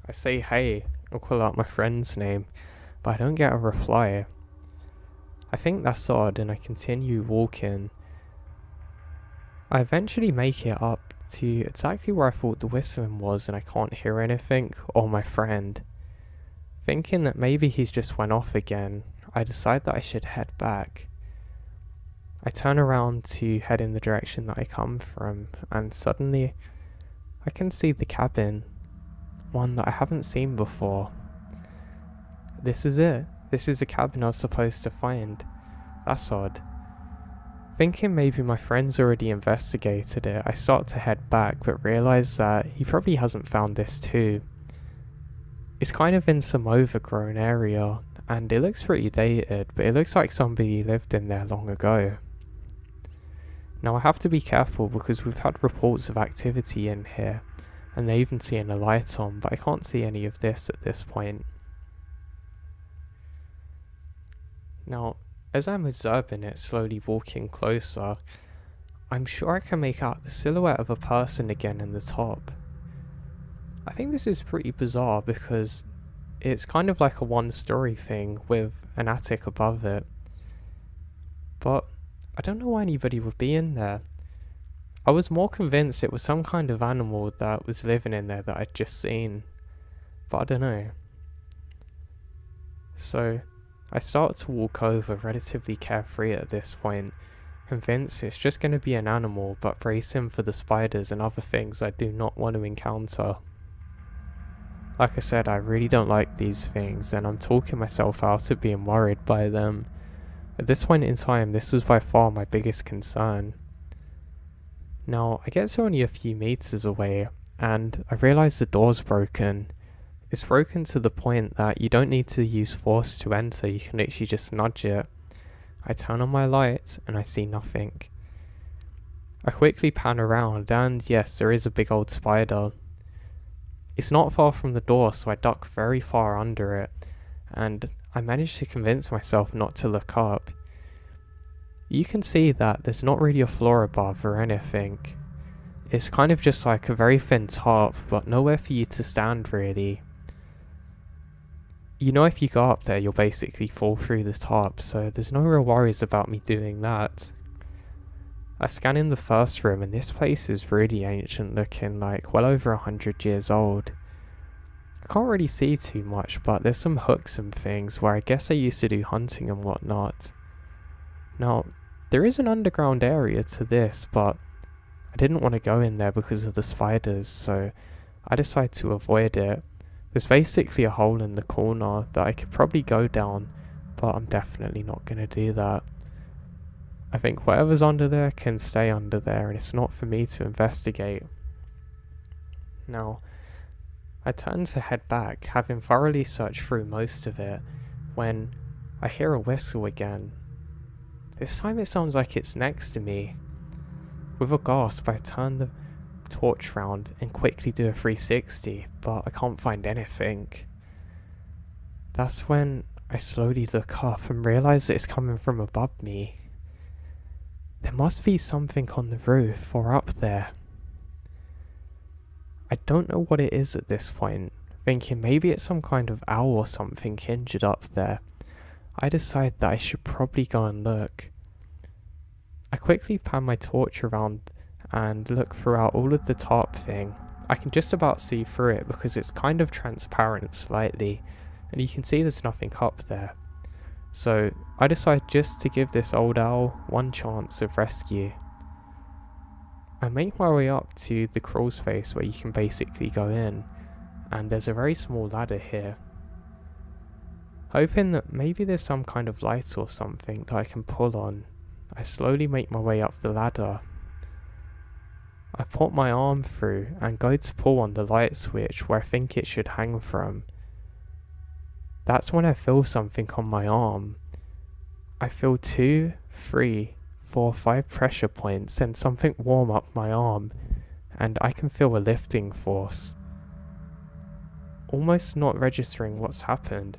I say hey, I'll call out my friend's name, but I don't get a reply. I think that's odd and I continue walking. I eventually make it up to exactly where I thought the whistling was and I can't hear anything or my friend. Thinking that maybe he's just went off again, I decide that I should head back. I turn around to head in the direction that I come from and suddenly I can see the cabin, one that I haven't seen before. This is it. This is the cabin I was supposed to find. That's odd. Thinking maybe my friend's already investigated it, I start to head back but realise that he probably hasn't found this too. It's kind of in some overgrown area and it looks pretty dated, but it looks like somebody lived in there long ago. Now I have to be careful because we've had reports of activity in here and they even seeing a light on, but I can't see any of this at this point. Now, as I'm observing it slowly walking closer, I'm sure I can make out the silhouette of a person again in the top. I think this is pretty bizarre because it's kind of like a one-story thing with an attic above it. But I don't know why anybody would be in there. I was more convinced it was some kind of animal that was living in there that I'd just seen. But I don't know. So I start to walk over relatively carefree at this point, convinced it's just going to be an animal, but bracing for the spiders and other things I do not want to encounter. Like I said, I really don't like these things, and I'm talking myself out of being worried by them. At this point in time, this was by far my biggest concern. Now, I get to only a few meters away, and I realise the door's broken. It's broken to the point that you don't need to use force to enter, you can literally just nudge it. I turn on my light and I see nothing. I quickly pan around and yes, there is a big old spider. It's not far from the door, so I duck very far under it and I manage to convince myself not to look up. You can see that there's not really a floor above or anything. It's kind of just like a very thin top, but nowhere for you to stand really. You know, if you go up there, you'll basically fall through the top, so there's no real worries about me doing that. I scan in the first room, and this place is really ancient looking, like well over 100 years old. I can't really see too much, but there's some hooks and things where I guess I used to do hunting and whatnot. Now, there is an underground area to this, but I didn't want to go in there because of the spiders, so I decided to avoid it. There's basically a hole in the corner that I could probably go down, but I'm definitely not going to do that. I think whatever's under there can stay under there, and it's not for me to investigate. Now, I turn to head back, having thoroughly searched through most of it, when I hear a whistle again. This time it sounds like it's next to me. With a gasp, I turn the torch round and quickly do a 360, but I can't find anything. That's when I slowly look up and realise that it's coming from above me. There must be something on the roof or up there. I don't know what it is at this point, thinking maybe it's some kind of owl or something injured up there. I decide that I should probably go and look. I quickly pan my torch around and look throughout all of the top thing. I can just about see through it because it's kind of transparent slightly, and you can see there's nothing up there. So I decide just to give this old owl one chance of rescue. I make my way up to the crawl space where you can basically go in, and there's a very small ladder here. Hoping that maybe there's some kind of light or something that I can pull on, I slowly make my way up the ladder. I put my arm through and go to pull on the light switch where I think it should hang from. That's when I feel something on my arm. I feel 2, 3, 4, 5 pressure points and something warm up my arm, and I can feel a lifting force. Almost not registering what's happened,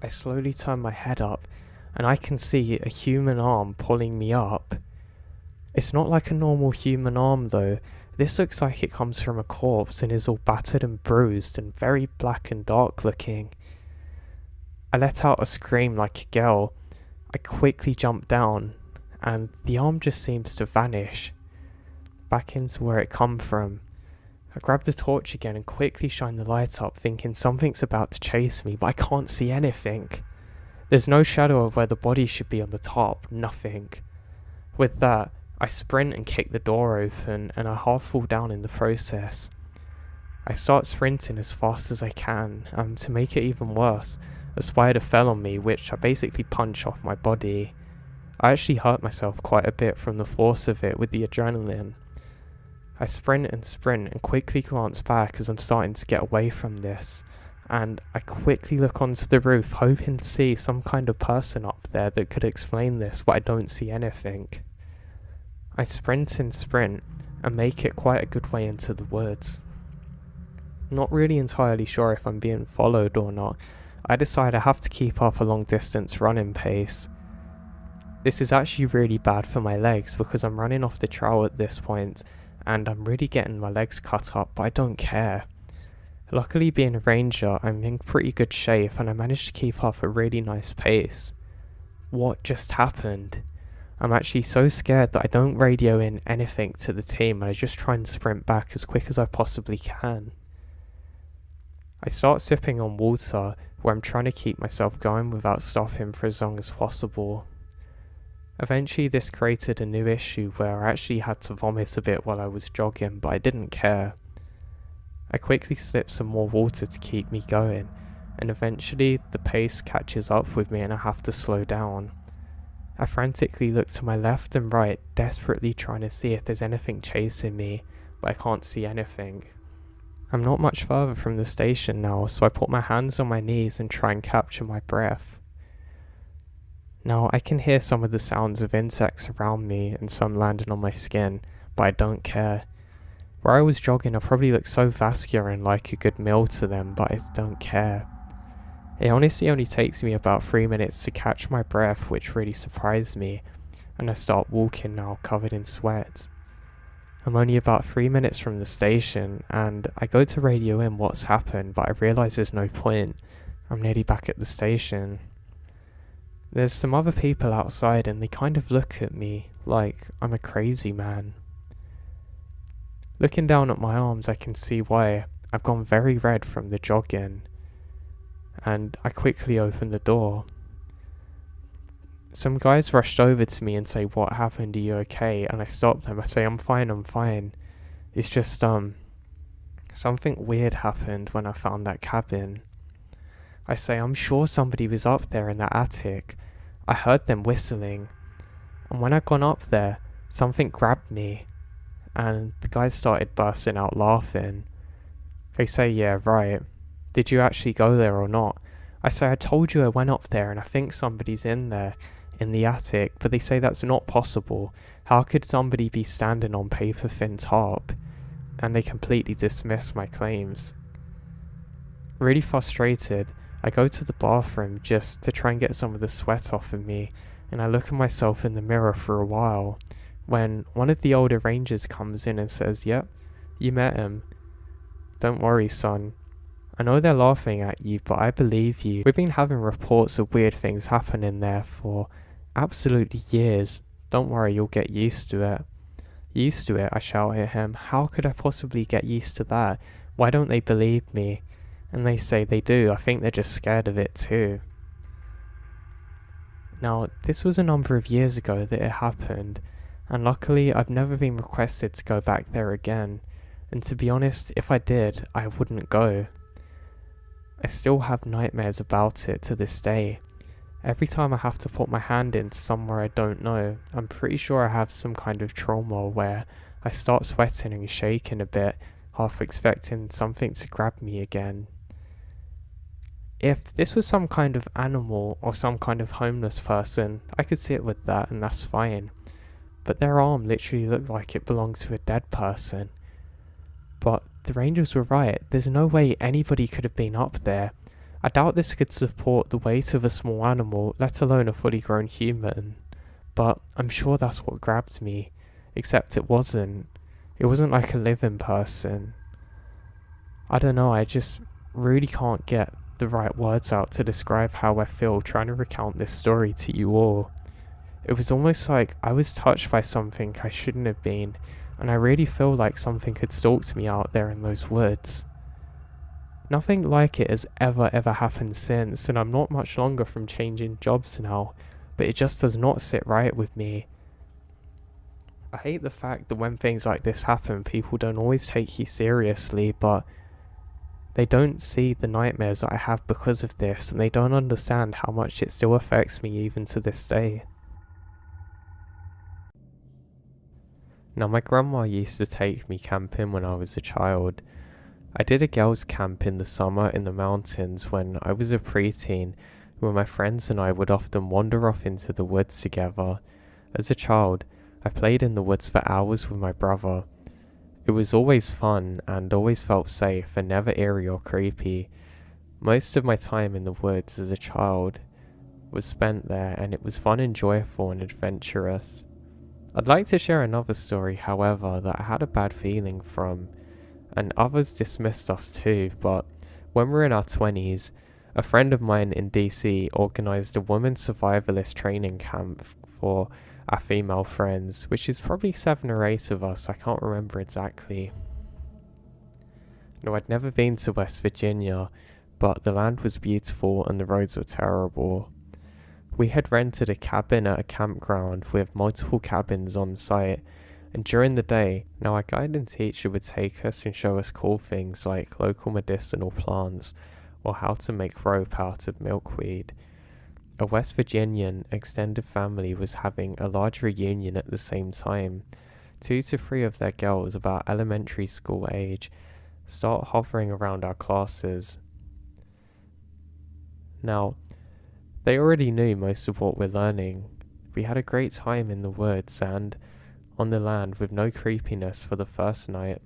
I slowly turn my head up and I can see a human arm pulling me up. It's not like a normal human arm though. This looks like it comes from a corpse and is all battered and bruised and very black and dark looking. I let out a scream like a girl. I quickly jump down and the arm just seems to vanish back into where it come from. I grab the torch again and quickly shine the light up, thinking something's about to chase me, but I can't see anything. There's no shadow of where the body should be on the top, nothing. With that, I sprint and kick the door open, and I half fall down in the process. I start sprinting as fast as I can, and to make it even worse, a spider fell on me, which I basically punch off my body. I actually hurt myself quite a bit from the force of it with the adrenaline. I sprint and quickly glance back as I'm starting to get away from this, and I quickly look onto the roof hoping to see some kind of person up there that could explain this, but I don't see anything. I sprint and make it quite a good way into the woods. Not really entirely sure if I'm being followed or not, I decide I have to keep up a long distance running pace. This is actually really bad for my legs because I'm running off the trail at this point, and I'm really getting my legs cut up, but I don't care. Luckily, being a ranger, I'm in pretty good shape and I managed to keep up a really nice pace. What just happened? I'm actually so scared that I don't radio in anything to the team and I just try and sprint back as quick as I possibly can. I start sipping on water where I'm trying to keep myself going without stopping for as long as possible. Eventually this created a new issue where I actually had to vomit a bit while I was jogging, but I didn't care. I quickly slipped some more water to keep me going, and eventually the pace catches up with me and I have to slow down. I frantically look to my left and right, desperately trying to see if there's anything chasing me, but I can't see anything. I'm not much further from the station now, so I put my hands on my knees and try and capture my breath. Now I can hear some of the sounds of insects around me and some landing on my skin, but I don't care. Where I was jogging I probably looked so vascular and like a good meal to them, but I don't care. It honestly only takes me about 3 minutes to catch my breath, which really surprised me, and I start walking now covered in sweat. I'm only about 3 minutes from the station, and I go to radio in what's happened, but I realise there's no point. I'm nearly back at the station. There's some other people outside and they kind of look at me like I'm a crazy man. Looking down at my arms I can see why. I've gone very red from the jogging, and I quickly open the door. Some guys rushed over to me and say, "What happened? Are you okay?" And I stop them. I say, I'm fine. It's just, something weird happened when I found that cabin. I say, I'm sure somebody was up there in that attic. I heard them whistling. And when I gone up there, something grabbed me. And the guys started bursting out laughing. They say, yeah, right. Did you actually go there or not? I say, I told you I went up there and I think somebody's in there, in the attic. But they say that's not possible. How could somebody be standing on paper thin tarp? And they completely dismiss my claims. Really frustrated, I go to the bathroom just to try and get some of the sweat off of me, and I look at myself in the mirror for a while, when one of the older rangers comes in and says, yep, you met him. Don't worry, son. I know they're laughing at you, but I believe you. We've been having reports of weird things happening there for absolutely years. Don't worry, you'll get used to it. Used to it, I shout at him. How could I possibly get used to that? Why don't they believe me? And they say they do. I think they're just scared of it too. Now, this was a number of years ago that it happened, and luckily I've never been requested to go back there again. And to be honest, if I did, I wouldn't go. I still have nightmares about it to this day. Every time I have to put my hand into somewhere I don't know, I'm pretty sure I have some kind of trauma where I start sweating and shaking a bit, half expecting something to grab me again. If this was some kind of animal or some kind of homeless person, I could sit with that and that's fine. But their arm literally looked like it belonged to a dead person. But the rangers were right, there's no way anybody could have been up there. I doubt this could support the weight of a small animal, let alone a fully grown human. But I'm sure that's what grabbed me, except it wasn't. It wasn't like a living person. I don't know, I just really can't get the right words out to describe how I feel trying to recount this story to you all. It was almost like I was touched by something I shouldn't have been, and I really feel like something had stalked me out there in those woods. Nothing like it has ever happened since, and I'm not much longer from changing jobs now, but it just does not sit right with me. I hate the fact that when things like this happen, people don't always take you seriously, but they don't see the nightmares that I have because of this, and they don't understand how much it still affects me even to this day. Now, my grandma used to take me camping when I was a child. I did a girls' camp in the summer in the mountains when I was a preteen, where my friends and I would often wander off into the woods together. As a child, I played in the woods for hours with my brother. It was always fun and always felt safe and never eerie or creepy. Most of my time in the woods as a child was spent there, and it was fun and joyful and adventurous. I'd like to share another story, however, that I had a bad feeling from, and others dismissed us too, but when we were in our 20s, a friend of mine in DC organised a women survivalist training camp for our female friends, which is probably 7 or 8 of us, I can't remember exactly. No, I'd never been to West Virginia, but the land was beautiful and the roads were terrible. We had rented a cabin at a campground with multiple cabins on site, and during the day, now our guide and teacher would take us and show us cool things like local medicinal plants or how to make rope out of milkweed. A West Virginian extended family was having a large reunion at the same time. 2 to 3 of their girls about elementary school age start hovering around our classes. Now, they already knew most of what we're learning. We had a great time in the woods and on the land with no creepiness for the first night.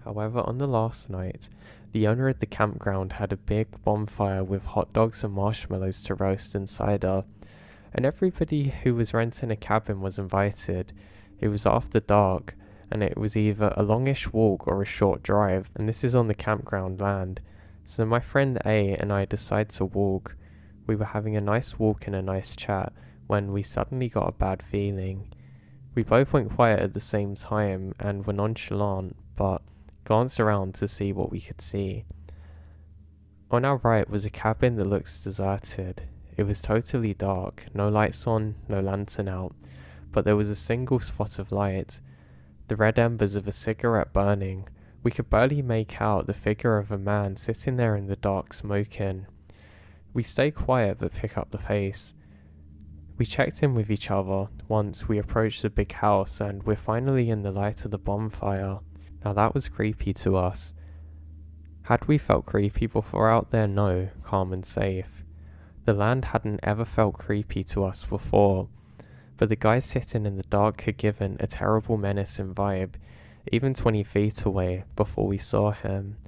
However, on the last night, the owner of the campground had a big bonfire with hot dogs and marshmallows to roast and cider, and everybody who was renting a cabin was invited. It was after dark, and it was either a longish walk or a short drive, and this is on the campground land. So my friend A and I decided to walk. We were having a nice walk and a nice chat when we suddenly got a bad feeling. We both went quiet at the same time and were nonchalant, but glanced around to see what we could see. On our right was a cabin that looks deserted. It was totally dark, no lights on, no lantern out, but there was a single spot of light, the red embers of a cigarette burning, We could barely make out the figure of a man sitting there in the dark smoking. We stay quiet but pick up the pace. We checked in with each other once we approached the big house and we're finally in the light of the bonfire. Now that was creepy to us. Had we felt creepy before out there? No, calm and safe. The land hadn't ever felt creepy to us before, but the guy sitting in the dark had given a terrible menacing vibe, even 20 feet away before we saw him.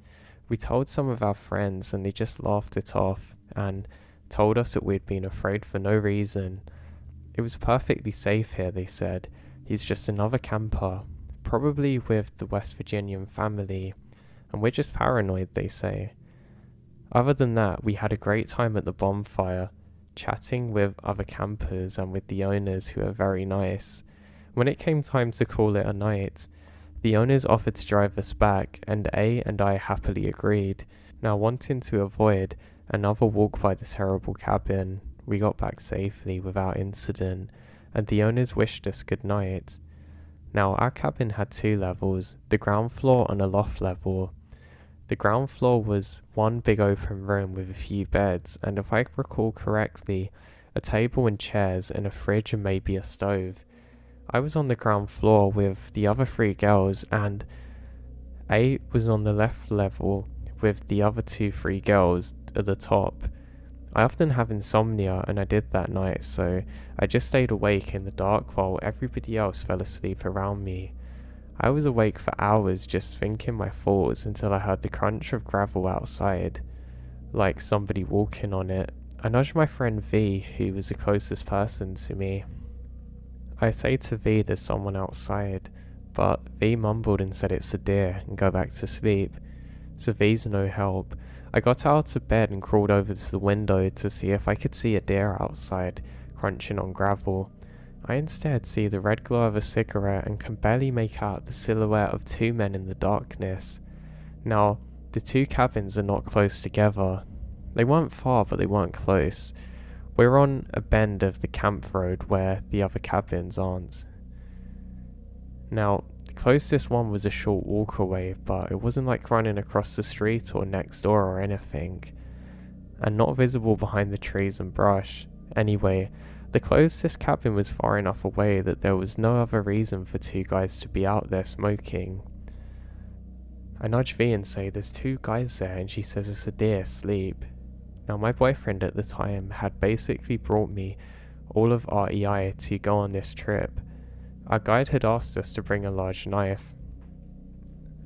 We told some of our friends and they just laughed it off and told us that we'd been afraid for no reason. It was perfectly safe here, they said. He's just another camper, probably with the West Virginian family, and we're just paranoid, they say. Other than that, we had a great time at the bonfire, chatting with other campers and with the owners who are very nice. When it came time to call it a night, the owners offered to drive us back, and A and I happily agreed. Now, wanting to avoid another walk by the terrible cabin, we got back safely without incident, and the owners wished us good night. Now, our cabin had 2 levels, the ground floor and a loft level. The ground floor was one big open room with a few beds, and if I recall correctly, a table and chairs and a fridge and maybe a stove. I was on the ground floor with the other 3 girls, and A was on the left level with the other 3 girls at the top. I often have insomnia, and I did that night, so I just stayed awake in the dark while everybody else fell asleep around me. I was awake for hours just thinking my thoughts until I heard the crunch of gravel outside, like somebody walking on it. I nudged my friend V, who was the closest person to me. I say to V there's someone outside, but V mumbled and said it's a deer and go back to sleep. So V's no help. I got out of bed and crawled over to the window to see if I could see a deer outside, crunching on gravel. I instead see the red glow of a cigarette and can barely make out the silhouette of 2 men in the darkness. Now, the 2 cabins are not close together. They weren't far, but they weren't close. We're on a bend of the camp road where the other cabins aren't. Now, the closest one was a short walk away, but it wasn't like running across the street or next door or anything, and not visible behind the trees and brush. Anyway, the closest cabin was far enough away that there was no other reason for 2 guys to be out there smoking. I nudge V and say there's 2 guys there, and she says it's a deer asleep. Now, my boyfriend at the time had basically brought me all of REI to go on this trip. Our guide had asked us to bring a large knife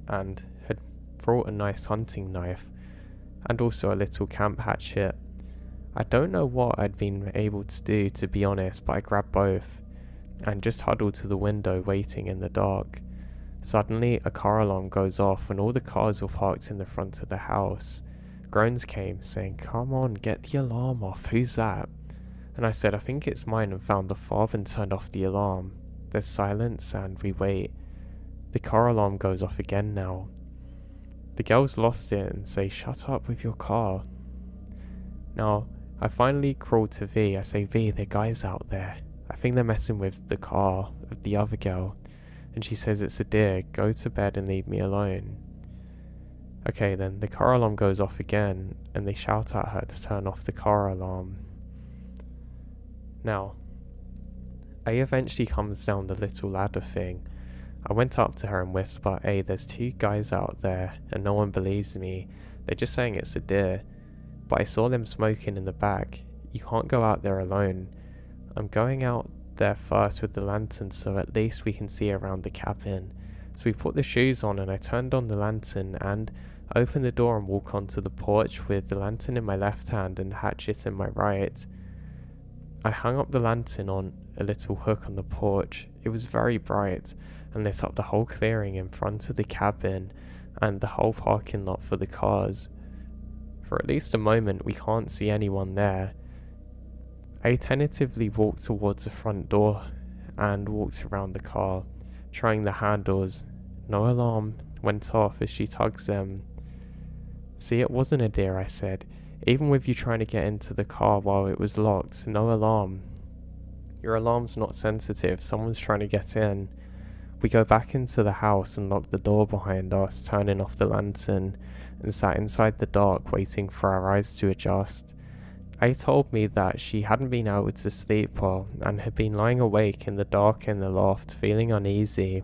and had brought a nice hunting knife and also a little camp hatchet. I don't know what I'd been able to do, to be honest, but I grabbed both and just huddled to the window waiting in the dark. Suddenly a car alarm goes off and all the cars were parked in the front of the house. Groans came saying, "Come on, get the alarm off, who's that?" And I said, "I think it's mine," and found the fob and turned off the alarm. There's silence and we wait. The car alarm goes off again now. The girls lost it and say, "Shut up with your car." Now, I finally crawled to V. I say, "V, there are guys out there. I think they're messing with the car of the other girl." And she says, "It's a deer. Go to bed and leave me alone." Okay, then the car alarm goes off again and they shout at her to turn off the car alarm. Now, A eventually comes down the little ladder thing. I went up to her and whispered, "Hey, there's 2 guys out there and no one believes me. They're just saying it's a deer. But I saw them smoking in the back. You can't go out there alone. I'm going out there first with the lantern so at least we can see around the cabin." So we put the shoes on and I turned on the lantern and opened the door and walked onto the porch with the lantern in my left hand and hatchet in my right. I hung up the lantern on a little hook on the porch. It was very bright and lit up the whole clearing in front of the cabin and the whole parking lot for the cars. For at least a moment we can't see anyone there. I tentatively walked towards the front door and walked around the car, trying the handles. No alarm went off as she tugs them. "See, it wasn't a deer," I said. "Even with you trying to get into the car while it was locked, no alarm. Your alarm's not sensitive, someone's trying to get in." We go back into the house and lock the door behind us, turning off the lantern, and sat inside the dark waiting for our eyes to adjust. A told me that she hadn't been able to sleep well and had been lying awake in the dark in the loft, feeling uneasy.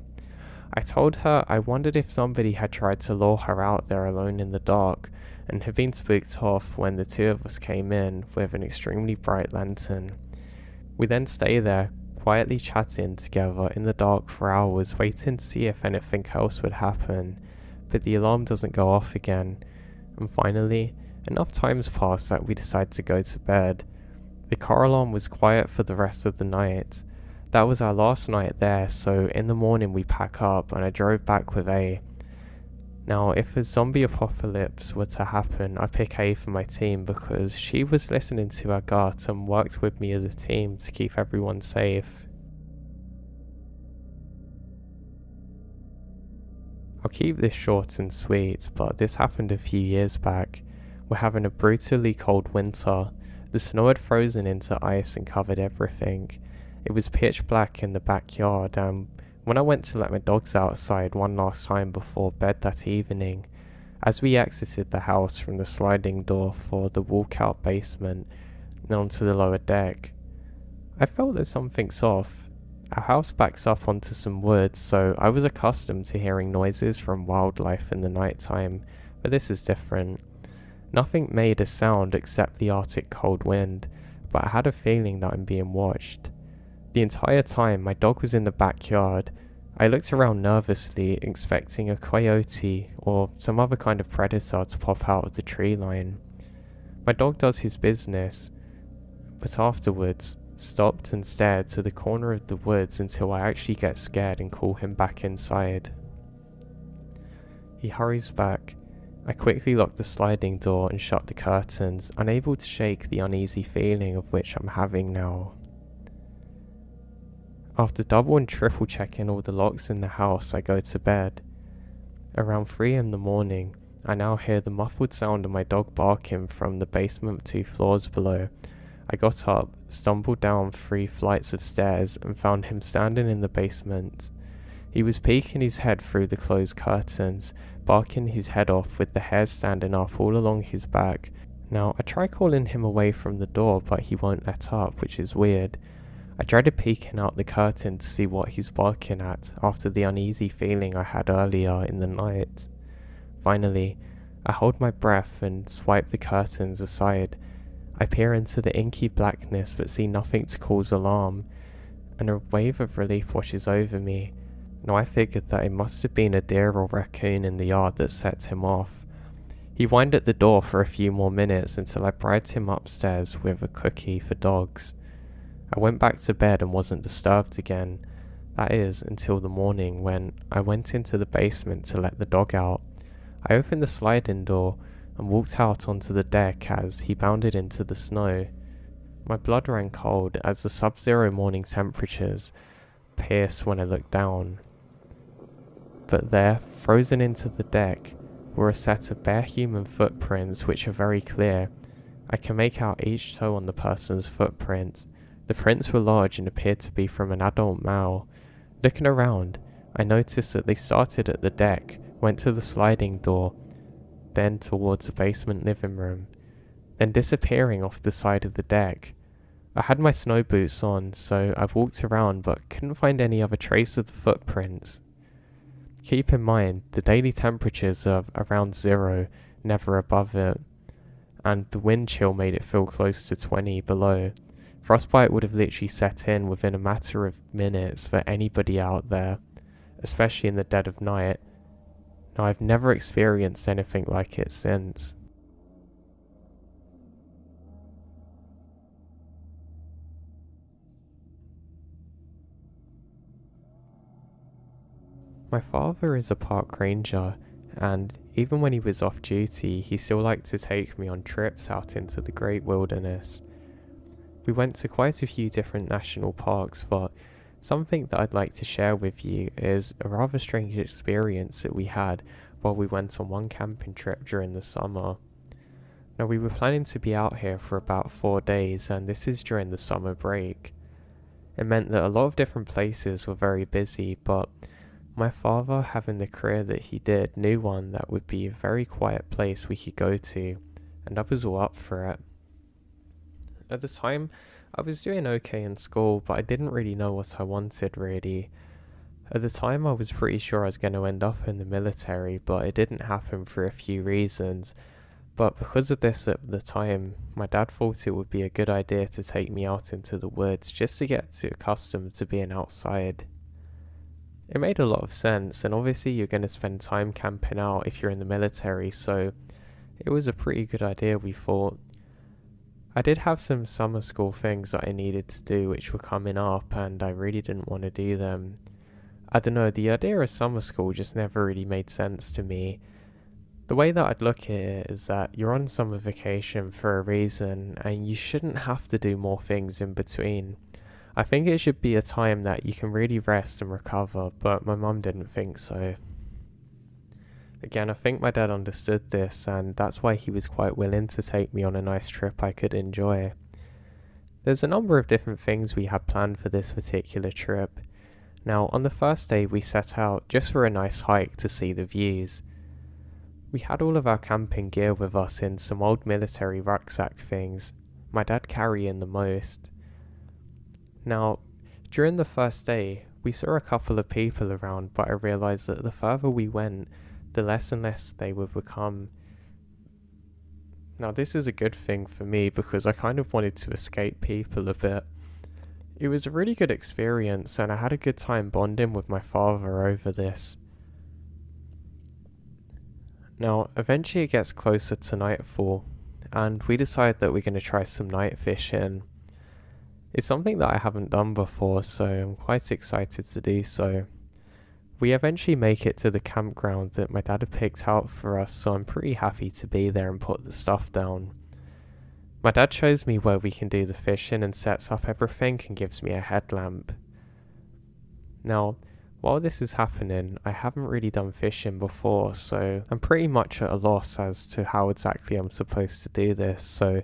I told her I wondered if somebody had tried to lure her out there alone in the dark and had been spooked off when the two of us came in with an extremely bright lantern. We then stay there, quietly chatting together in the dark for hours, waiting to see if anything else would happen, but the alarm doesn't go off again, and finally, enough time's passed that we decide to go to bed. The car alarm was quiet for the rest of the night. That was our last night there, so in the morning we pack up and I drove back with A. Now, if a zombie apocalypse were to happen, I pick A for my team because she was listening to her gut and worked with me as a team to keep everyone safe. I'll keep this short and sweet, but this happened a few years back. We're having a brutally cold winter. The snow had frozen into ice and covered everything. It was pitch black in the backyard, and when I went to let my dogs outside one last time before bed that evening, as we exited the house from the sliding door for the walkout basement and onto the lower deck, I felt that something's off. Our house backs up onto some woods, so I was accustomed to hearing noises from wildlife in the night time, but this is different. Nothing made a sound except the Arctic cold wind, but I had a feeling that I'm being watched. The entire time my dog was in the backyard, I looked around nervously, expecting a coyote or some other kind of predator to pop out of the tree line. My dog does his business, but afterwards stopped and stared to the corner of the woods until I actually get scared and call him back inside. He hurries back. I quickly lock the sliding door and shut the curtains, unable to shake the uneasy feeling of which I'm having now. After double and triple checking all the locks in the house, I go to bed. Around 3 in the morning, I now hear the muffled sound of my dog barking from the basement 2 floors below. I got up, stumbled down 3 flights of stairs, and found him standing in the basement. He was peeking his head through the closed curtains, barking his head off with the hairs standing up all along his back. Now, I try calling him away from the door, but he won't let up, which is weird. I dreaded peeking out the curtain to see what he's barking at after the uneasy feeling I had earlier in the night. Finally, I hold my breath and swipe the curtains aside. I peer into the inky blackness but see nothing to cause alarm, and a wave of relief washes over me. Now I figured that it must have been a deer or raccoon in the yard that set him off. He whined at the door for a few more minutes until I bribed him upstairs with a cookie for dogs. I went back to bed and wasn't disturbed again. That is, until the morning when I went into the basement to let the dog out. I opened the sliding door and walked out onto the deck as he bounded into the snow. My blood ran cold as the sub-zero morning temperatures pierced when I looked down. But there, frozen into the deck, were a set of bare human footprints which are very clear. I can make out each toe on the person's footprint. The prints were large and appeared to be from an adult male. Looking around, I noticed that they started at the deck, went to the sliding door, then towards the basement living room, then disappearing off the side of the deck. I had my snow boots on, so I walked around but couldn't find any other trace of the footprints. Keep in mind, the daily temperatures are around 0, never above it, and the wind chill made it feel close to 20 below. Frostbite would have literally set in within a matter of minutes for anybody out there, especially in the dead of night. Now, I've never experienced anything like it since. My father is a park ranger, and even when he was off duty, he still liked to take me on trips out into the great wilderness. We went to quite a few different national parks, but something that I'd like to share with you is a rather strange experience that we had while we went on one camping trip during the summer. Now, we were planning to be out here for about 4 days, and this is during the summer break. It meant that a lot of different places were very busy, but My father, having the career that he did, knew one that would be a very quiet place we could go to, and I was all up for it. At the time, I was doing okay in school, but I didn't really know what I wanted really. At the time, I was pretty sure I was going to end up in the military, but it didn't happen for a few reasons. But because of this at the time, my dad thought it would be a good idea to take me out into the woods just to get accustomed to being outside. It made a lot of sense, and obviously you're going to spend time camping out if you're in the military, so it was a pretty good idea, we thought. I did have some summer school things that I needed to do which were coming up, and I really didn't want to do them. I don't know, the idea of summer school just never really made sense to me. The way that I'd look at it is that you're on summer vacation for a reason, and you shouldn't have to do more things in between. I think it should be a time that you can really rest and recover, but my mum didn't think so. Again, I think my dad understood this, and that's why he was quite willing to take me on a nice trip I could enjoy. There's a number of different things we had planned for this particular trip. Now, on the first day we set out just for a nice hike to see the views. We had all of our camping gear with us in some old military rucksack things, my dad carrying the most. Now, during the first day, we saw a couple of people around, but I realised that the further we went, the less and less they would become. Now, this is a good thing for me because I kind of wanted to escape people a bit. It was a really good experience, and I had a good time bonding with my father over this. Now, eventually it gets closer to nightfall, and we decide that we're going to try some night fishing. It's something that I haven't done before, so I'm quite excited to do so. We eventually make it to the campground that my dad had picked out for us, so I'm pretty happy to be there and put the stuff down. My dad shows me where we can do the fishing and sets up everything and gives me a headlamp. Now, while this is happening, I haven't really done fishing before, so I'm pretty much at a loss as to how exactly I'm supposed to do this, so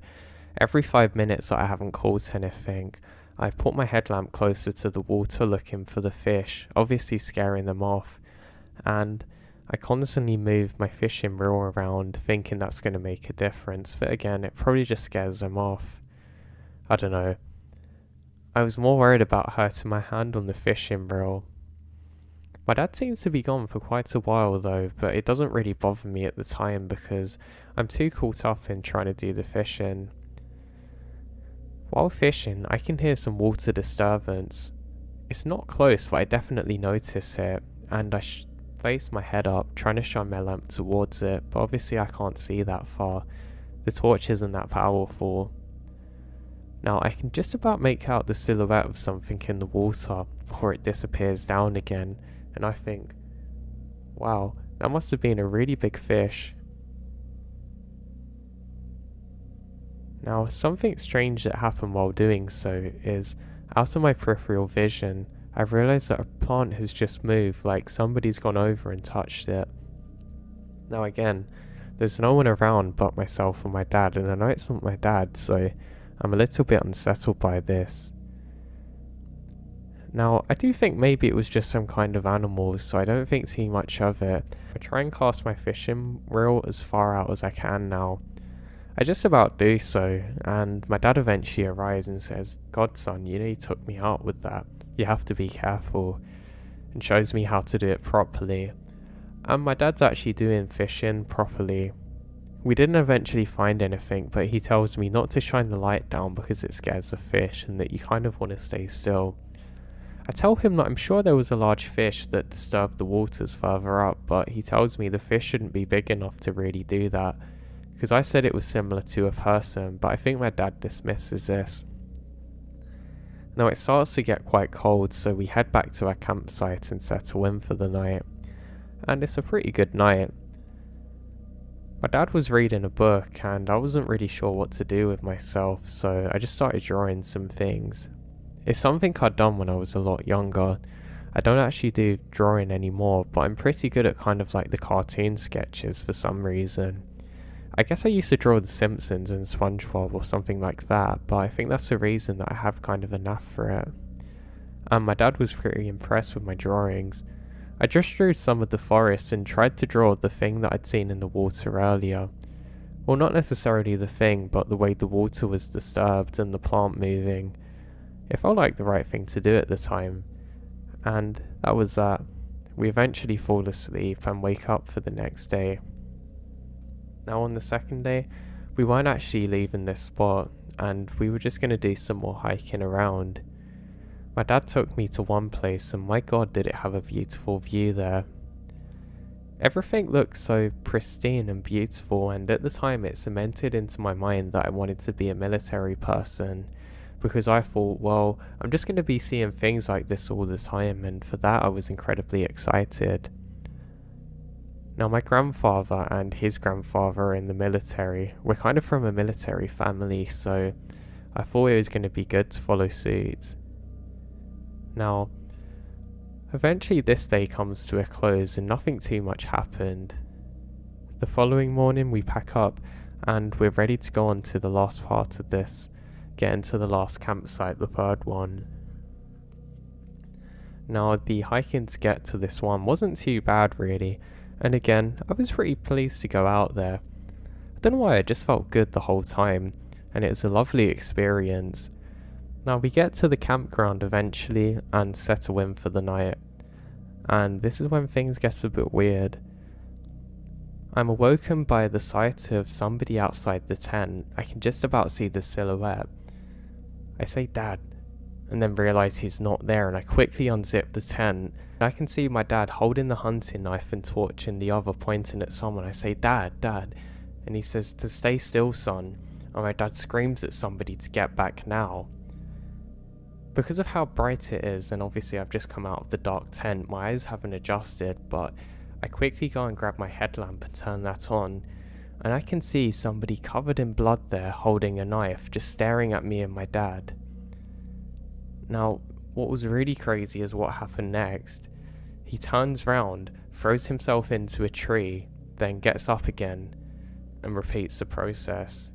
every 5 minutes that I haven't caught anything, I put my headlamp closer to the water looking for the fish, obviously scaring them off, and I constantly move my fishing reel around thinking that's going to make a difference, but again, it probably just scares them off. I don't know. I was more worried about hurting my hand on the fishing reel. My dad seems to be gone for quite a while though, but it doesn't really bother me at the time because I'm too caught up in trying to do the fishing. While fishing, I can hear some water disturbance. It's not close, but I definitely notice it, and I face my head up, trying to shine my lamp towards it, but obviously I can't see that far. The torch isn't that powerful. Now, I can just about make out the silhouette of something in the water before it disappears down again, and I think, wow, that must have been a really big fish. Now, something strange that happened while doing so is, out of my peripheral vision, I realised that a plant has just moved, like somebody's gone over and touched it. Now again, there's no one around but myself and my dad, and I know it's not my dad, so I'm a little bit unsettled by this. Now, I do think maybe it was just some kind of animal, so I don't think too much of it. I try and cast my fishing reel as far out as I can now. I just about do so, and my dad eventually arrives and says, "Godson, you took me out with that. You have to be careful," and shows me how to do it properly. And my dad's actually doing fishing properly. We didn't eventually find anything, but he tells me not to shine the light down because it scares the fish and that you kind of want to stay still. I tell him that I'm sure there was a large fish that disturbed the waters further up, but he tells me the fish shouldn't be big enough to really do that, because I said it was similar to a person, but I think my dad dismisses this. Now it starts to get quite cold, so we head back to our campsite and settle in for the night. And it's a pretty good night. My dad was reading a book and I wasn't really sure what to do with myself, so I just started drawing some things. It's something I'd done when I was a lot younger. I don't actually do drawing anymore, but I'm pretty good at kind of like the cartoon sketches for some reason. I guess I used to draw The Simpsons and SpongeBob or something like that, but I think that's the reason that I have kind of a knack for it. And my dad was pretty impressed with my drawings. I just drew some of the forest and tried to draw the thing that I'd seen in the water earlier. Well, not necessarily the thing, but the way the water was disturbed and the plant moving. It felt like the right thing to do at the time. And that was that. We eventually fall asleep and wake up for the next day. Now on the second day, we weren't actually leaving this spot, and we were just going to do some more hiking around. My dad took me to one place, and my god did it have a beautiful view there. Everything looked so pristine and beautiful, and at the time it cemented into my mind that I wanted to be a military person, because I thought, well, I'm just going to be seeing things like this all the time, and for that I was incredibly excited. Now my grandfather and his grandfather are in the military. We're kind of from a military family, so I thought it was going to be good to follow suit. Now, eventually this day comes to a close and nothing too much happened. The following morning we pack up and we're ready to go on to the last part of this, get into the last campsite, the third one. Now the hiking to get to this one wasn't too bad really, and again I was pretty pleased to go out there. I don't know why, I just felt good the whole time and it was a lovely experience. Now we get to the campground eventually and settle in for the night, and this is when things get a bit weird. I'm awoken by the sight of somebody outside the tent. I can just about see the silhouette. I say, "Dad," and then realise he's not there, and I quickly unzip the tent. I can see my dad holding the hunting knife and torch in the other, pointing at someone. I say, "Dad, Dad," and he says to stay still, son, and my dad screams at somebody to get back now. Because of how bright it is, and obviously I've just come out of the dark tent, my eyes haven't adjusted, but I quickly go and grab my headlamp and turn that on, and I can see somebody covered in blood there holding a knife, just staring at me and my dad. Now, what was really crazy is what happened next. He turns round, throws himself into a tree, then gets up again, and repeats the process.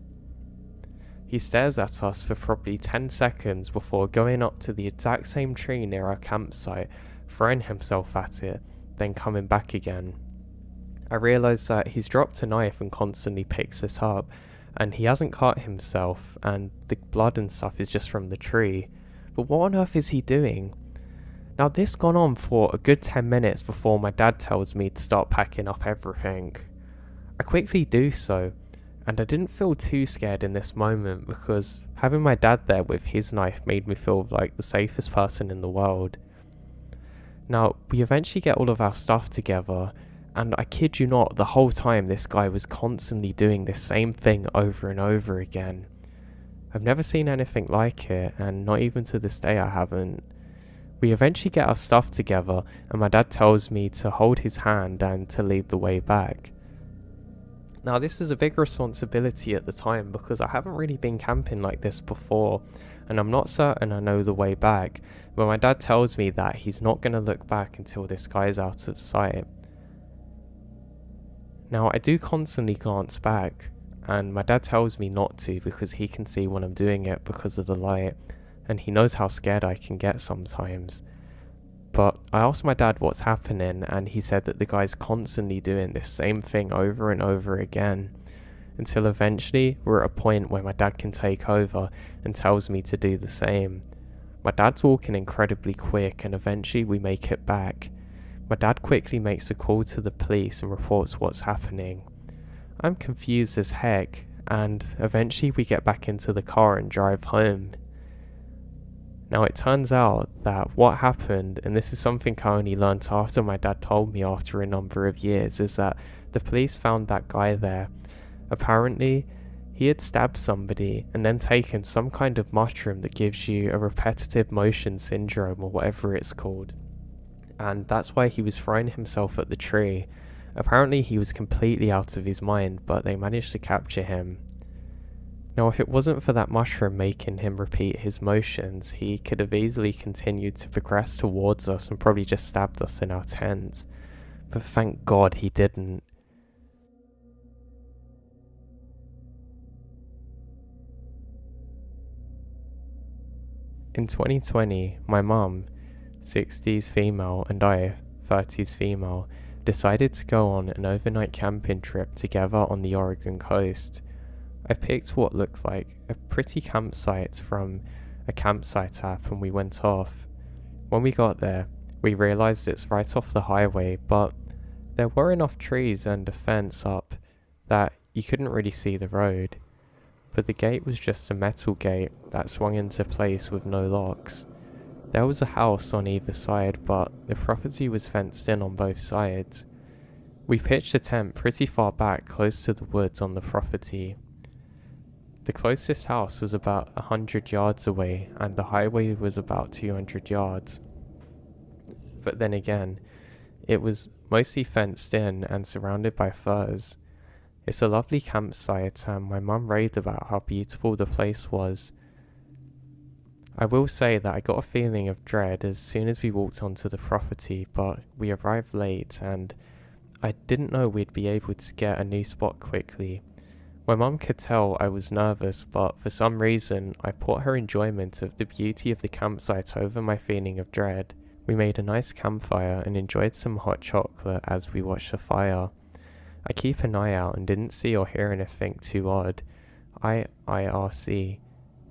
He stares at us for probably 10 seconds before going up to the exact same tree near our campsite, throwing himself at it, then coming back again. I realise that he's dropped a knife and constantly picks it up, and he hasn't cut himself, and the blood and stuff is just from the tree. But what on earth is he doing? Now this gone on for a good 10 minutes before my dad tells me to start packing up everything. I quickly do so, and I didn't feel too scared in this moment because having my dad there with his knife made me feel like the safest person in the world. Now, we eventually get all of our stuff together, and I kid you not, the whole time this guy was constantly doing this same thing over and over again. I've never seen anything like it, and not even to this day I haven't. We eventually get our stuff together, and my dad tells me to hold his hand and to lead the way back. Now this is a big responsibility at the time because I haven't really been camping like this before, and I'm not certain I know the way back, but my dad tells me that he's not going to look back until this guy's out of sight. Now I do constantly glance back, and my dad tells me not to because he can see when I'm doing it because of the light, and he knows how scared I can get sometimes. But I asked my dad what's happening, and he said that the guy's constantly doing this same thing over and over again, until eventually we're at a point where my dad can take over and tells me to do the same. My dad's walking incredibly quick, and eventually we make it back. My dad quickly makes a call to the police and reports what's happening. I'm confused as heck, and eventually we get back into the car and drive home. Now it turns out that what happened, and this is something I only learnt after my dad told me after a number of years, is that the police found that guy there. Apparently, he had stabbed somebody and then taken some kind of mushroom that gives you a repetitive motion syndrome or whatever it's called. And that's why he was throwing himself at the tree. Apparently he was completely out of his mind, but they managed to capture him. Now if it wasn't for that mushroom making him repeat his motions, he could have easily continued to progress towards us and probably just stabbed us in our tent. But thank God he didn't. In 2020, my mum, 60s female, and I 30s female, decided to go on an overnight camping trip together on the Oregon coast. I picked what looked like a pretty campsite from a campsite app and we went off. When we got there, we realised it's right off the highway, but there were enough trees and a fence up that you couldn't really see the road. But the gate was just a metal gate that swung into place with no locks. There was a house on either side, but the property was fenced in on both sides. We pitched a tent pretty far back close to the woods on the property. The closest house was about 100 yards away and the highway was about 200 yards. But then again, it was mostly fenced in and surrounded by firs. It's a lovely campsite and my mum raved about how beautiful the place was. I will say that I got a feeling of dread as soon as we walked onto the property, but we arrived late and I didn't know we'd be able to get a new spot quickly. My mum could tell I was nervous, but for some reason I put her enjoyment of the beauty of the campsite over my feeling of dread. We made a nice campfire and enjoyed some hot chocolate as we watched the fire. I keep an eye out and didn't see or hear anything too odd. IRC.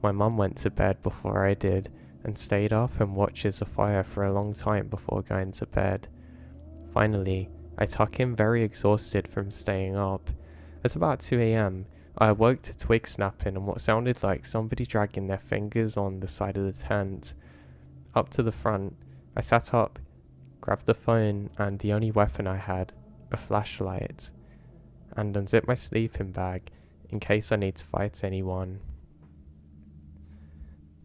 My mum went to bed before I did and stayed up and watches the fire for a long time before going to bed. Finally, I tuck in very exhausted from staying up. At about 2 a.m, I awoke to twig snapping and what sounded like somebody dragging their fingers on the side of the tent. Up to the front, I sat up, grabbed the phone and the only weapon I had, a flashlight, and unzipped my sleeping bag in case I need to fight anyone.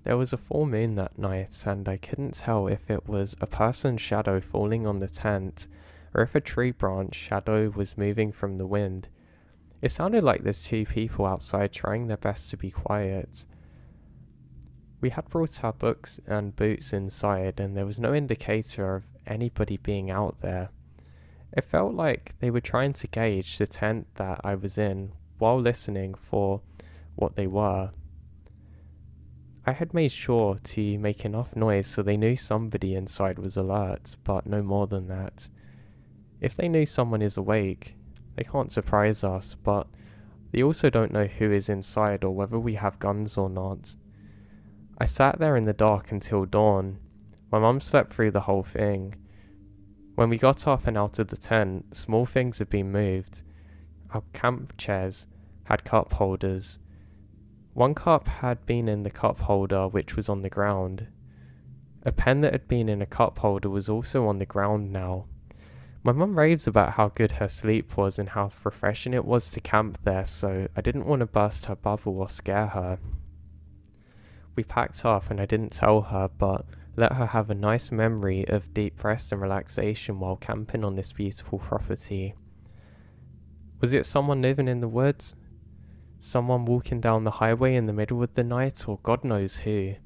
There was a full moon that night and I couldn't tell if it was a person's shadow falling on the tent or if a tree branch shadow was moving from the wind. It sounded like there's two people outside trying their best to be quiet. We had brought our books and boots inside and there was no indicator of anybody being out there. It felt like they were trying to gauge the tent that I was in while listening for what they were. I had made sure to make enough noise so they knew somebody inside was alert, but no more than that. If they knew someone is awake, they can't surprise us, but they also don't know who is inside or whether we have guns or not. I sat there in the dark until dawn. My mum slept through the whole thing. When we got up and out of the tent, small things had been moved. Our camp chairs had cup holders. One cup had been in the cup holder which was on the ground. A pen that had been in a cup holder was also on the ground now. My mum raves about how good her sleep was and how refreshing it was to camp there, so I didn't want to burst her bubble or scare her. We packed up and I didn't tell her, but let her have a nice memory of deep rest and relaxation while camping on this beautiful property. Was it someone living in the woods? Someone walking down the highway in the middle of the night, or God knows who?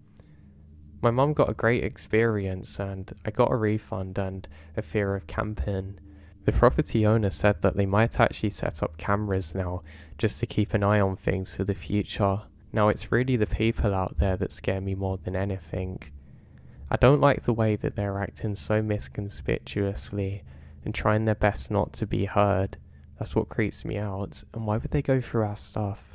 My mum got a great experience and I got a refund and a fear of camping. The property owner said that they might actually set up cameras now just to keep an eye on things for the future. Now it's really the people out there that scare me more than anything. I don't like the way that they're acting so misconspicuously and trying their best not to be heard. That's what creeps me out, and why would they go through our stuff?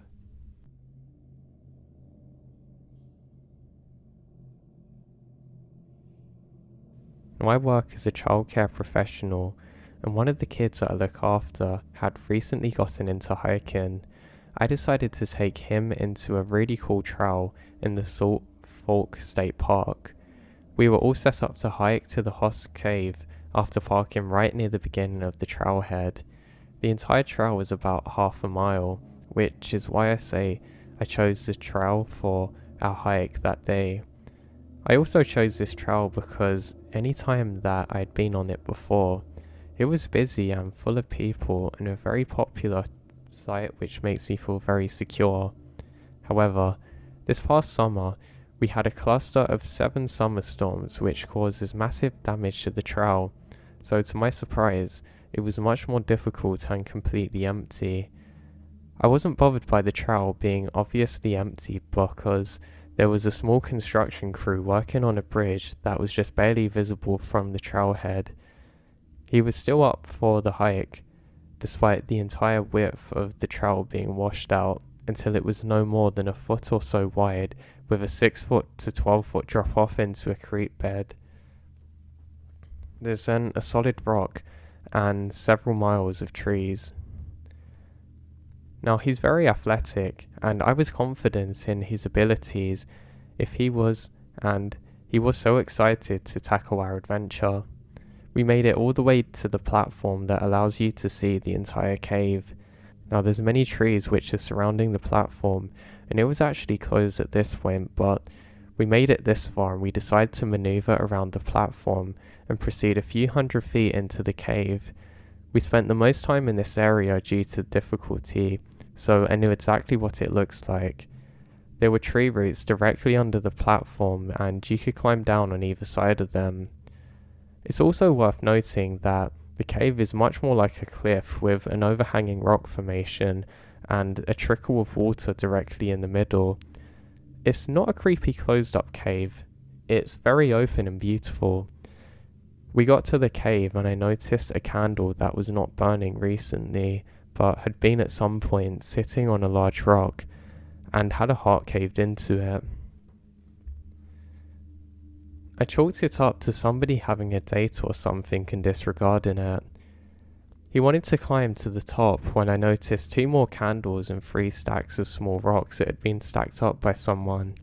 Now, I work as a childcare professional, and one of the kids that I look after had recently gotten into hiking. I decided to take him into a really cool trail in the Salt Fork State Park. We were all set up to hike to the Hoss Cave after parking right near the beginning of the trailhead. The entire trail was about half a mile, which is why I say I chose the trail for our hike that day. I also chose this trail because any time that I'd been on it before, it was busy and full of people and a very popular site which makes me feel very secure. However, this past summer, we had a cluster of 7 summer storms which causes massive damage to the trail, so to my surprise, it was much more difficult and completely empty. I wasn't bothered by the trail being obviously empty because there was a small construction crew working on a bridge that was just barely visible from the trailhead. He was still up for the hike, despite the entire width of the trail being washed out until it was no more than a foot or so wide, with a 6 foot to 12 foot drop off into a creek bed. There's then a solid rock and several miles of trees. Now he's very athletic, and I was confident in his abilities and he was so excited to tackle our adventure. We made it all the way to the platform that allows you to see the entire cave. Now there's many trees which are surrounding the platform, and it was actually closed at this point, but we made it this far and we decided to maneuver around the platform and proceed a few hundred feet into the cave. We spent the most time in this area due to the difficulty, so I knew exactly what it looks like. There were tree roots directly under the platform and you could climb down on either side of them. It's also worth noting that the cave is much more like a cliff with an overhanging rock formation and a trickle of water directly in the middle. It's not a creepy closed up cave, it's very open and beautiful. We got to the cave and I noticed a candle that was not burning recently, but had been at some point sitting on a large rock and had a heart caved into it. I chalked it up to somebody having a date or something and disregarding it. He wanted to climb to the top when I noticed 2 more candles and 3 stacks of small rocks that had been stacked up by someone.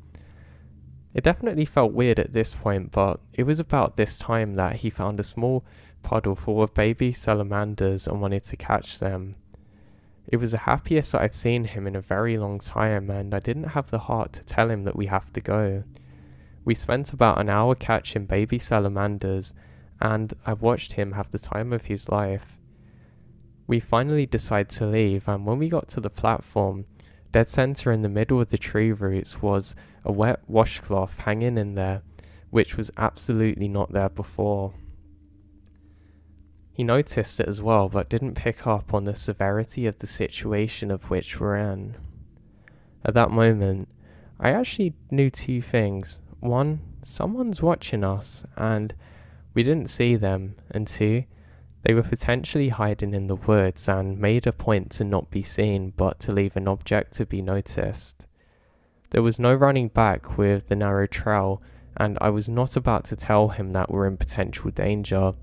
It definitely felt weird at this point, but it was about this time that he found a small puddle full of baby salamanders and wanted to catch them. It was the happiest I've seen him in a very long time, and I didn't have the heart to tell him that we have to go. We spent about an hour catching baby salamanders, and I watched him have the time of his life. We finally decided to leave, and when we got to the platform, dead center in the middle of the tree roots was a wet washcloth hanging in there, which was absolutely not there before. He noticed it as well, but didn't pick up on the severity of the situation of which we're in. At that moment, I actually knew 2 things. 1, someone's watching us, and we didn't see them, and 2, they were potentially hiding in the woods and made a point to not be seen, but to leave an object to be noticed. There was no running back with the narrow trail, and I was not about to tell him that we're in potential danger.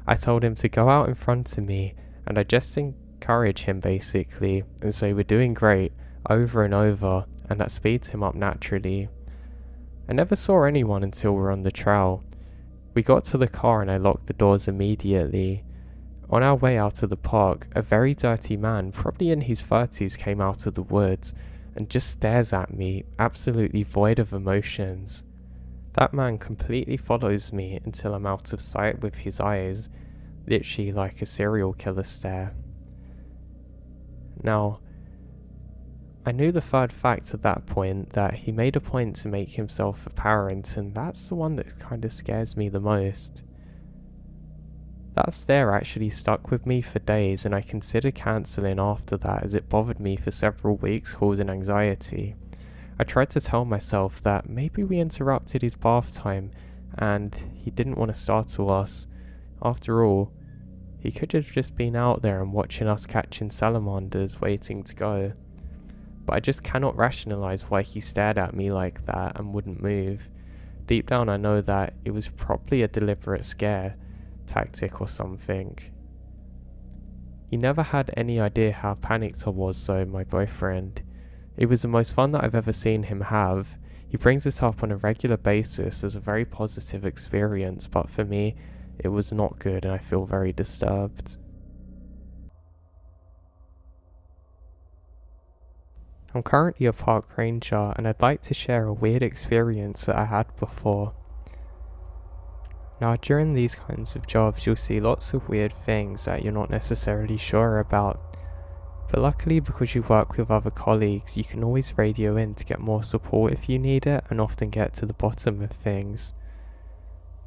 I told him to go out in front of me, and I just encouraged him basically, and say we're doing great, over and over, and that speeds him up naturally. I never saw anyone until we were on the trail. We got to the car and I locked the doors immediately. On our way out of the park, a very dirty man, probably in his 30s, came out of the woods and just stares at me, absolutely void of emotions. That man completely follows me until I'm out of sight with his eyes, literally like a serial killer stare. Now, I knew the third fact at that point, that he made a point to make himself apparent, and that's the one that kind of scares me the most. That stare actually stuck with me for days, and I considered cancelling after that as it bothered me for several weeks, causing anxiety. I tried to tell myself that maybe we interrupted his bath time and he didn't want to startle us. After all, he could have just been out there and watching us catching salamanders waiting to go. But I just cannot rationalise why he stared at me like that and wouldn't move. Deep down I know that it was probably a deliberate scare tactic or something. He never had any idea how panicked I was though, my boyfriend. It was the most fun that I've ever seen him have. He brings it up on a regular basis as a very positive experience, but for me, it was not good and I feel very disturbed. I'm currently a park ranger and I'd like to share a weird experience that I had before. Now, during these kinds of jobs, you'll see lots of weird things that you're not necessarily sure about. But luckily, because you work with other colleagues, you can always radio in to get more support if you need it and often get to the bottom of things.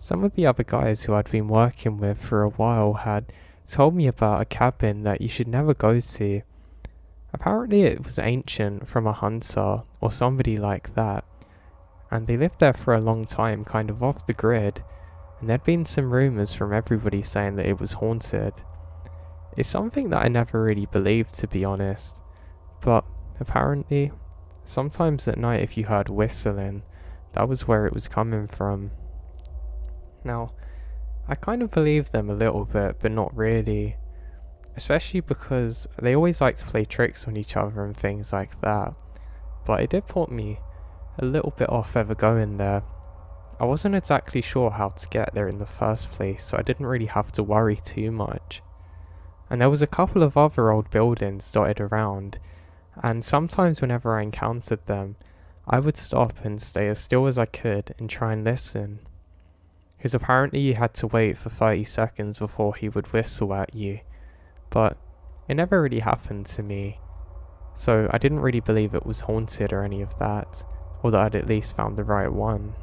Some of the other guys who I'd been working with for a while had told me about a cabin that you should never go to. Apparently it was ancient, from a hunter or somebody like that, and they lived there for a long time, kind of off the grid, and there'd been some rumours from everybody saying that it was haunted. It's something that I never really believed, to be honest, but apparently, sometimes at night if you heard whistling, that was where it was coming from. Now, I kind of believe them a little bit, but not really, especially because they always like to play tricks on each other and things like that, but it did put me a little bit off ever going there. I wasn't exactly sure how to get there in the first place, so I didn't really have to worry too much. And there was a couple of other old buildings dotted around, and sometimes whenever I encountered them, I would stop and stay as still as I could and try and listen. Because apparently you had to wait for 30 seconds before he would whistle at you, but it never really happened to me, so I didn't really believe it was haunted or any of that, or that I'd at least found the right one.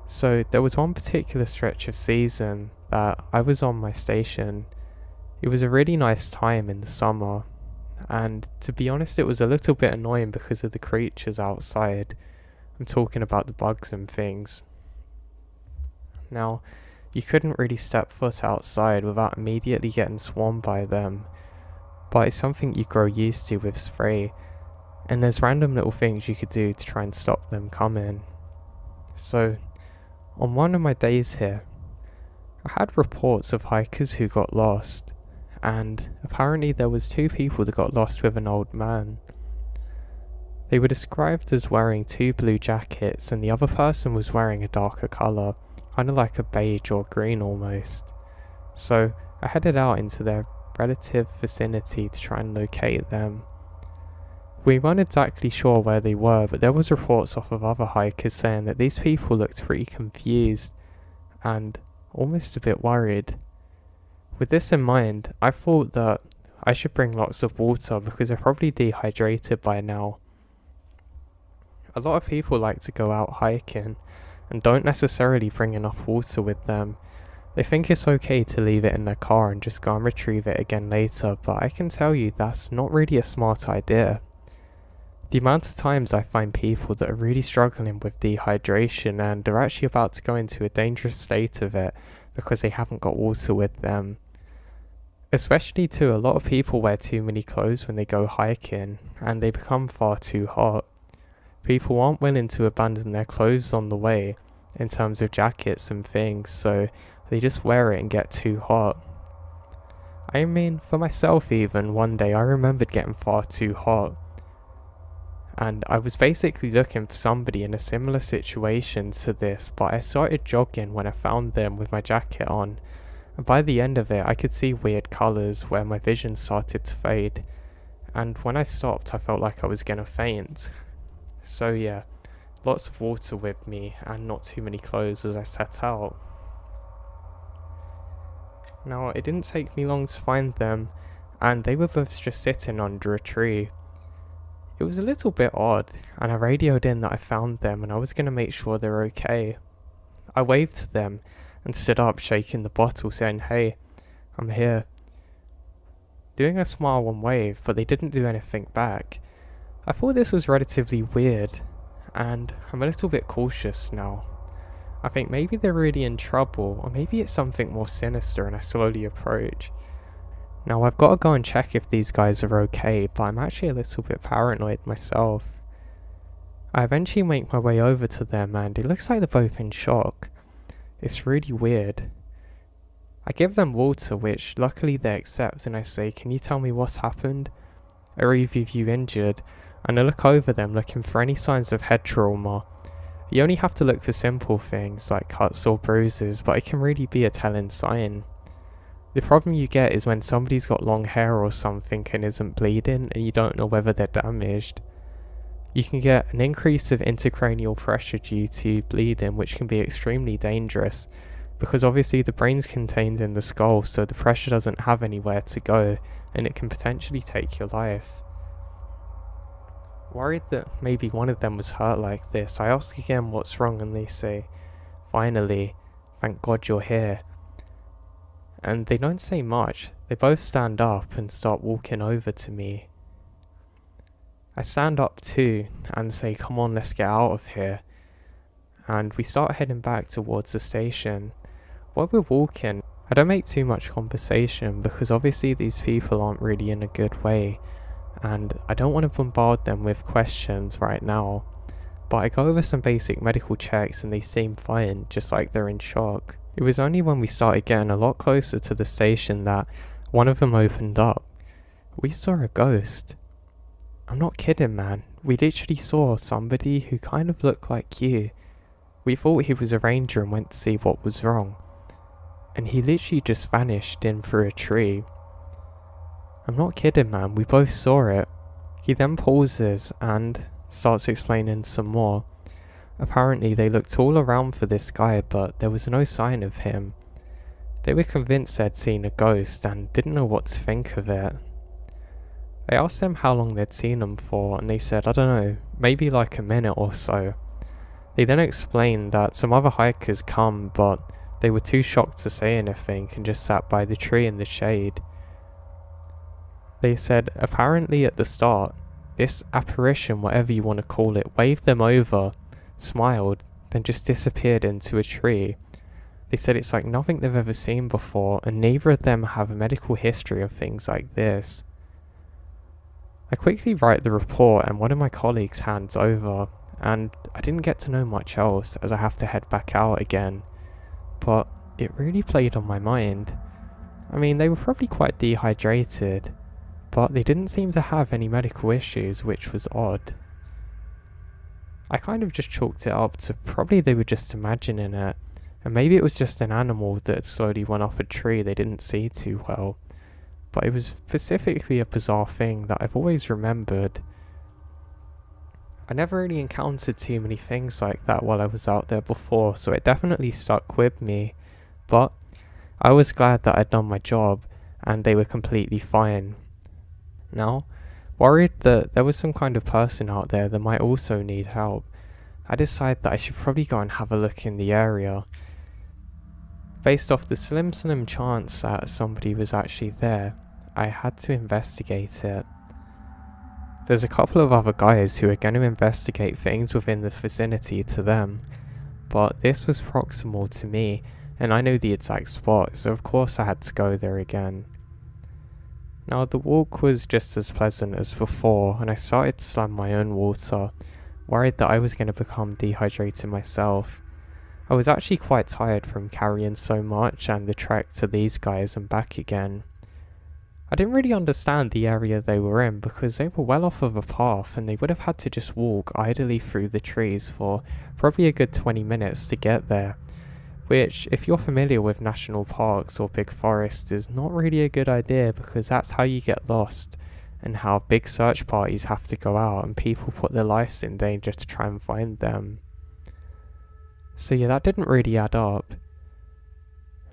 So there was one particular stretch of season that I was on my station. It was a really nice time in the summer, and to be honest it was a little bit annoying because of the creatures outside. I'm talking about the bugs and things. Now, you couldn't really step foot outside without immediately getting swarmed by them, but it's something you grow used to with spray, and there's random little things you could do to try and stop them coming. So, on one of my days here, I had reports of hikers who got lost, and apparently there was 2 people that got lost with an old man. They were described as wearing 2 blue jackets, and the other person was wearing a darker colour, kind of like a beige or green almost. So I headed out into their relative vicinity to try and locate them. We weren't exactly sure where they were, but there was reports off of other hikers saying that these people looked pretty confused and almost a bit worried. With this in mind, I thought that I should bring lots of water because they're probably dehydrated by now. A lot of people like to go out hiking and don't necessarily bring enough water with them. They think it's okay to leave it in their car and just go and retrieve it again later, but I can tell you that's not really a smart idea. The amount of times I find people that are really struggling with dehydration and are actually about to go into a dangerous state of it because they haven't got water with them. Especially too, a lot of people wear too many clothes when they go hiking and they become far too hot. People aren't willing to abandon their clothes on the way in terms of jackets and things, so they just wear it and get too hot. I mean, for myself even, one day I remembered getting far too hot, and I was basically looking for somebody in a similar situation to this, but I started jogging when I found them with my jacket on, and by the end of it I could see weird colours where my vision started to fade, and when I stopped I felt like I was gonna faint. So yeah, lots of water with me and not too many clothes as I set out. Now, it didn't take me long to find them, and they were both just sitting under a tree. It was a little bit odd, and I radioed in that I found them and I was going to make sure they were okay. I waved to them and stood up shaking the bottle saying, "Hey, I'm here." Doing a smile and wave, but they didn't do anything back. I thought this was relatively weird, and I'm a little bit cautious now. I think maybe they're really in trouble, or maybe it's something more sinister, and I slowly approach. Now I've got to go and check if these guys are okay, but I'm actually a little bit paranoid myself. I eventually make my way over to them and it looks like they're both in shock. It's really weird. I give them water, which luckily they accept, and I say, "Can you tell me what's happened? Are either of you injured?" And I look over them looking for any signs of head trauma. You only have to look for simple things like cuts or bruises, but it can really be a telling sign. The problem you get is when somebody's got long hair or something and isn't bleeding and you don't know whether they're damaged. You can get an increase of intracranial pressure due to bleeding, which can be extremely dangerous because obviously the brain's contained in the skull, so the pressure doesn't have anywhere to go and it can potentially take your life. Worried that maybe one of them was hurt like this, I ask again what's wrong and they say, "Finally, thank God you're here." And they don't say much, they both stand up and start walking over to me. I stand up too and say, "Come on, let's get out of here." and we start heading back towards the station. While we're walking, I don't make too much conversation because obviously these people aren't really in a good way, and I don't want to bombard them with questions right now. But I go over some basic medical checks and they seem fine, just like they're in shock. It was only when we started getting a lot closer to the station that one of them opened up. We saw a ghost. I'm not kidding, man. We literally saw somebody who kind of looked like you. We thought he was a ranger and went to see what was wrong. And he literally just vanished in through a tree. I'm not kidding, man. We both saw it. He then pauses and starts explaining some more. Apparently they looked all around for this guy, but there was no sign of him. They were convinced they'd seen a ghost and didn't know what to think of it. I asked them how long they'd seen him for, and they said, I don't know, maybe like a minute or so. They then explained that some other hikers come, but they were too shocked to say anything and just sat by the tree in the shade. They said apparently at the start, this apparition, whatever you want to call it, waved them over, smiled, then just disappeared into a tree. They said it's like nothing they've ever seen before, and neither of them have a medical history of things like this. I quickly write the report and one of my colleagues hands over, and I didn't get to know much else as I have to head back out again. But it really played on my mind. I mean, they were probably quite dehydrated, but they didn't seem to have any medical issues, which was odd. I kind of just chalked it up to probably they were just imagining it, and maybe it was just an animal that slowly went up a tree they didn't see too well. But it was specifically a bizarre thing that I've always remembered. I never really encountered too many things like that while I was out there before, so it definitely stuck with me. But I was glad that I'd done my job and they were completely fine. Now, worried that there was some kind of person out there that might also need help, I decided that I should probably go and have a look in the area. Based off the slim chance that somebody was actually there, I had to investigate it. There's a couple of other guys who are going to investigate things within the vicinity to them, but this was proximal to me and I knew the exact spot, so of course I had to go there again. Now the walk was just as pleasant as before, and I started to slam my own water, worried that I was going to become dehydrated myself. I was actually quite tired from carrying so much and the trek to these guys and back again. I didn't really understand the area they were in because they were well off of a path and they would have had to just walk idly through the trees for probably a good 20 minutes to get there, which, if you're familiar with national parks or big forests, is not really a good idea because that's how you get lost and how big search parties have to go out and people put their lives in danger to try and find them. So yeah, that didn't really add up.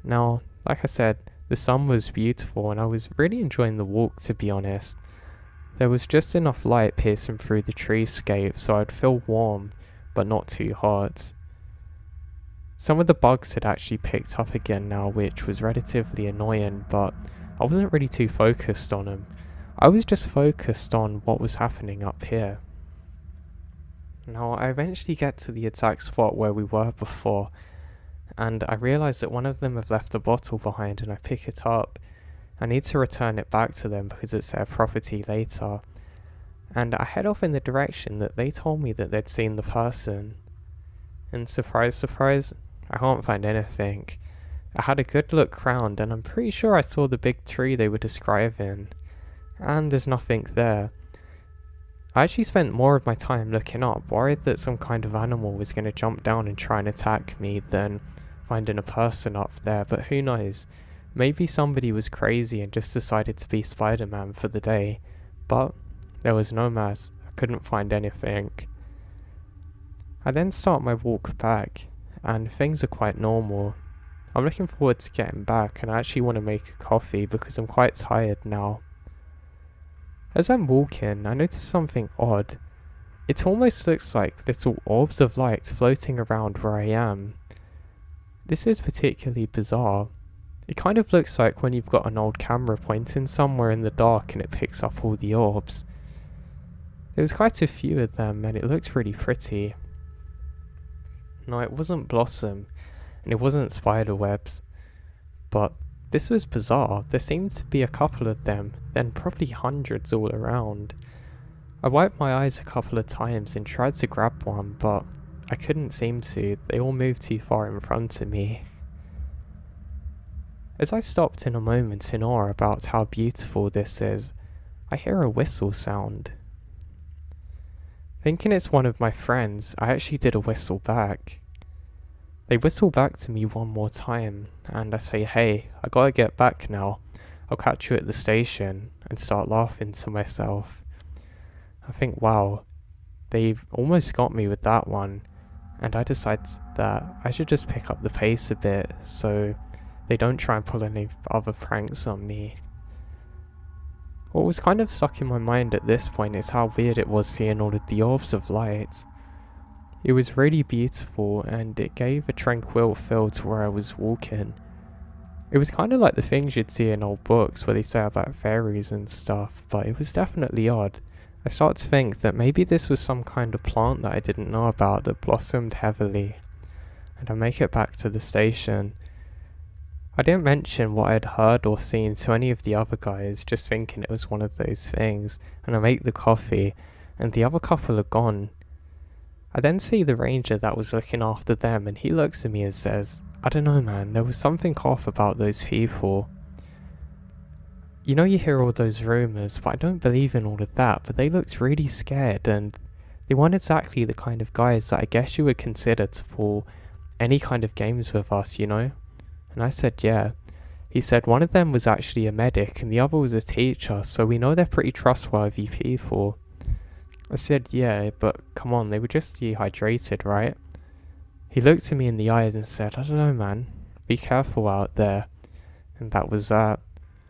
Now, like I said, the sun was beautiful and I was really enjoying the walk, to be honest. There was just enough light piercing through the treescape so I'd feel warm, but not too hot. Some of the bugs had actually picked up again now, which was relatively annoying, but I wasn't really too focused on them. I was just focused on what was happening up here. Now, I eventually get to the exact spot where we were before, and I realise that one of them have left a bottle behind and I pick it up. I need to return it back to them because it's their property later. And I head off in the direction that they told me that they'd seen the person. And surprise, surprise, I can't find anything. I had a good look round and I'm pretty sure I saw the big tree they were describing. And there's nothing there. I actually spent more of my time looking up, worried that some kind of animal was going to jump down and try and attack me than finding a person up there, but who knows, maybe somebody was crazy and just decided to be Spider-Man for the day, but there was no mess, I couldn't find anything. I then start my walk back, and things are quite normal. I'm looking forward to getting back and I actually want to make a coffee because I'm quite tired now. As I'm walking, I notice something odd. It almost looks like little orbs of light floating around where I am. This is particularly bizarre. It kind of looks like when you've got an old camera pointing somewhere in the dark and it picks up all the orbs. There was quite a few of them and it looked really pretty. No, it wasn't blossom, and it wasn't spider webs, but this was bizarre. There seemed to be a couple of them, then probably hundreds all around. I wiped my eyes a couple of times and tried to grab one, but I couldn't seem to. They all moved too far in front of me. As I stopped in a moment in awe about how beautiful this is, I hear a whistle sound. Thinking it's one of my friends, I actually did a whistle back. They whistle back to me one more time, and I say, "Hey, I gotta get back now. I'll catch you at the station," and start laughing to myself. I think, wow, they've almost got me with that one, and I decide that I should just pick up the pace a bit so they don't try and pull any other pranks on me. What was kind of stuck in my mind at this point is how weird it was seeing all of the orbs of light. It was really beautiful, and it gave a tranquil feel to where I was walking. It was kind of like the things you'd see in old books where they say about fairies and stuff, but it was definitely odd. I started to think that maybe this was some kind of plant that I didn't know about that blossomed heavily. And I make it back to the station. I didn't mention what I'd heard or seen to any of the other guys, just thinking it was one of those things, and I make the coffee, and the other couple are gone. I then see the ranger that was looking after them, and he looks at me and says, "I don't know, man, there was something off about those people. You know, you hear all those rumours, but I don't believe in all of that, but they looked really scared, and they weren't exactly the kind of guys that I guess you would consider to pull any kind of games with us, you know?" And I said, "Yeah." He said one of them was actually a medic and the other was a teacher, so we know they're pretty trustworthy people. I said, "Yeah, but come on, they were just dehydrated, right?" He looked at me in the eyes and said, "I don't know, man. Be careful out there." And that was that.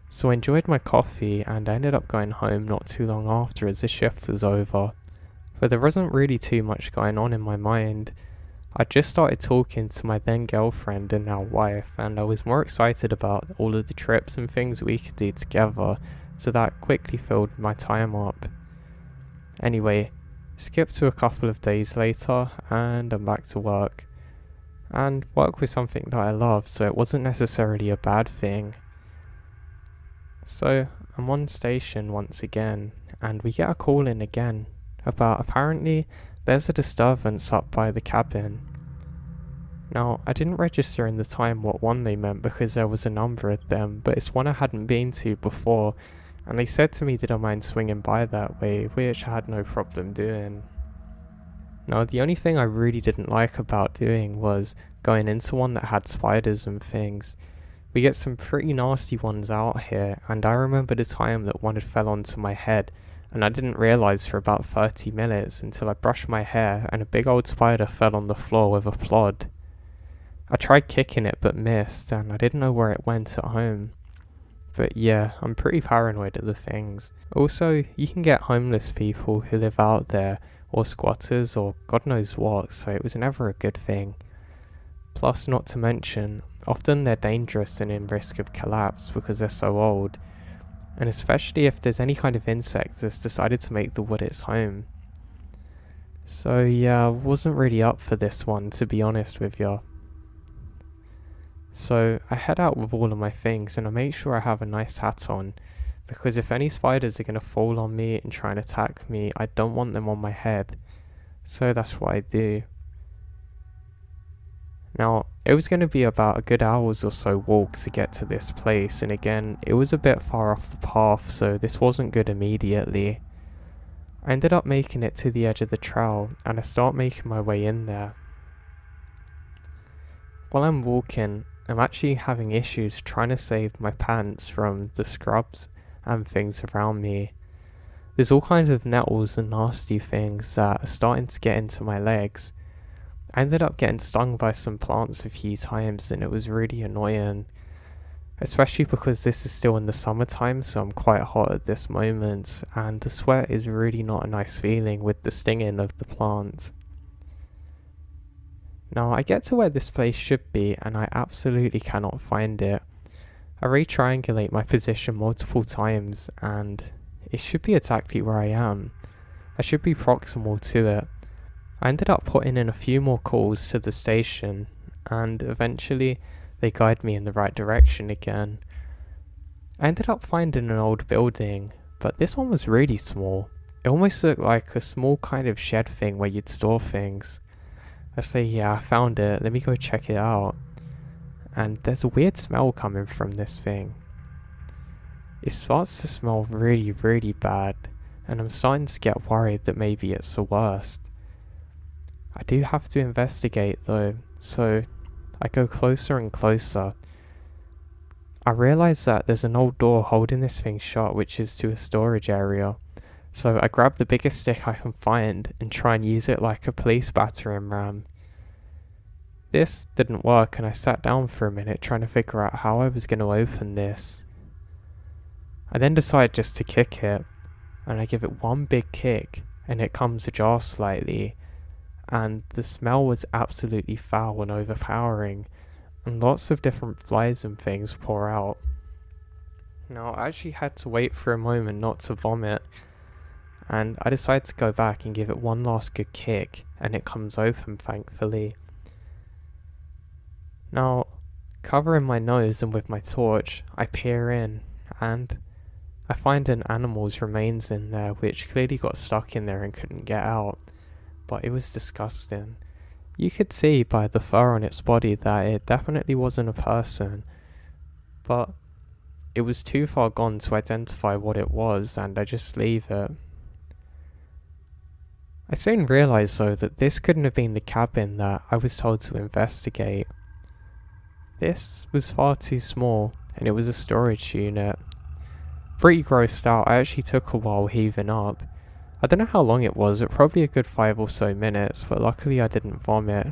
So I enjoyed my coffee and I ended up going home not too long after as the shift was over. But there wasn't really too much going on in my mind. I just started talking to my then girlfriend and now wife, and I was more excited about all of the trips and things we could do together, so that quickly filled my time up. Anyway, skip to a couple of days later and I'm back to work. And work was something that I loved, so it wasn't necessarily a bad thing. So I'm on station once again, and we get a call in again about apparently there's a disturbance up by the cabin. Now, I didn't register in the time what one they meant because there was a number of them, but it's one I hadn't been to before, and they said to me did I mind swinging by that way, which I had no problem doing. Now, the only thing I really didn't like about doing was going into one that had spiders and things. We get some pretty nasty ones out here, and I remember the time that one had fell onto my head, and I didn't realise for about 30 minutes until I brushed my hair and a big old spider fell on the floor with a plod. I tried kicking it but missed, and I didn't know where it went at home. But yeah, I'm pretty paranoid of the things. Also, you can get homeless people who live out there, or squatters, or God knows what, so it was never a good thing. Plus, not to mention, often they're dangerous and in risk of collapse because they're so old, and especially if there's any kind of insect that's decided to make the wood its home. So yeah, I wasn't really up for this one, to be honest with you. So I head out with all of my things and I make sure I have a nice hat on, because if any spiders are going to fall on me and try and attack me, I don't want them on my head. So that's what I do. Now, it was going to be about a good hour's or so walk to get to this place, and again, it was a bit far off the path, so this wasn't good immediately. I ended up making it to the edge of the trail, and I start making my way in there. While I'm walking, I'm actually having issues trying to save my pants from the scrubs and things around me. There's all kinds of nettles and nasty things that are starting to get into my legs. I ended up getting stung by some plants a few times and it was really annoying, especially because this is still in the summertime, so I'm quite hot at this moment, and the sweat is really not a nice feeling with the stinging of the plants. Now I get to where this place should be and I absolutely cannot find it. I re-triangulate my position multiple times and it should be exactly where I am. I should be proximal to it. I ended up putting in a few more calls to the station, and eventually they guided me in the right direction again. I ended up finding an old building, but this one was really small. It almost looked like a small kind of shed thing where you'd store things. I say, yeah, I found it, let me go check it out. And there's a weird smell coming from this thing. It starts to smell really, really bad, and I'm starting to get worried that maybe it's the worst. I do have to investigate though, so I go closer and closer. I realise that there's an old door holding this thing shut, which is to a storage area. So I grab the biggest stick I can find and try and use it like a police battering ram. This didn't work, and I sat down for a minute trying to figure out how I was going to open this. I then decide just to kick it, and I give it one big kick and it comes ajar slightly, and the smell was absolutely foul and overpowering, and lots of different flies and things pour out. Now I actually had to wait for a moment not to vomit, and I decided to go back and give it one last good kick, and it comes open thankfully. Now, covering my nose and with my torch, I peer in, and I find an animal's remains in there which clearly got stuck in there and couldn't get out, but it was disgusting. You could see by the fur on its body that it definitely wasn't a person, but it was too far gone to identify what it was, and I just leave it. I soon realised though that this couldn't have been the cabin that I was told to investigate. This was far too small, and it was a storage unit. Pretty grossed out, I actually took a while heaving up. I don't know how long it was, probably a good 5 or so minutes, but luckily I didn't vomit.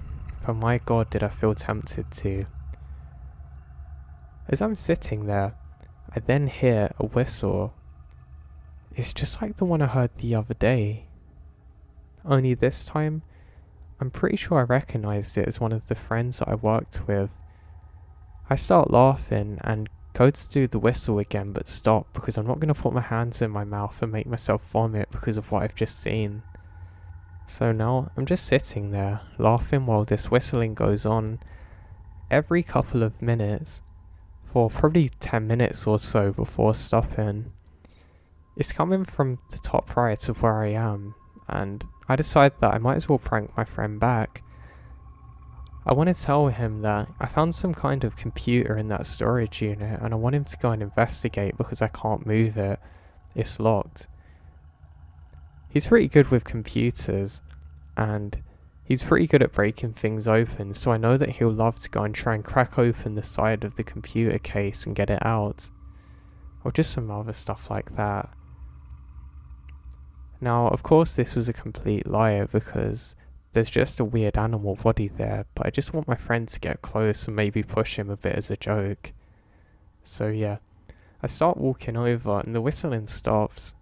But my god, did I feel tempted to. As I'm sitting there, I then hear a whistle. It's just like the one I heard the other day. Only this time, I'm pretty sure I recognised it as one of the friends that I worked with. I start laughing and go to do the whistle again, but stop because I'm not going to put my hands in my mouth and make myself vomit because of what I've just seen. So now I'm just sitting there laughing while this whistling goes on every couple of minutes for probably 10 minutes or so before stopping. It's coming from the top right of where I am, and I decide that I might as well prank my friend back. I want to tell him that I found some kind of computer in that storage unit and I want him to go and investigate because I can't move it. It's locked. He's pretty good with computers and he's pretty good at breaking things open, so I know that he'll love to go and try and crack open the side of the computer case and get it out. Or just some other stuff like that. Now, of course, this was a complete lie because there's just a weird animal body there, but I just want my friend to get close and maybe push him a bit as a joke. So yeah, I start walking over and the whistling stops.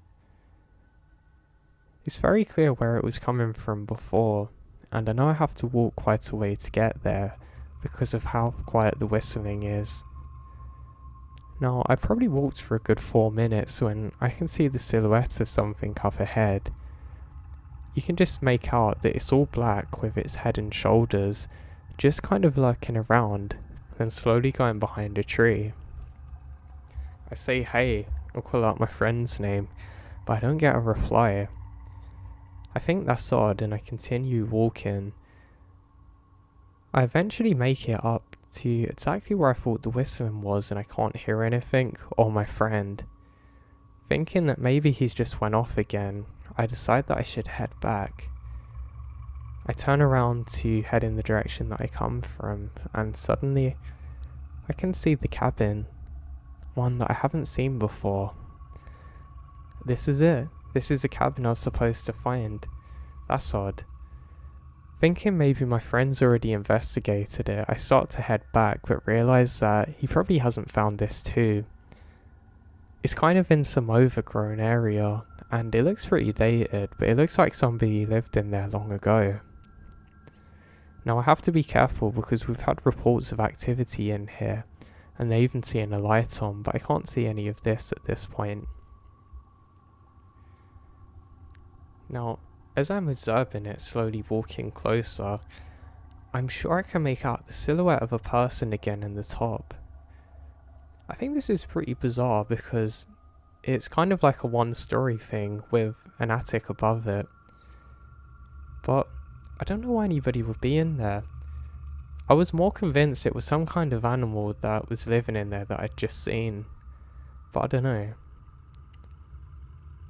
It's very clear where it was coming from before, and I know I have to walk quite a way to get there because of how quiet the whistling is. Now, I probably walked for a good 4 minutes when I can see the silhouette of something up ahead. You can just make out that it's all black with its head and shoulders, just kind of lurking around, then slowly going behind a tree. I say hey, or call out my friend's name, but I don't get a reply. I think that's odd and I continue walking. I eventually make it up to exactly where I thought the whistling was and I can't hear anything, or my friend. Thinking that maybe he's just went off again, I decide that I should head back. I turn around to head in the direction that I come from, and suddenly I can see the cabin, one that I haven't seen before. This is it. This is the cabin I was supposed to find. That's odd. Thinking maybe my friend's already investigated it, I start to head back, but realise that he probably hasn't found this too. It's kind of in some overgrown area, and it looks pretty dated, but it looks like somebody lived in there long ago. Now I have to be careful because we've had reports of activity in here, and they're even seeing a light on, but I can't see any of this at this point. Now, As I'm observing it slowly walking closer, I'm sure I can make out the silhouette of a person again in the top. I think this is pretty bizarre because it's kind of like a one-story thing with an attic above it. But I don't know why anybody would be in there. I was more convinced it was some kind of animal that was living in there that I'd just seen. But I don't know.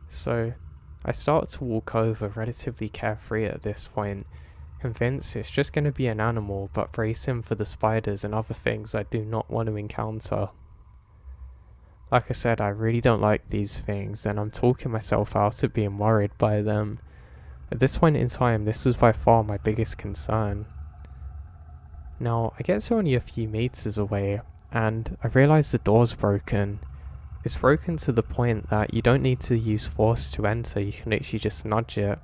So I start to walk over relatively carefree at this point, convinced it's just going to be an animal, but bracing for the spiders and other things I do not want to encounter. Like I said, I really don't like these things, and I'm talking myself out of being worried by them. At this point in time, this was by far my biggest concern. Now, I get to only a few meters away, and I realise the door's broken. It's broken to the point that you don't need to use force to enter, you can literally just nudge it.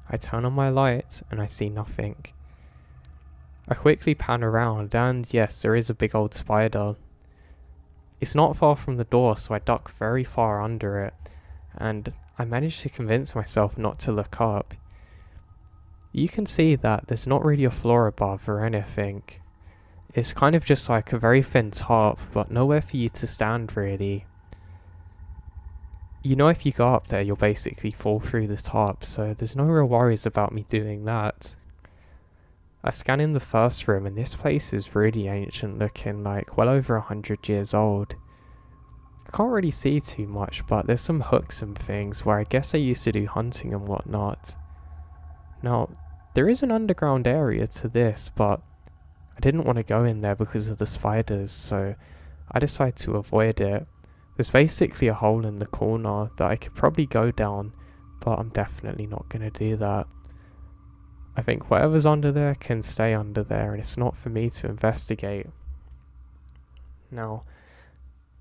I turn on my light, and I see nothing. I quickly pan around, and yes, there is a big old spider. It's not far from the door, so I duck very far under it, and I manage to convince myself not to look up. You can see that there's not really a floor above or anything. It's kind of just like a very thin top, but nowhere for you to stand really. You know, if you go up there, you'll basically fall through the top, so there's no real worries about me doing that. I scan in the first room, and this place is really ancient looking, like well over 100 years old. I can't really see too much, but there's some hooks and things where I guess I used to do hunting and whatnot. Now, there is an underground area to this, but I didn't want to go in there because of the spiders, so I decided to avoid it. There's basically a hole in the corner that I could probably go down, but I'm definitely not going to do that. I think whatever's under there can stay under there, and it's not for me to investigate. Now,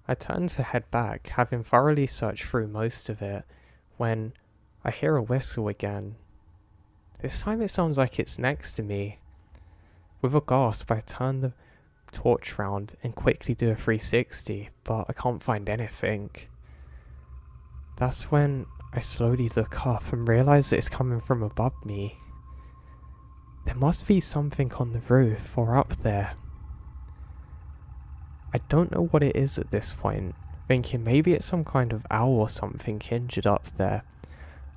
I turn to head back, having thoroughly searched through most of it, when I hear a whistle again. This time it sounds like it's next to me. With a gasp, I turn the torch round and quickly do a 360, but I can't find anything. That's when I slowly look up and realise that it's coming from above me. There must be something on the roof or up there. I don't know what it is at this point, thinking maybe it's some kind of owl or something injured up there.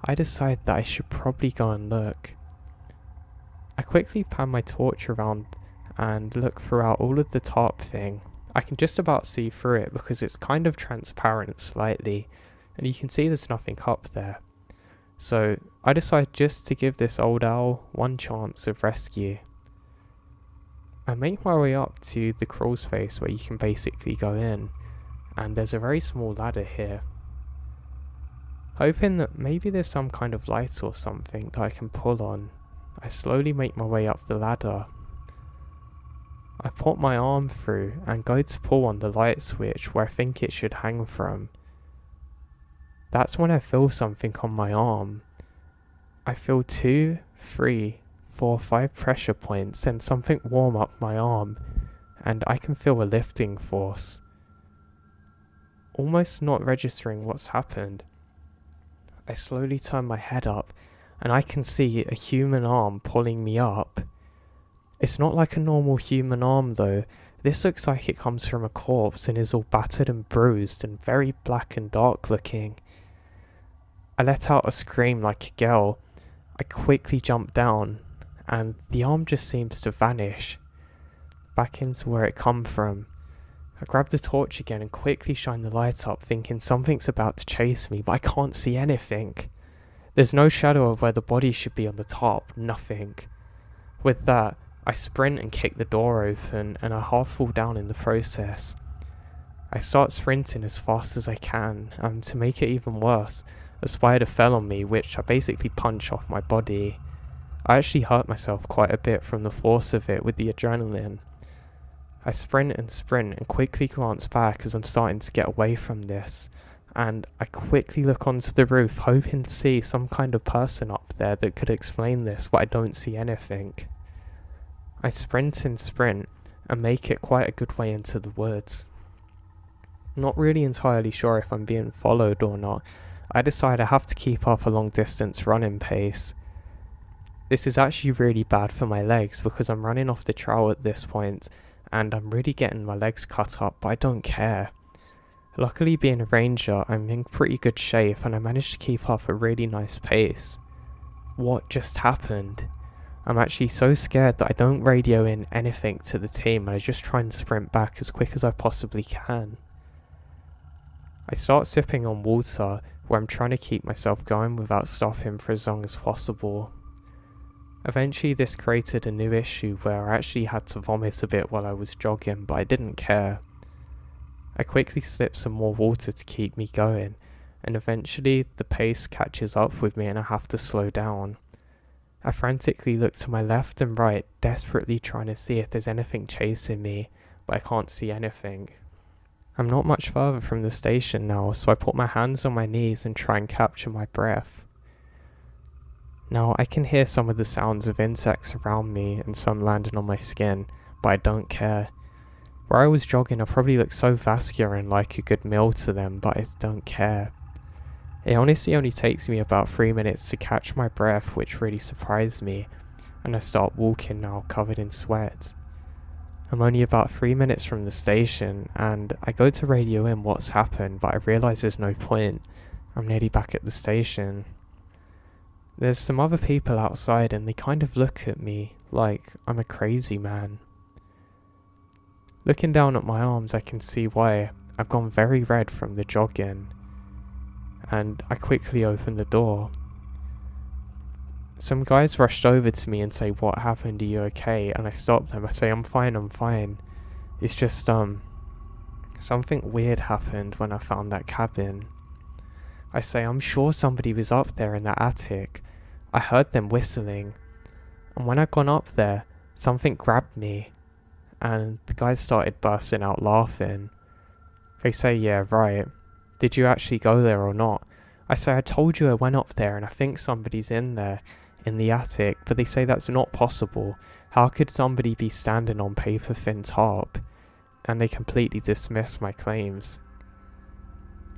I decide that I should probably go and look. I quickly pan my torch around and look throughout all of the top thing. I can just about see through it because it's kind of transparent slightly, and you can see there's nothing up there. So I decide just to give this old owl one chance of rescue. I make my way up to the crawl space where you can basically go in, and there's a very small ladder here. Hoping that maybe there's some kind of light or something that I can pull on, I slowly make my way up the ladder. I put my arm through and go to pull on the light switch where I think it should hang from. That's when I feel something on my arm. I feel 2, 3, 4, 5 pressure points and something warm up my arm, and I can feel a lifting force. Almost not registering what's happened, I slowly turn my head up and I can see a human arm pulling me up. It's not like a normal human arm though. This looks like it comes from a corpse and is all battered and bruised and very black and dark looking. I let out a scream like a girl. I quickly jump down and the arm just seems to vanish back into where it come from. I grab the torch again and quickly shine the light up, thinking something's about to chase me, but I can't see anything. There's no shadow of where the body should be on the top, nothing. With that, I sprint and kick the door open, and I half fall down in the process. I start sprinting as fast as I can, and to make it even worse, a spider fell on me, which I basically punch off my body. I actually hurt myself quite a bit from the force of it with the adrenaline. I sprint and quickly glance back as I'm starting to get away from this, and I quickly look onto the roof hoping to see some kind of person up there that could explain this, but I don't see anything. I sprint and make it quite a good way into the woods. Not really entirely sure if I'm being followed or not. I decide I have to keep up a long distance running pace. This is actually really bad for my legs because I'm running off the trail at this point and I'm really getting my legs cut up, but I don't care. Luckily, being a ranger, I'm in pretty good shape and I managed to keep up a really nice pace. What just happened? I'm actually so scared that I don't radio in anything to the team and I just try and sprint back as quick as I possibly can. I start sipping on water where I'm trying to keep myself going without stopping for as long as possible. Eventually this created a new issue where I actually had to vomit a bit while I was jogging, but I didn't care. I quickly slipped some more water to keep me going, and eventually the pace catches up with me and I have to slow down. I frantically look to my left and right, desperately trying to see if there's anything chasing me, but I can't see anything. I'm not much further from the station now, so I put my hands on my knees and try and capture my breath. Now I can hear some of the sounds of insects around me and some landing on my skin, but I don't care. Where I was jogging I probably looked so vascular and like a good meal to them, but I don't care. It honestly only takes me about 3 minutes to catch my breath, which really surprised me, and I start walking now covered in sweat. I'm only about 3 minutes from the station, and I go to radio in what's happened, but I realise there's no point. I'm nearly back at the station. There's some other people outside and they kind of look at me like I'm a crazy man. Looking down at my arms I can see why. I've gone very red from the jogging, and I quickly open the door. Some guys rushed over to me and say, "What happened? Are you okay?" And I stop them. I say, I'm fine. It's just, something weird happened when I found that cabin. I say, I'm sure somebody was up there in that attic. I heard them whistling. And when I gone up there, something grabbed me. And the guys started bursting out laughing. They say, "Yeah, right. Did you actually go there or not?" I say, "I told you I went up there and I think somebody's in there, in the attic," but they say that's not possible. How could somebody be standing on paper thin tarp? And they completely dismiss my claims.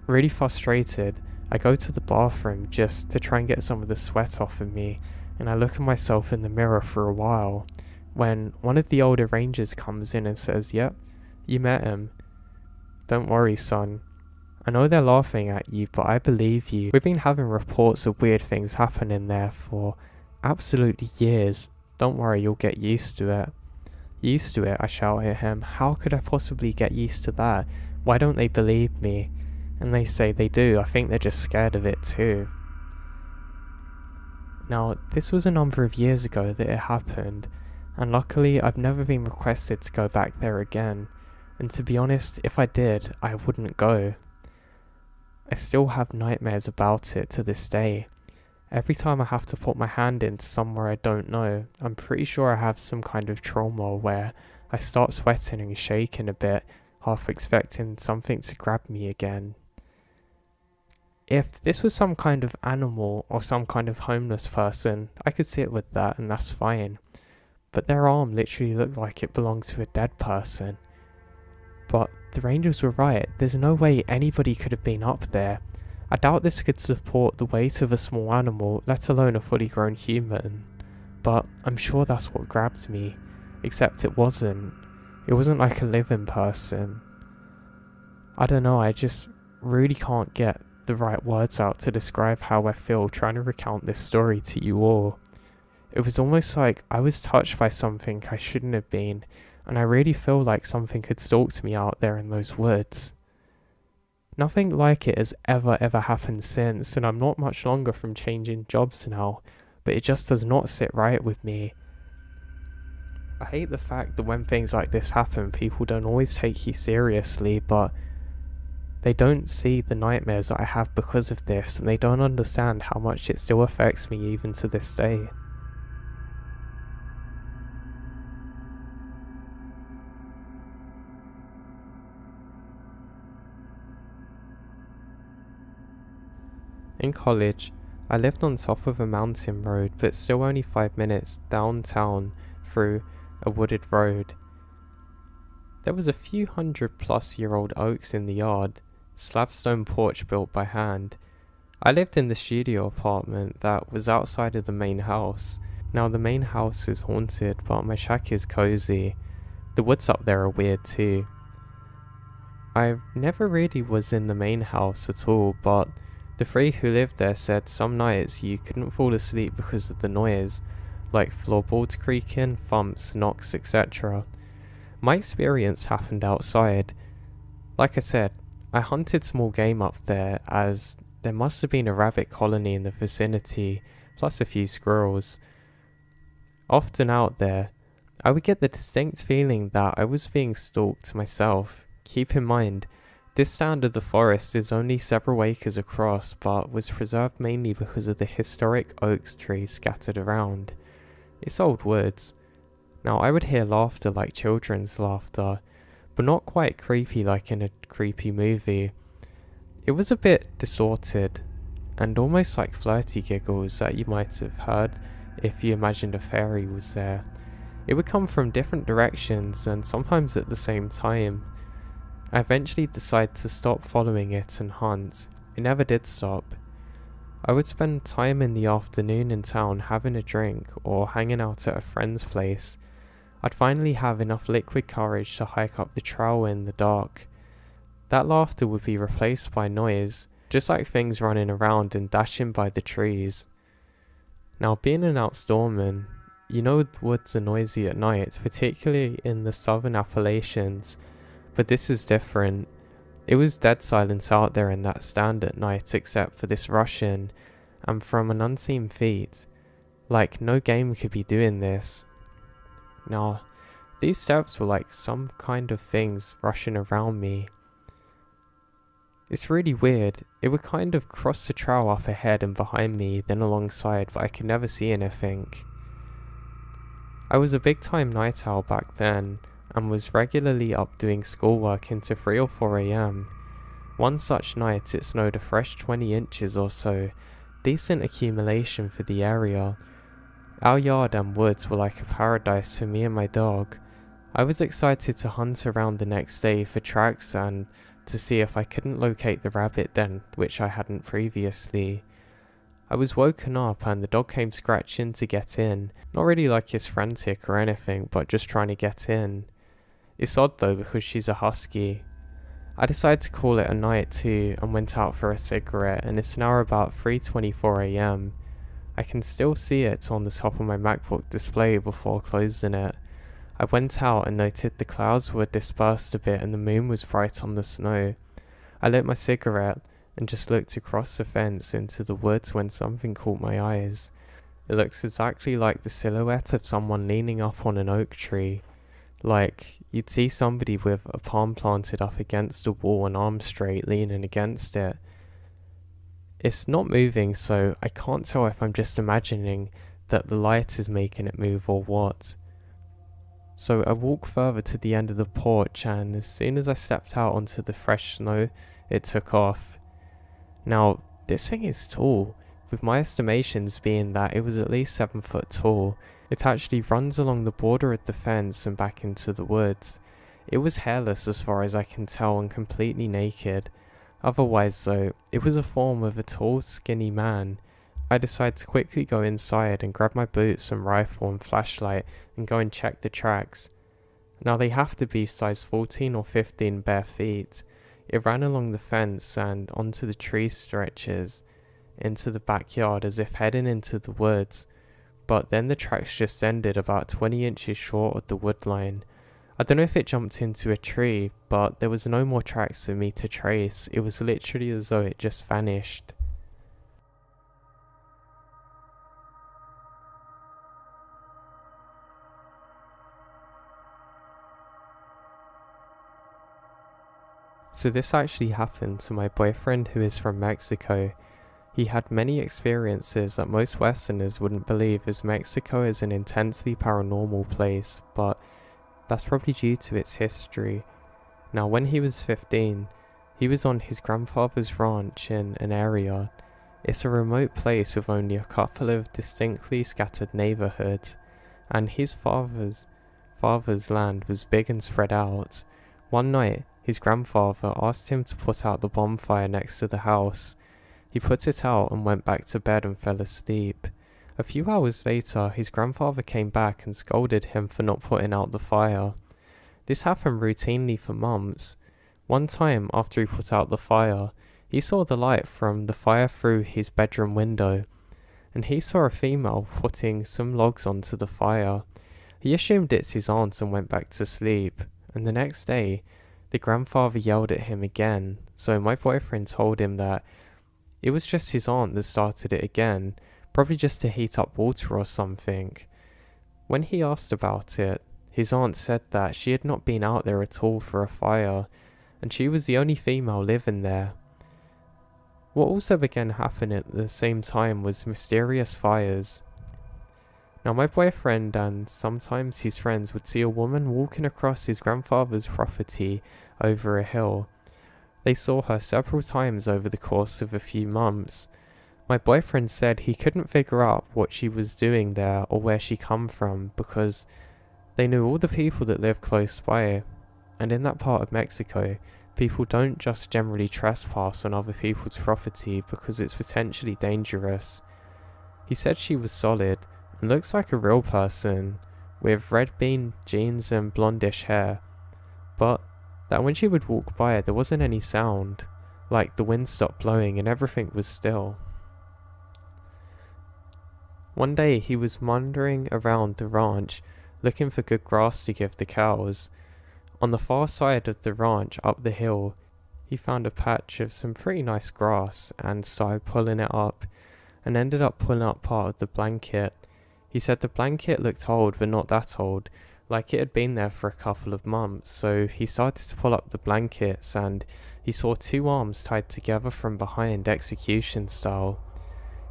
Really frustrated, I go to the bathroom just to try and get some of the sweat off of me, and I look at myself in the mirror for a while, when one of the older rangers comes in and says, "Yep, you met him. Don't worry, son. I know they're laughing at you, but I believe you. We've been having reports of weird things happening there for absolutely years. Don't worry, you'll get used to it." "Used to it?" I shout at him. "How could I possibly get used to that? Why don't they believe me?" And they say they do. I think they're just scared of it too. Now, this was a number of years ago that it happened, and luckily I've never been requested to go back there again, and to be honest, if I did, I wouldn't go. I still have nightmares about it to this day. Every time I have to put my hand into somewhere I don't know, I'm pretty sure I have some kind of trauma where I start sweating and shaking a bit, half expecting something to grab me again. If this was some kind of animal or some kind of homeless person, I could sit with that and that's fine. But their arm literally looked like it belonged to a dead person. But the rangers were right, there's no way anybody could have been up there. I doubt this could support the weight of a small animal, let alone a fully grown human. But I'm sure that's what grabbed me, except it wasn't. It wasn't like a living person. I don't know, I just really can't get the right words out to describe how I feel trying to recount this story to you all. It was almost like I was touched by something I shouldn't have been, and I really feel like something had stalked me out there in those woods. Nothing like it has ever happened since, and I'm not much longer from changing jobs now, but it just does not sit right with me. I hate the fact that when things like this happen, people don't always take you seriously, but they don't see the nightmares that I have because of this, and they don't understand how much it still affects me even to this day. In college, I lived on top of a mountain road, but still only 5 minutes downtown through a wooded road. There was a few 100-plus-year-old oaks in the yard, slab stone porch built by hand. I lived in the studio apartment that was outside of the main house, Now the main house is haunted, but my shack is cozy. The woods up there are weird too. I never really was in the main house at all, but the three who lived there said some nights you couldn't fall asleep because of the noise, like floorboards creaking, thumps, knocks, etc. My experience happened outside. Like I said, I hunted small game up there, as there must have been a rabbit colony in the vicinity, plus a few squirrels. Often out there, I would get the distinct feeling that I was being stalked myself. Keep in mind, this stand of the forest is only several acres across, but was preserved mainly because of the historic oak trees scattered around. It's old woods. Now I would hear laughter like children's laughter, but not quite creepy like in a creepy movie. It was a bit distorted, and almost like flirty giggles that you might have heard if you imagined a fairy was there. It would come from different directions and sometimes at the same time. I eventually decided to stop following it and hunt. It never did stop. I would spend time in the afternoon in town having a drink or hanging out at a friend's place. I'd finally have enough liquid courage to hike up the trail in the dark. That laughter would be replaced by noise, just like things running around and dashing by the trees. Now, being an outdoorsman, you know the woods are noisy at night, particularly in the southern Appalachians, but this is different. It was dead silence out there in that stand at night except for this rushing, and from an unseen feet. Like no game could be doing this. Now, these steps were like some kind of things rushing around me. It's really weird. It would kind of cross the trail up ahead and behind me, then alongside, but I could never see anything. I was a big time night owl back then, and was regularly up doing schoolwork into 3 or 4 AM. One such night it snowed a fresh 20 inches or so, decent accumulation for the area. Our yard and woods were like a paradise for me and my dog. I was excited to hunt around the next day for tracks and to see if I couldn't locate the rabbit den, which I hadn't previously. I was woken up and the dog came scratching to get in, not really like he's frantic or anything, but just trying to get in. It's odd though because she's a husky. I decided to call it a night too and went out for a cigarette, and it's now about 3:24 AM. I can still see it on the top of my MacBook display before closing it. I went out and noted the clouds were dispersed a bit and the moon was bright on the snow. I lit my cigarette and just looked across the fence into the woods when something caught my eyes. It looks exactly like the silhouette of someone leaning up on an oak tree. Like, you'd see somebody with a palm planted up against a wall and arms straight leaning against it. It's not moving, so I can't tell if I'm just imagining that the light is making it move or what. So I walked further to the end of the porch, and as soon as I stepped out onto the fresh snow, it took off. Now, this thing is tall, with my estimations being that it was at least 7 foot tall. It actually runs along the border of the fence and back into the woods. It was hairless as far as I can tell and completely naked. Otherwise though, it was a form of a tall, skinny man. I decided to quickly go inside and grab my boots and rifle and flashlight and go and check the tracks. Now they have to be size 14 or 15 bare feet. It ran along the fence and onto the tree stretches into the backyard as if heading into the woods. But then the tracks just ended about 20 inches short of the wood line. I don't know if it jumped into a tree, but there was no more tracks for me to trace. It was literally as though it just vanished. So this actually happened to my boyfriend who is from Mexico. He had many experiences that most Westerners wouldn't believe, as Mexico is an intensely paranormal place, but that's probably due to its history. Now when he was 15, he was on his grandfather's ranch in an area. It's a remote place with only a couple of distinctly scattered neighborhoods, and his father's land was big and spread out. One night, his grandfather asked him to put out the bonfire next to the house. He put it out and went back to bed and fell asleep. A few hours later, his grandfather came back and scolded him for not putting out the fire. This happened routinely for months. One time, after he put out the fire, he saw the light from the fire through his bedroom window, and he saw a female putting some logs onto the fire. He assumed it's his aunt and went back to sleep, and the next day, the grandfather yelled at him again, so my boyfriend told him that it was just his aunt that started it again, probably just to heat up water or something. When he asked about it, his aunt said that she had not been out there at all for a fire, and she was the only female living there. What also began happening at the same time was mysterious fires. Now my boyfriend and sometimes his friends would see a woman walking across his grandfather's property over a hill. They saw her several times over the course of a few months. My boyfriend said he couldn't figure out what she was doing there or where she come from because they knew all the people that live close by, and in that part of Mexico, people don't just generally trespass on other people's property because it's potentially dangerous. He said she was solid and looks like a real person, with red bean jeans and blondish hair, but that when she would walk by there wasn't any sound, like the wind stopped blowing and everything was still. One day he was wandering around the ranch looking for good grass to give the cows. On the far side of the ranch up the hill, he found a patch of some pretty nice grass and started pulling it up, and ended up pulling up part of the blanket. He said the blanket looked old but not that old, like it had been there for a couple of months, so he started to pull up the blankets and he saw two arms tied together from behind, execution style.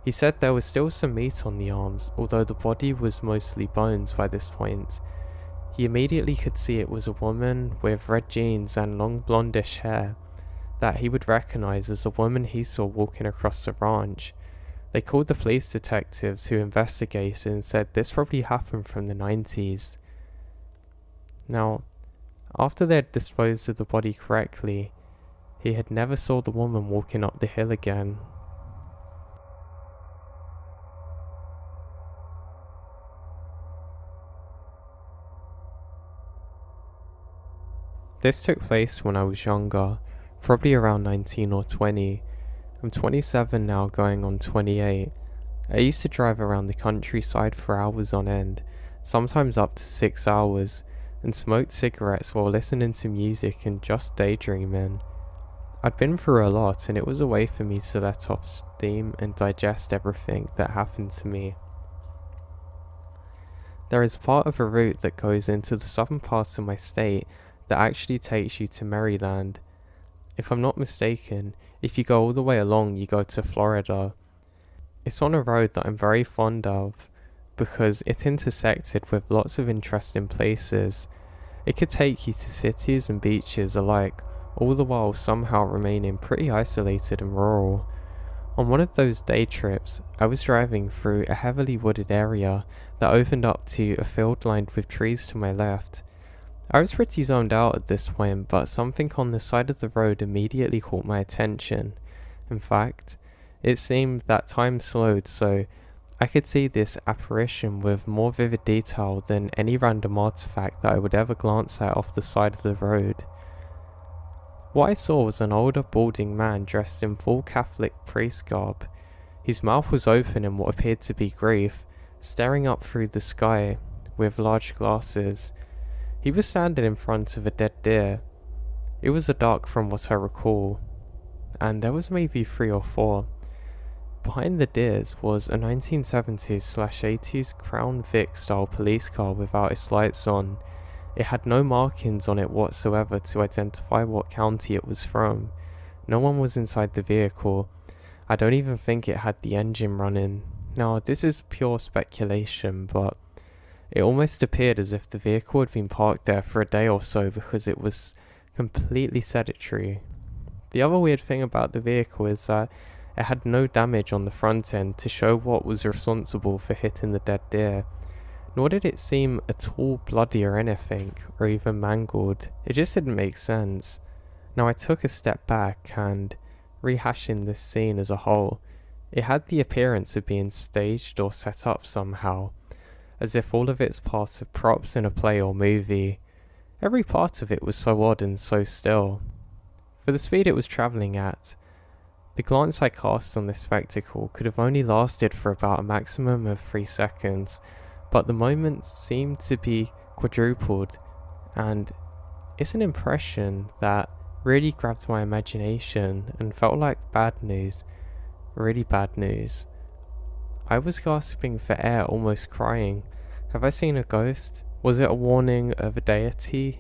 He said there was still some meat on the arms, although the body was mostly bones by this point. He immediately could see it was a woman with red jeans and long blondish hair that he would recognize as the woman he saw walking across the ranch. They called the police detectives who investigated and said this probably happened from the 90s. Now, after they had disposed of the body correctly, he had never saw the woman walking up the hill again. This took place when I was younger, probably around 19 or 20. I'm 27 now, going on 28. I used to drive around the countryside for hours on end, sometimes up to 6 hours, and smoked cigarettes while listening to music and just daydreaming. I'd been through a lot and it was a way for me to let off steam and digest everything that happened to me. There is part of a route that goes into the southern part of my state that actually takes you to Maryland. If I'm not mistaken, if you go all the way along, you go to Florida. It's on a road that I'm very fond of because it intersected with lots of interesting places. It could take you to cities and beaches alike, all the while somehow remaining pretty isolated and rural. On one of those day trips, I was driving through a heavily wooded area that opened up to a field lined with trees to my left. I was pretty zoned out at this point, but something on the side of the road immediately caught my attention. In fact, it seemed that time slowed, so I could see this apparition with more vivid detail than any random artifact that I would ever glance at off the side of the road. What I saw was an older, balding man dressed in full Catholic priest garb. His mouth was open in what appeared to be grief, staring up through the sky with large glasses. He was standing in front of a dead deer. It was dark from what I recall, and there was maybe 3 or 4. Behind the deers was a 1970s/80s Crown Vic style police car without its lights on. It had no markings on it whatsoever to identify what county it was from. No one was inside the vehicle. I don't even think it had the engine running. Now, this is pure speculation, but it almost appeared as if the vehicle had been parked there for a day or so because it was completely sedentary. The other weird thing about the vehicle is that it had no damage on the front end to show what was responsible for hitting the dead deer, nor did it seem at all bloody or anything, or even mangled. It just didn't make sense. Now I took a step back and, rehashing this scene as a whole, It had the appearance of being staged or set up somehow, as if all of its parts of props in a play or movie. Every part of it was so odd and so still. For the speed it was travelling at, the glance I cast on this spectacle could have only lasted for about a maximum of 3 seconds, but the moment seemed to be quadrupled, and it's an impression that really grabbed my imagination and felt like bad news, really bad news. I was gasping for air, almost crying. Have I seen a ghost? Was it a warning of a deity?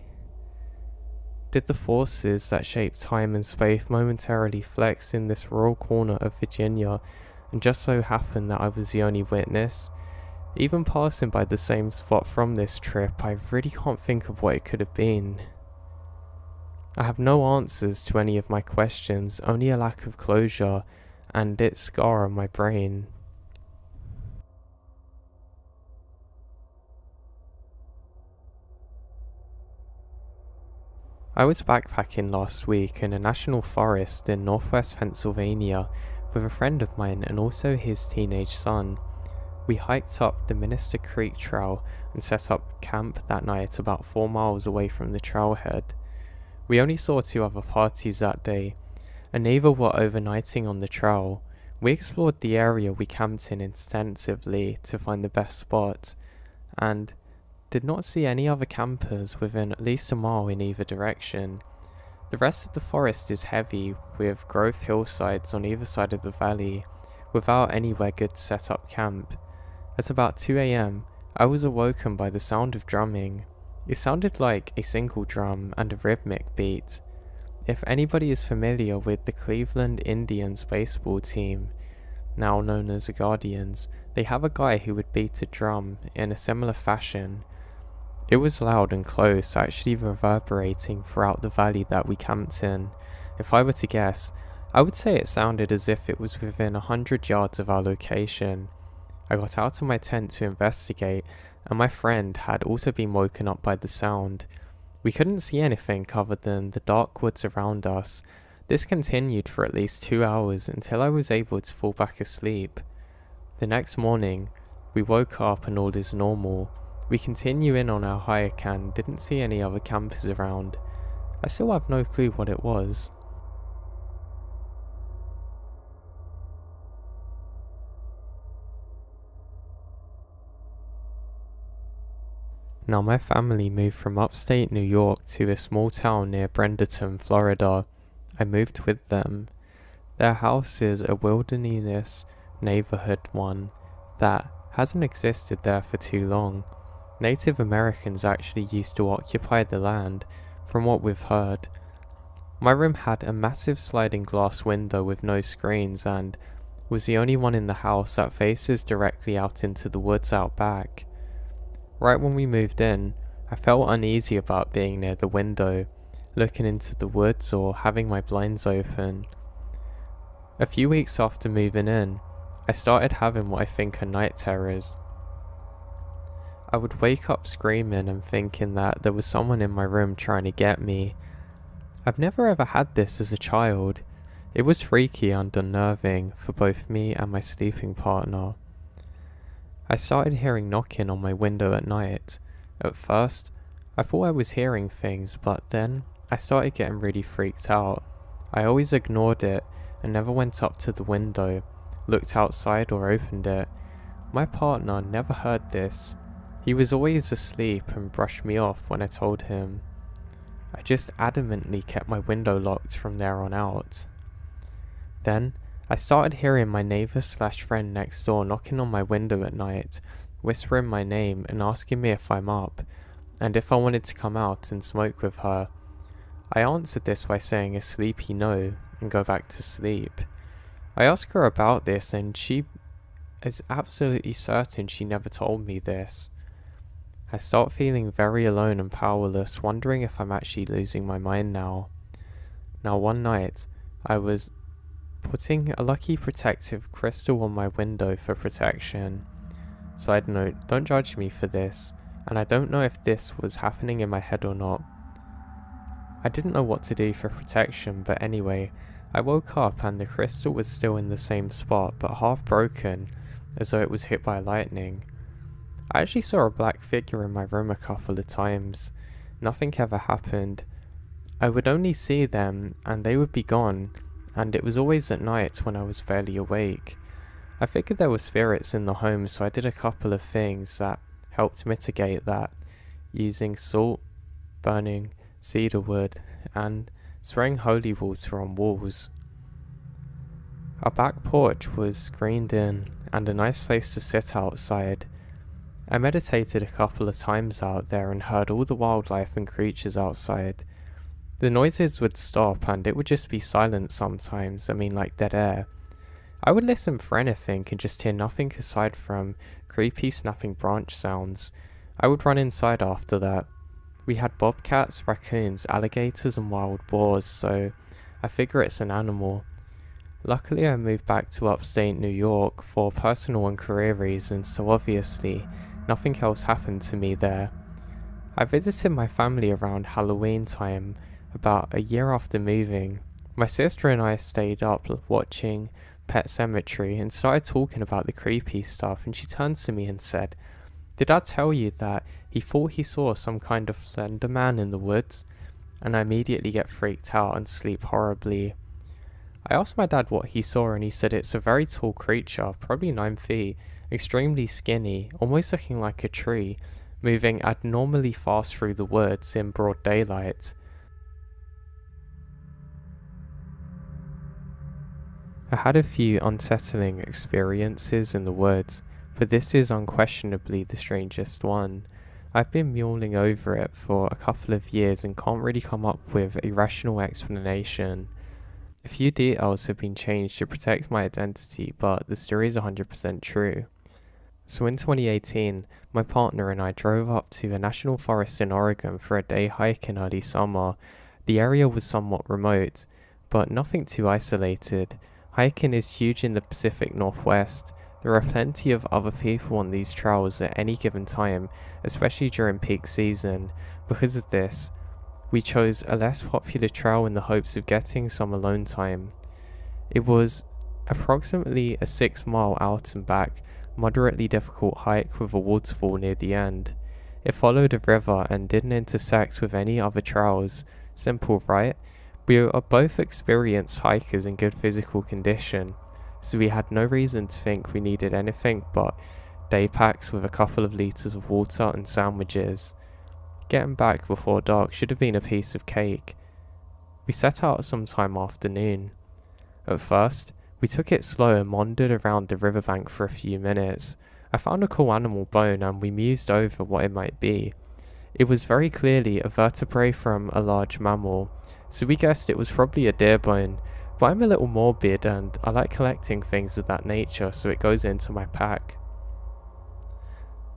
Did the forces that shape time and space momentarily flex in this rural corner of Virginia, and just so happened that I was the only witness? Even passing by the same spot from this trip, I really can't think of what it could have been. I have no answers to any of my questions, only a lack of closure, and its scar on my brain. I was backpacking last week in a national forest in northwest Pennsylvania with a friend of mine and also his teenage son. We hiked up the Minister Creek Trail and set up camp that night about 4 miles away from the trailhead. We only saw 2 other parties that day, and neither were overnighting on the trail. We explored the area we camped in extensively to find the best spot, and did not see any other campers within at least a mile in either direction. The rest of the forest is heavy, with growth hillsides on either side of the valley, without anywhere good to set up camp. At about 2 AM, I was awoken by the sound of drumming. It sounded like a single drum and a rhythmic beat. If anybody is familiar with the Cleveland Indians baseball team, now known as the Guardians, they have a guy who would beat a drum in a similar fashion. It was loud and close, actually reverberating throughout the valley that we camped in. If I were to guess, I would say it sounded as if it was within 100 yards of our location. I got out of my tent to investigate, and my friend had also been woken up by the sound. We couldn't see anything other than the dark woods around us. This continued for at least 2 hours until I was able to fall back asleep. The next morning, we woke up and all is normal. We continue in on our hike and didn't see any other campers around. I still have no clue what it was. Now my family moved from upstate New York to a small town near Brenderton, Florida. I moved with them. Their house is a wilderness neighborhood one that hasn't existed there for too long. Native Americans actually used to occupy the land, from what we've heard. My room had a massive sliding glass window with no screens and was the only one in the house that faces directly out into the woods out back. Right when we moved in, I felt uneasy about being near the window, looking into the woods or having my blinds open. A few weeks after moving in, I started having what I think are night terrors. I would wake up screaming and thinking that there was someone in my room trying to get me. I've never ever had this as a child. It was freaky and unnerving for both me and my sleeping partner. I started hearing knocking on my window at night. At first, I thought I was hearing things, but then I started getting really freaked out. I always ignored it and never went up to the window, looked outside or opened it. My partner never heard this. He was always asleep and brushed me off when I told him. I just adamantly kept my window locked from there on out. Then, I started hearing my neighbour/friend next door knocking on my window at night, whispering my name and asking me if I'm up, and if I wanted to come out and smoke with her. I answered this by saying a sleepy no and go back to sleep. I asked her about this and she is absolutely certain she never told me this. I start feeling very alone and powerless, wondering if I'm actually losing my mind now. Now one night, I was putting a lucky protective crystal on my window for protection. Side note, don't judge me for this, and I don't know if this was happening in my head or not. I didn't know what to do for protection, but anyway, I woke up and the crystal was still in the same spot, but half broken, as though it was hit by lightning. I actually saw a black figure in my room a couple of times. Nothing ever happened. I would only see them, and they would be gone, and it was always at night when I was barely awake. I figured there were spirits in the home, so I did a couple of things that helped mitigate that, using salt, burning cedar wood, and spraying holy water on walls. Our back porch was screened in, and a nice place to sit outside. I meditated a couple of times out there and heard all the wildlife and creatures outside. The noises would stop and it would just be silent sometimes, like dead air. I would listen for anything and just hear nothing aside from creepy snapping branch sounds. I would run inside after that. We had bobcats, raccoons, alligators and wild boars, so I figure it's an animal. Luckily I moved back to upstate New York for personal and career reasons, so obviously nothing else happened to me there. I visited my family around Halloween time, about a year after moving. My sister and I stayed up watching Pet Sematary and started talking about the creepy stuff, and she turned to me and said, "Did I tell you that he thought he saw some kind of slender man in the woods?" And I immediately get freaked out and sleep horribly. I asked my dad what he saw and he said it's a very tall creature, probably 9 feet, extremely skinny, almost looking like a tree, moving abnormally fast through the woods in broad daylight. I had a few unsettling experiences in the woods, but this is unquestionably the strangest one. I've been mulling over it for a couple of years and can't really come up with a rational explanation. A few details have been changed to protect my identity, but the story is 100% true. So in 2018, my partner and I drove up to a national forest in Oregon for a day hike in early summer. The area was somewhat remote, but nothing too isolated. Hiking is huge in the Pacific Northwest. There are plenty of other people on these trails at any given time, especially during peak season. Because of this, we chose a less popular trail in the hopes of getting some alone time. It was approximately a 6-mile out and back, moderately difficult hike with a waterfall near the end. It followed a river and didn't intersect with any other trails. Simple, right? We are both experienced hikers in good physical condition, so we had no reason to think we needed anything but day packs with a couple of litres of water and sandwiches. Getting back before dark should have been a piece of cake. We set out sometime afternoon. At first, we took it slow and wandered around the riverbank for a few minutes. I found a cool animal bone and we mused over what it might be. It was very clearly a vertebrae from a large mammal, so we guessed it was probably a deer bone, but I'm a little morbid and I like collecting things of that nature, so it goes into my pack.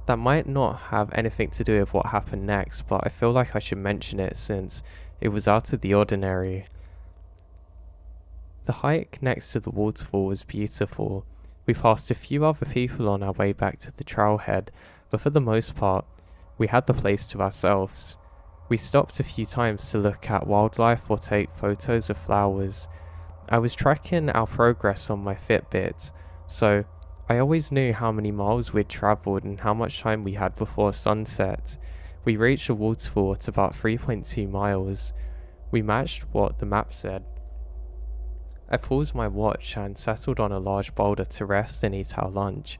That might not have anything to do with what happened next, but I feel like I should mention it since it was out of the ordinary. The hike next to the waterfall was beautiful. We passed a few other people on our way back to the trailhead, but for the most part, we had the place to ourselves. We stopped a few times to look at wildlife or take photos of flowers. I was tracking our progress on my Fitbit, so I always knew how many miles we'd travelled and how much time we had before sunset. We reached the waterfall at about 3.2 miles. We matched what the map said. I paused my watch and settled on a large boulder to rest and eat our lunch.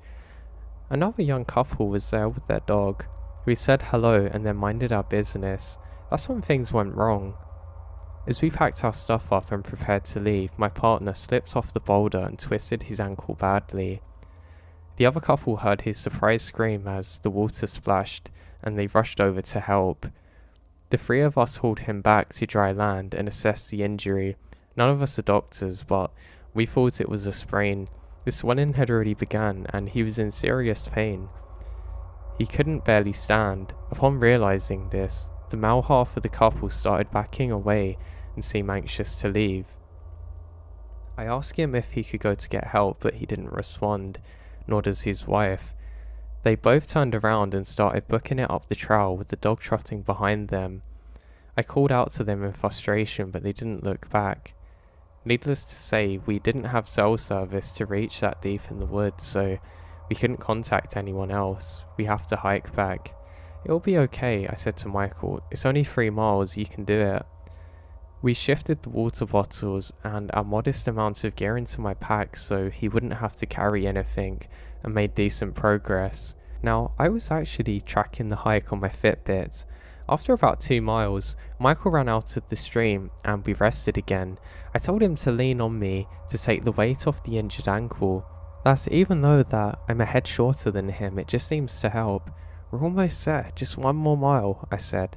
Another young couple was there with their dog. We said hello and then minded our business. That's when things went wrong. As we packed our stuff up and prepared to leave, my partner slipped off the boulder and twisted his ankle badly. The other couple heard his surprised scream as the water splashed, and they rushed over to help. The 3 of us hauled him back to dry land and assessed the injury. None of us are doctors, but we thought it was a sprain. The swelling had already begun, and he was in serious pain. He couldn't barely stand. Upon realizing this, the male half of the couple started backing away and seemed anxious to leave. I asked him if he could go to get help, but he didn't respond, nor does his wife. They both turned around and started booking it up the trail with the dog trotting behind them. I called out to them in frustration, but they didn't look back. Needless to say, we didn't have cell service to reach that deep in the woods, so we couldn't contact anyone else. We have to hike back. It'll be okay, I said to Michael. It's only 3 miles, you can do it. We shifted the water bottles and our modest amount of gear into my pack so he wouldn't have to carry anything, and made decent progress. Now, I was actually tracking the hike on my Fitbit. After about 2 miles, Michael ran out of the stream and we rested again. I told him to lean on me to take the weight off the injured ankle. That's even though that I'm a head shorter than him, it just seems to help. We're almost there, just 1 more mile, I said.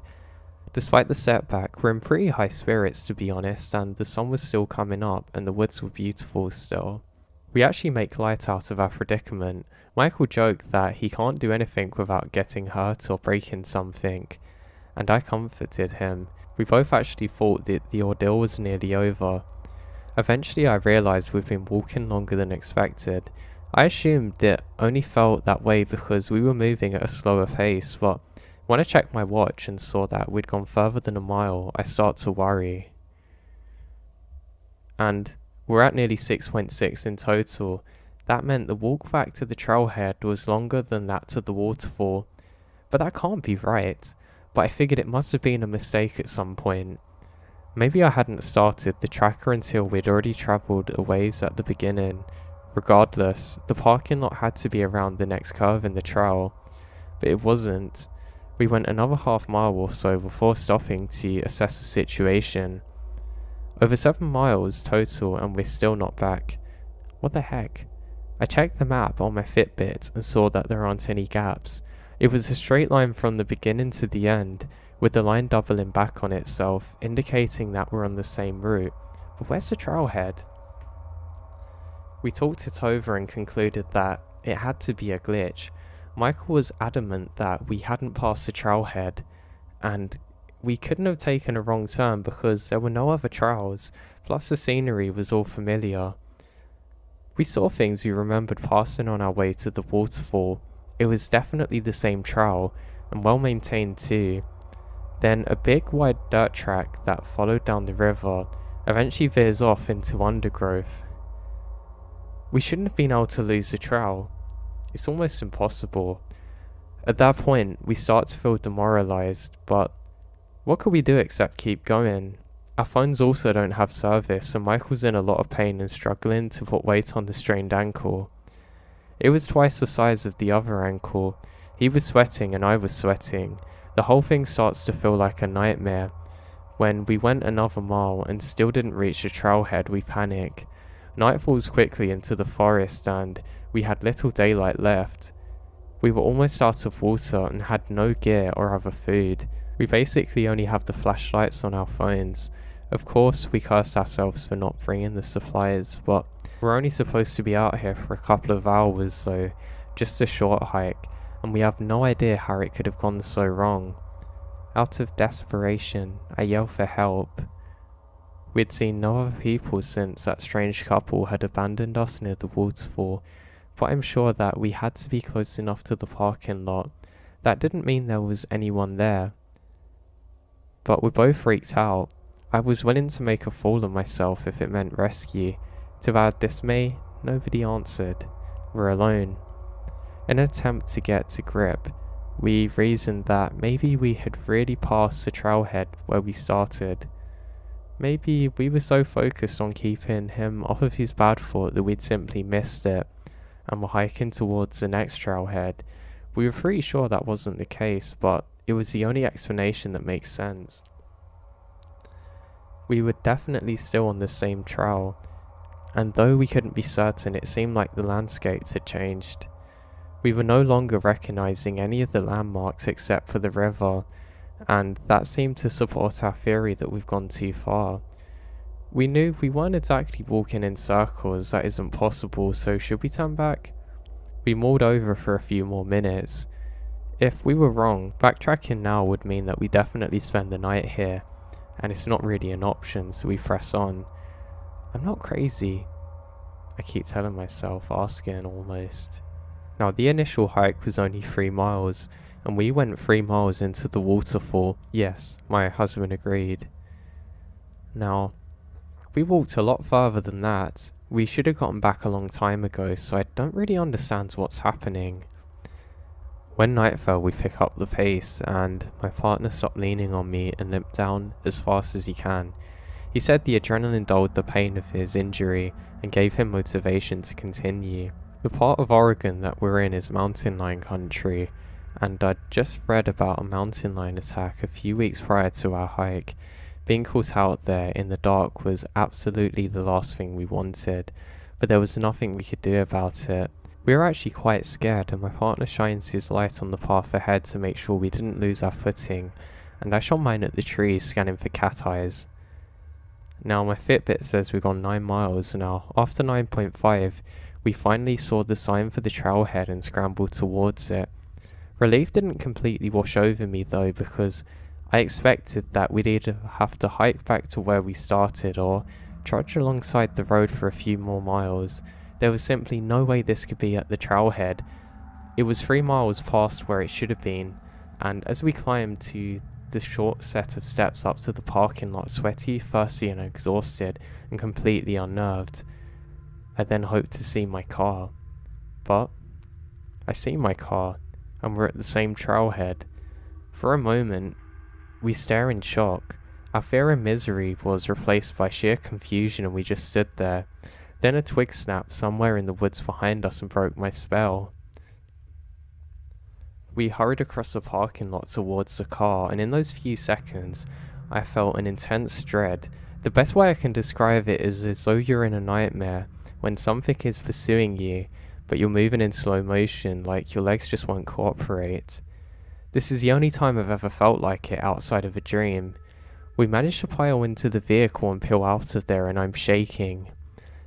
Despite the setback, we're in pretty high spirits to be honest, and the sun was still coming up and the woods were beautiful still. We actually make light out of our predicament. Michael joked that he can't do anything without getting hurt or breaking something, and I comforted him. We both actually thought that the ordeal was nearly over. Eventually I realised we've been walking longer than expected. I assumed it only felt that way because we were moving at a slower pace, but when I checked my watch and saw that we'd gone further than a mile, I started to worry. And we're at nearly 6.6 in total. That meant the walk back to the trailhead was longer than that to the waterfall. But that can't be right. But I figured it must have been a mistake at some point. Maybe I hadn't started the tracker until we'd already travelled a ways at the beginning. Regardless, the parking lot had to be around the next curve in the trail. But it wasn't. We went another half mile or so before stopping to assess the situation. Over 7 miles total and we're still not back. What the heck? I checked the map on my Fitbit and saw that there aren't any gaps. It was a straight line from the beginning to the end, with the line doubling back on itself, indicating that we're on the same route. But where's the trailhead? We talked it over and concluded that it had to be a glitch. Michael was adamant that we hadn't passed the trailhead, and we couldn't have taken a wrong turn because there were no other trails, plus the scenery was all familiar. We saw things we remembered passing on our way to the waterfall. It was definitely the same trail, and well maintained too. Then a big wide dirt track that followed down the river eventually veers off into undergrowth. We shouldn't have been able to lose the trail. It's almost impossible. At that point, we start to feel demoralized, but what could we do except keep going? Our phones also don't have service, and Michael's in a lot of pain and struggling to put weight on the strained ankle. It was twice the size of the other ankle. He was sweating and I was sweating. The whole thing starts to feel like a nightmare. When we went another mile and still didn't reach the trailhead, we panic. Night falls quickly into the forest and we had little daylight left. We were almost out of water and had no gear or other food. We basically only have the flashlights on our phones. Of course, we cursed ourselves for not bringing the supplies, but we're only supposed to be out here for a couple of hours, so just a short hike, and we have no idea how it could have gone so wrong. Out of desperation, I yelled for help. We'd seen no other people since that strange couple had abandoned us near the waterfall, but I'm sure that we had to be close enough to the parking lot. That didn't mean there was anyone there. But we both freaked out. I was willing to make a fool of myself if it meant rescue. To our dismay, nobody answered. We're alone. In an attempt to get to grip, we reasoned that maybe we had really passed the trailhead where we started. Maybe we were so focused on keeping him off of his bad foot that we'd simply missed it, and were hiking towards the next trailhead. We were pretty sure that wasn't the case, but it was the only explanation that makes sense. We were definitely still on the same trail, and though we couldn't be certain, it seemed like the landscapes had changed. We were no longer recognizing any of the landmarks except for the river, and that seemed to support our theory that we've gone too far. We knew we weren't exactly walking in circles, that isn't possible, so should we turn back? We mulled over for a few more minutes. If we were wrong, backtracking now would mean that we definitely spend the night here, and it's not really an option, so we press on. I'm not crazy, I keep telling myself, asking almost. Now the initial hike was only 3 miles, and we went 3 miles into the waterfall. Yes, my husband agreed. Now, We walked a lot further than that. We should have gotten back a long time ago, so I don't really understand what's happening. When night fell, we pick up the pace, and my partner stopped leaning on me and limped down as fast as he can. He said the adrenaline dulled the pain of his injury and gave him motivation to continue. The part of Oregon that we're in is mountain lion country, and I'd just read about a mountain lion attack a few weeks prior to our hike. Being caught out there in the dark was absolutely the last thing we wanted, but there was nothing we could do about it. We were actually quite scared, and my partner shines his light on the path ahead to make sure we didn't lose our footing, and I shone mine at the trees scanning for cat eyes. Now my Fitbit says we've gone 9 miles now. After 9.5, we finally saw the sign for the trailhead and scrambled towards it. Relief didn't completely wash over me though, because I expected that we'd either have to hike back to where we started or trudge alongside the road for a few more miles. There was simply no way this could be at the trailhead. It was 3 miles past where it should have been, and as we climbed to the short set of steps up to the parking lot, sweaty, thirsty and exhausted and completely unnerved, I then hoped to see my car. But I see my car, and we're at the same trailhead. For a moment, we stare in shock. Our fear and misery was replaced by sheer confusion, and we just stood there. Then a twig snapped somewhere in the woods behind us and broke my spell. We hurried across the parking lot towards the car, and in those few seconds, I felt an intense dread. The best way I can describe it is as though you're in a nightmare, when something is pursuing you, but you're moving in slow motion, like your legs just won't cooperate. This is the only time I've ever felt like it outside of a dream. We managed to pile into the vehicle and peel out of there, and I'm shaking.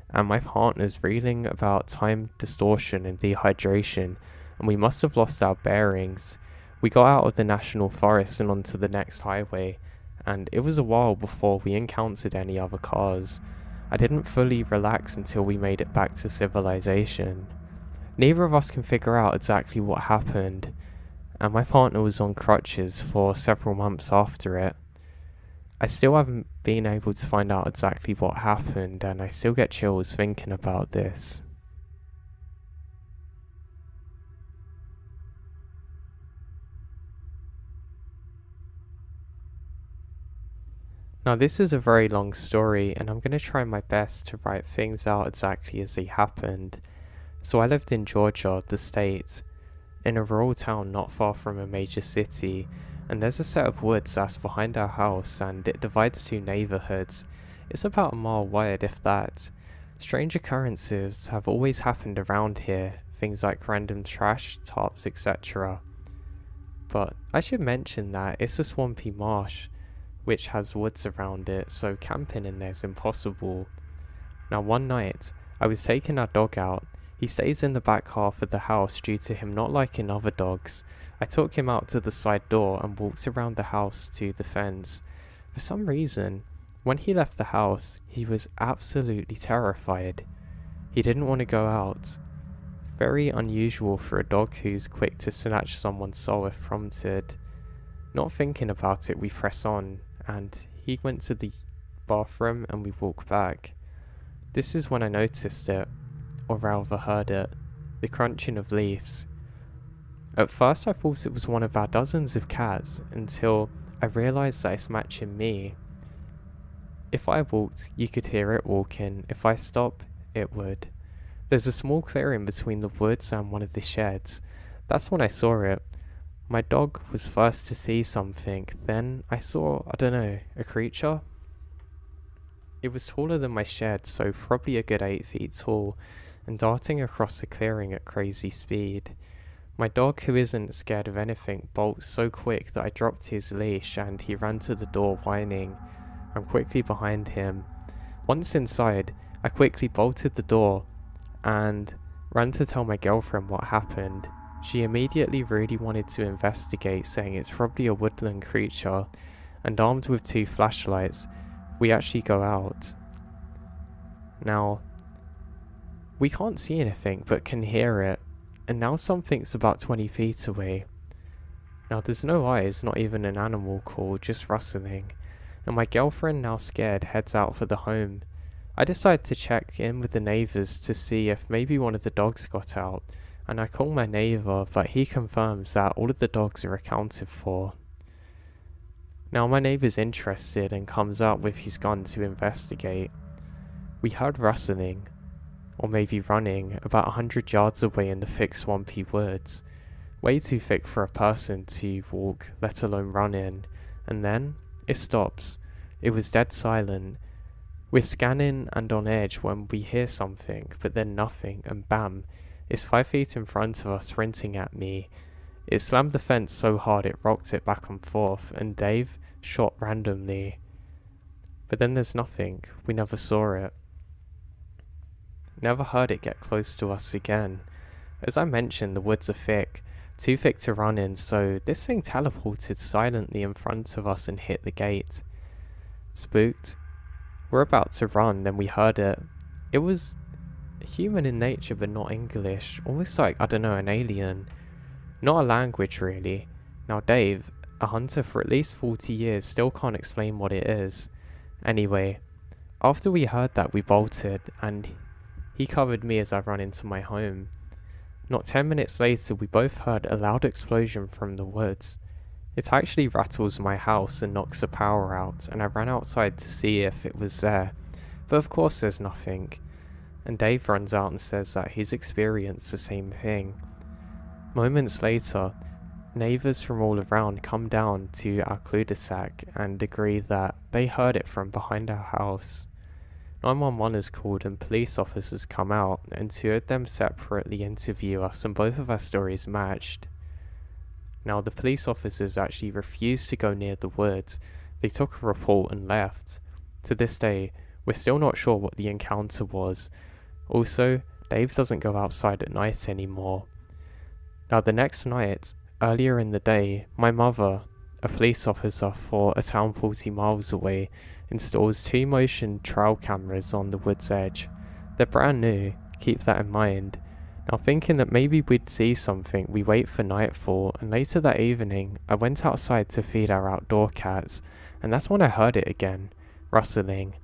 And my partner's reeling about time distortion and dehydration, and we must have lost our bearings. We got out of the national forest and onto the next highway, and it was a while before we encountered any other cars. I didn't fully relax until we made it back to civilization. Neither of us can figure out exactly what happened, and my partner was on crutches for several months after it. I still haven't been able to find out exactly what happened, and I still get chills thinking about this. Now this is a very long story, and I'm going to try my best to write things out exactly as they happened. So I lived in Georgia, the state, in a rural town not far from a major city, and there's a set of woods that's behind our house, and it divides two neighborhoods. It's about a mile wide, if that. Strange occurrences have always happened around here, things like random trash, tarps, etc. But I should mention that it's a swampy marsh, which has woods around it, so camping in there is impossible. Now one night, I was taking our dog out. He stays in the back half of the house due to him not liking other dogs. I took him out to the side door and walked around the house to the fence. For some reason, when he left the house, he was absolutely terrified. He didn't want to go out. Very unusual for a dog who's quick to snatch someone's soul if prompted. Not thinking about it, we press on, and he went to the bathroom and we walked back. This is when I noticed it, or rather heard it, the crunching of leaves. At first I thought it was one of our dozens of cats, until I realised that it's matching me. If I walked, you could hear it walking. If I stopped, it would. There's a small clearing between the woods and one of the sheds. That's when I saw it. My dog was first to see something, then I saw, a creature. It was taller than my shed, so probably a good 8 feet tall, and darting across the clearing at crazy speed. My dog, who isn't scared of anything, bolts so quick that I dropped his leash and he ran to the door whining. I'm quickly behind him. Once inside, I quickly bolted the door and ran to tell my girlfriend what happened. She immediately really wanted to investigate, saying it's probably a woodland creature, and armed with 2 flashlights, we actually go out. Now, we can't see anything but can hear it, and now something's about 20 feet away. Now there's no eyes, not even an animal call, just rustling, and my girlfriend, now scared, heads out for the home. I decided to check in with the neighbours to see if maybe one of the dogs got out, and I call my neighbour, but he confirms that all of the dogs are accounted for. Now my neighbour's interested and comes out with his gun to investigate. We heard rustling, or maybe running, about 100 yards away in the thick swampy woods. Way too thick for a person to walk, let alone run in. And then, it stops. It was dead silent. We're scanning and on edge when we hear something, but then nothing, and bam, it's 5 feet in front of us sprinting at me. It slammed the fence so hard it rocked it back and forth, and Dave shot randomly. But then there's nothing. We never saw it. Never heard it get close to us again. As I mentioned, the woods are thick, too thick to run in, so this thing teleported silently in front of us and hit the gate. Spooked. We're about to run, then we heard it. It was human in nature but not English, almost like, I don't know, an alien. Not a language really. Now Dave, a hunter for at least 40 years, still can't explain what it is. Anyway, after we heard that we bolted, and he covered me as I ran into my home. Not 10 minutes later, we both heard a loud explosion from the woods. It actually rattles my house and knocks the power out, and I ran outside to see if it was there. But of course there's nothing. And Dave runs out and says that he's experienced the same thing. Moments later, neighbours from all around come down to our cul-de-sac and agree that they heard it from behind our house. 911 is called and police officers come out, and 2 of them separately interview us, and both of our stories matched. Now the police officers actually refused to go near the woods. They took a report and left. To this day, we're still not sure what the encounter was. Also, Dave doesn't go outside at night anymore. Now the next night, earlier in the day, my mother, a police officer for a town 40 miles away, installs 2 motion trail cameras on the wood's edge. They're brand new, keep that in mind. Now thinking that maybe we'd see something, we wait for nightfall, and later that evening, I went outside to feed our outdoor cats, and that's when I heard it again, rustling.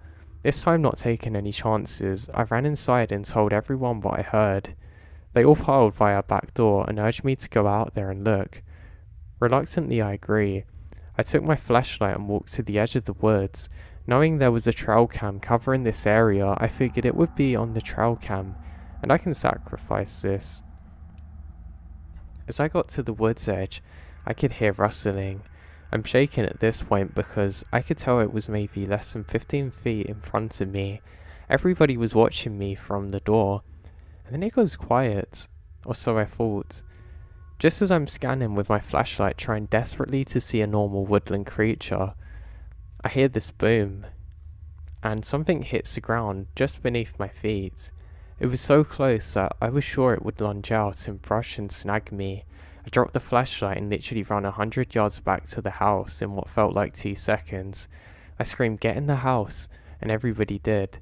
This time not taking any chances, I ran inside and told everyone what I heard. They all piled by our back door and urged me to go out there and look. Reluctantly I agree. I took my flashlight and walked to the edge of the woods. Knowing there was a trail cam covering this area, I figured it would be on the trail cam, and I can sacrifice this. As I got to the wood's edge, I could hear rustling. I'm shaking at this point because I could tell it was maybe less than 15 feet in front of me. Everybody was watching me from the door, and then it goes quiet, or so I thought. Just as I'm scanning with my flashlight trying desperately to see a normal woodland creature, I hear this boom, and something hits the ground just beneath my feet. It was so close that I was sure it would lunge out and brush and snag me. I dropped the flashlight and literally ran 100 yards back to the house in what felt like 2 seconds. I screamed, "Get in the house," and everybody did.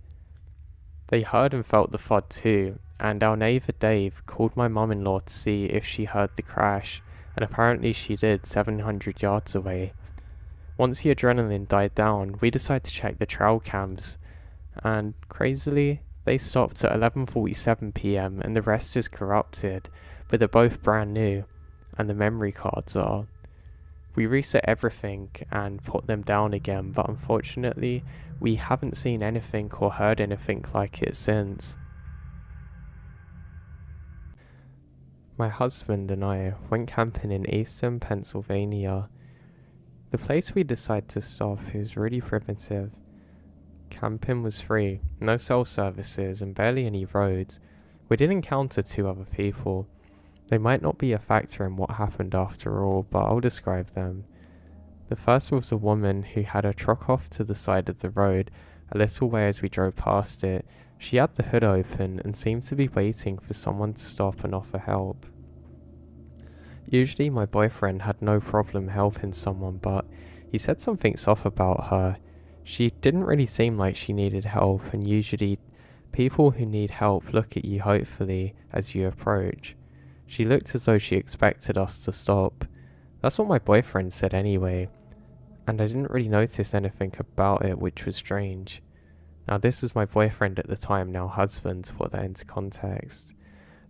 They heard and felt the thud too, and our neighbour Dave called my mum-in-law to see if she heard the crash, and apparently she did 700 yards away. Once the adrenaline died down, we decided to check the trail cams, and crazily, they stopped at 11:47 PM and the rest is corrupted, but they're both brand new, and the memory cards are. We reset everything and put them down again, but unfortunately, we haven't seen anything or heard anything like it since. My husband and I went camping in eastern Pennsylvania. The place we decided to stop is really primitive. Camping was free, no cell services and barely any roads. We did encounter 2 other people. They might not be a factor in what happened after all, but I'll describe them. The first was a woman who had her truck off to the side of the road a little way as we drove past it. She had the hood open and seemed to be waiting for someone to stop and offer help. Usually my boyfriend had no problem helping someone, but he said something's off about her. She didn't really seem like she needed help, and usually people who need help look at you hopefully as you approach. She looked as though she expected us to stop. That's what my boyfriend said anyway, and I didn't really notice anything about it, which was strange. Now this was my boyfriend at the time, now husband, to put that into context.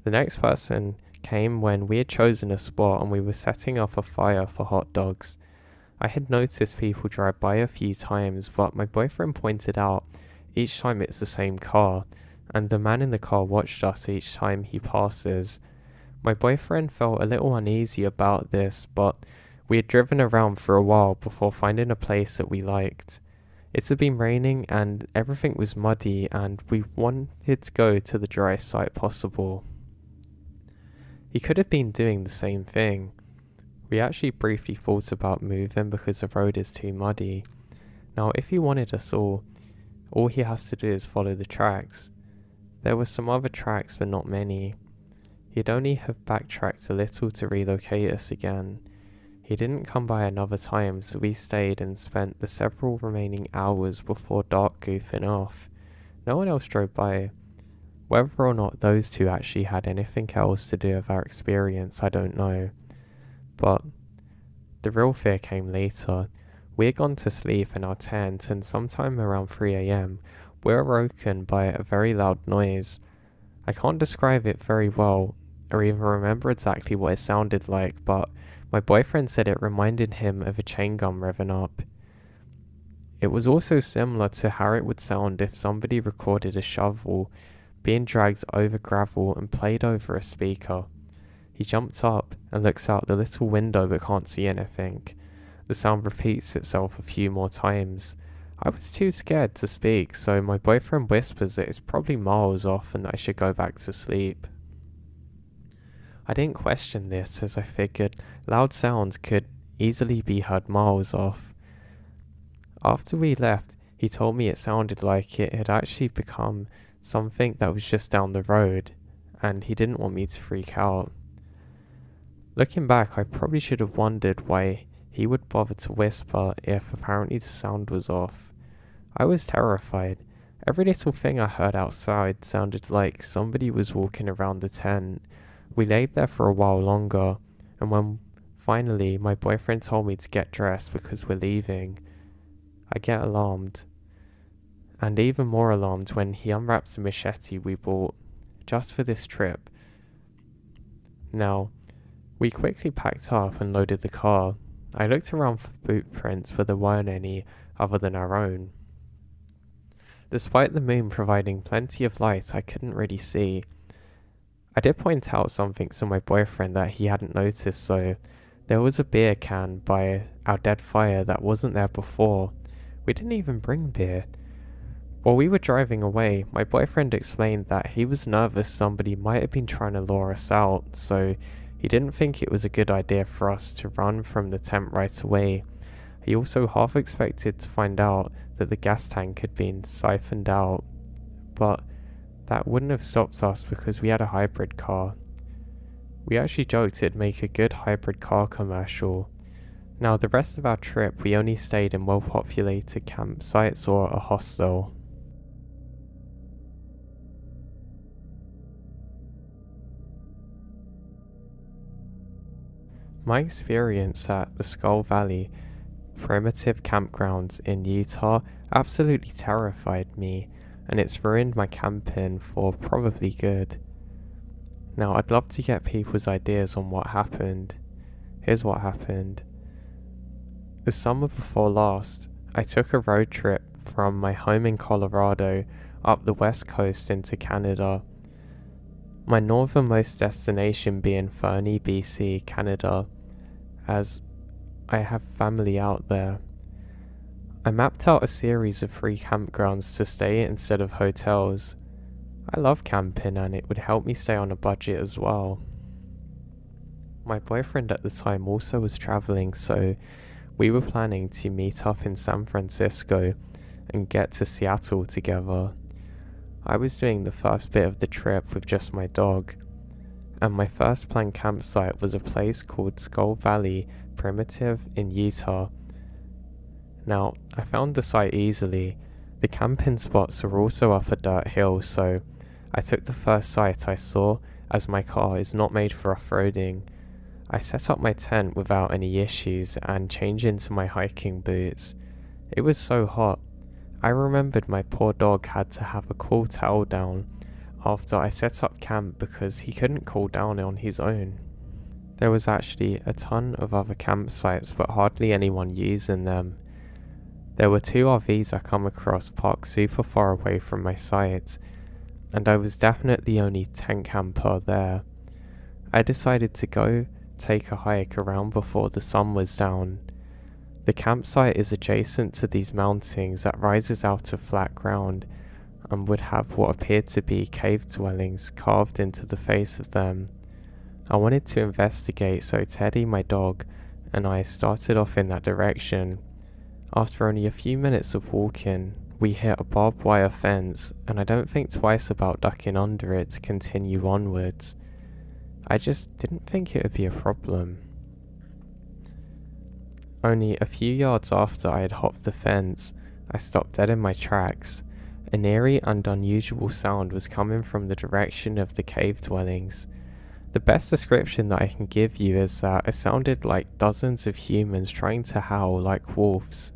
The next person came when we had chosen a spot and we were setting up a fire for hot dogs. I had noticed people drive by a few times, but my boyfriend pointed out each time it's the same car, and the man in the car watched us each time he passes. My boyfriend felt a little uneasy about this, but we had driven around for a while before finding a place that we liked. It had been raining and everything was muddy, and we wanted to go to the driest site possible. He could have been doing the same thing. We actually briefly thought about moving because the road is too muddy. Now, if he wanted us all he has to do is follow the tracks. There were some other tracks, but not many. He'd only have backtracked a little to relocate us again. He didn't come by another time, so we stayed and spent the several remaining hours before dark goofing off. No one else drove by. Whether or not those two actually had anything else to do with our experience, I don't know. But the real fear came later. We had gone to sleep in our tent, and sometime around 3 a.m, we were woken by a very loud noise. I can't describe it very well, or even remember exactly what it sounded like, but my boyfriend said it reminded him of a chain gun revving up. It was also similar to how it would sound if somebody recorded a shovel being dragged over gravel and played over a speaker. He jumped up and looks out the little window but can't see anything. The sound repeats itself a few more times. I was too scared to speak, so my boyfriend whispers that it's probably miles off and that I should go back to sleep. I didn't question this, as I figured loud sounds could easily be heard miles off. After we left, he told me it sounded like it had actually become something that was just down the road, and he didn't want me to freak out. Looking back, I probably should have wondered why he would bother to whisper if apparently the sound was off. I was terrified. Every little thing I heard outside sounded like somebody was walking around the tent. We laid there for a while longer, and when finally my boyfriend told me to get dressed because we're leaving, I get alarmed. And even more alarmed when he unwraps the machete we bought just for this trip. Now, we quickly packed up and loaded the car. I looked around for boot prints, but there weren't any other than our own. Despite the moon providing plenty of light, I couldn't really see. I did point out something to my boyfriend that he hadn't noticed, so there was a beer can by our dead fire that wasn't there before. We didn't even bring beer. While we were driving away, my boyfriend explained that he was nervous somebody might have been trying to lure us out, so he didn't think it was a good idea for us to run from the tent right away. He also half expected to find out that the gas tank had been siphoned out, but that wouldn't have stopped us because we had a hybrid car. We actually joked it'd make a good hybrid car commercial. Now, the rest of our trip we only stayed in well-populated campsites or a hostel. My experience at the Skull Valley primitive campgrounds in Utah absolutely terrified me, and it's ruined my camping for probably good. Now, I'd love to get people's ideas on what happened. Here's what happened. The summer before last, I took a road trip from my home in Colorado up the west coast into Canada. My northernmost destination being Fernie, BC, Canada, as I have family out there. I mapped out a series of free campgrounds to stay at instead of hotels. I love camping and it would help me stay on a budget as well. My boyfriend at the time also was traveling, so we were planning to meet up in San Francisco and get to Seattle together. I was doing the first bit of the trip with just my dog, and my first planned campsite was a place called Skull Valley Primitive in Utah. Now, I found the site easily. The camping spots were also up a dirt hill, so I took the first site I saw, as my car is not made for off-roading. I set up my tent without any issues and changed into my hiking boots. It was so hot. I remembered my poor dog had to have a cool towel down after I set up camp because he couldn't cool down on his own. There was actually a ton of other campsites, but hardly anyone using them. There were 2 RVs I come across parked super far away from my site, and I was definitely the only tent camper there. I decided to go take a hike around before the sun was down. The campsite is adjacent to these mountains that rises out of flat ground and would have what appeared to be cave dwellings carved into the face of them. I wanted to investigate, so Teddy, my dog, and I started off in that direction. After only a few minutes of walking, we hit a barbed wire fence, and I don't think twice about ducking under it to continue onwards. I just didn't think it would be a problem. Only a few yards after I had hopped the fence, I stopped dead in my tracks. An eerie and unusual sound was coming from the direction of the cave dwellings. The best description that I can give you is that it sounded like dozens of humans trying to howl like wolves.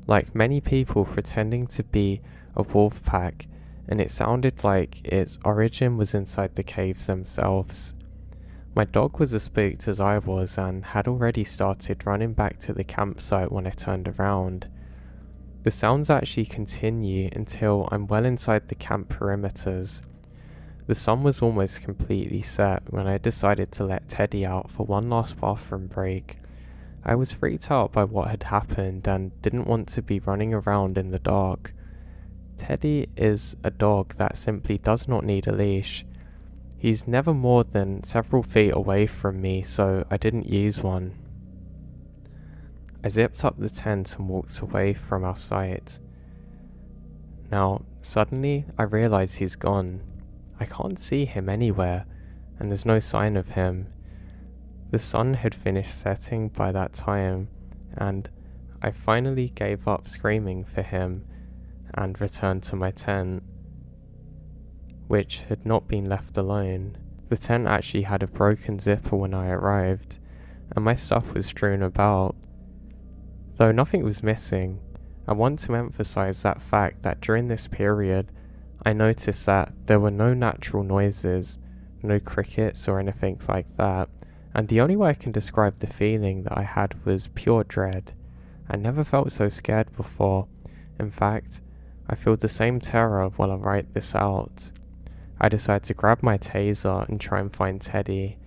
Like many people pretending to be a wolf pack, and it sounded like its origin was inside the caves themselves. My dog was as spooked as I was and had already started running back to the campsite when I turned around. The sounds actually continue until I'm well inside the camp perimeters. The sun was almost completely set when I decided to let Teddy out for one last bathroom break. I was freaked out by what had happened and didn't want to be running around in the dark. Teddy is a dog that simply does not need a leash. He's never more than several feet away from me, so I didn't use one. I zipped up the tent and walked away from our site. Now, suddenly I realize he's gone. I can't see him anywhere, and there's no sign of him. The sun had finished setting by that time, and I finally gave up screaming for him and returned to my tent, which had not been left alone. The tent actually had a broken zipper when I arrived, and my stuff was strewn about. Though nothing was missing, I want to emphasize that fact that during this period, I noticed that there were no natural noises, no crickets or anything like that, and the only way I can describe the feeling that I had was pure dread. I never felt so scared before. In fact, I feel the same terror while I write this out. I decide to grab my taser and try and find Teddy.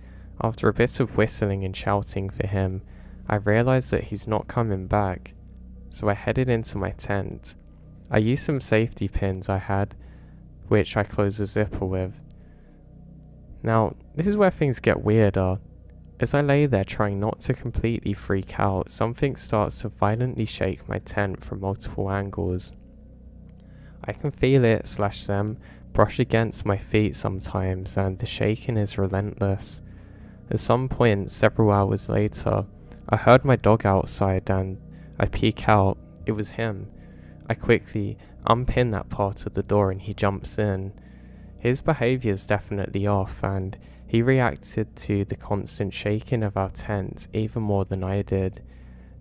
After a bit of whistling and shouting for him, I realize that he's not coming back, so I headed into my tent. I used some safety pins I had, which I closed the zipper with. Now, this is where things get weirder. As I lay there trying not to completely freak out, something starts to violently shake my tent from multiple angles. I can feel it / them brush against my feet sometimes, and the shaking is relentless. At some point, several hours later, I heard my dog outside and I peek out. It was him. I quickly unpin that part of the door and he jumps in. His behaviour is definitely off, and he reacted to the constant shaking of our tent even more than I did.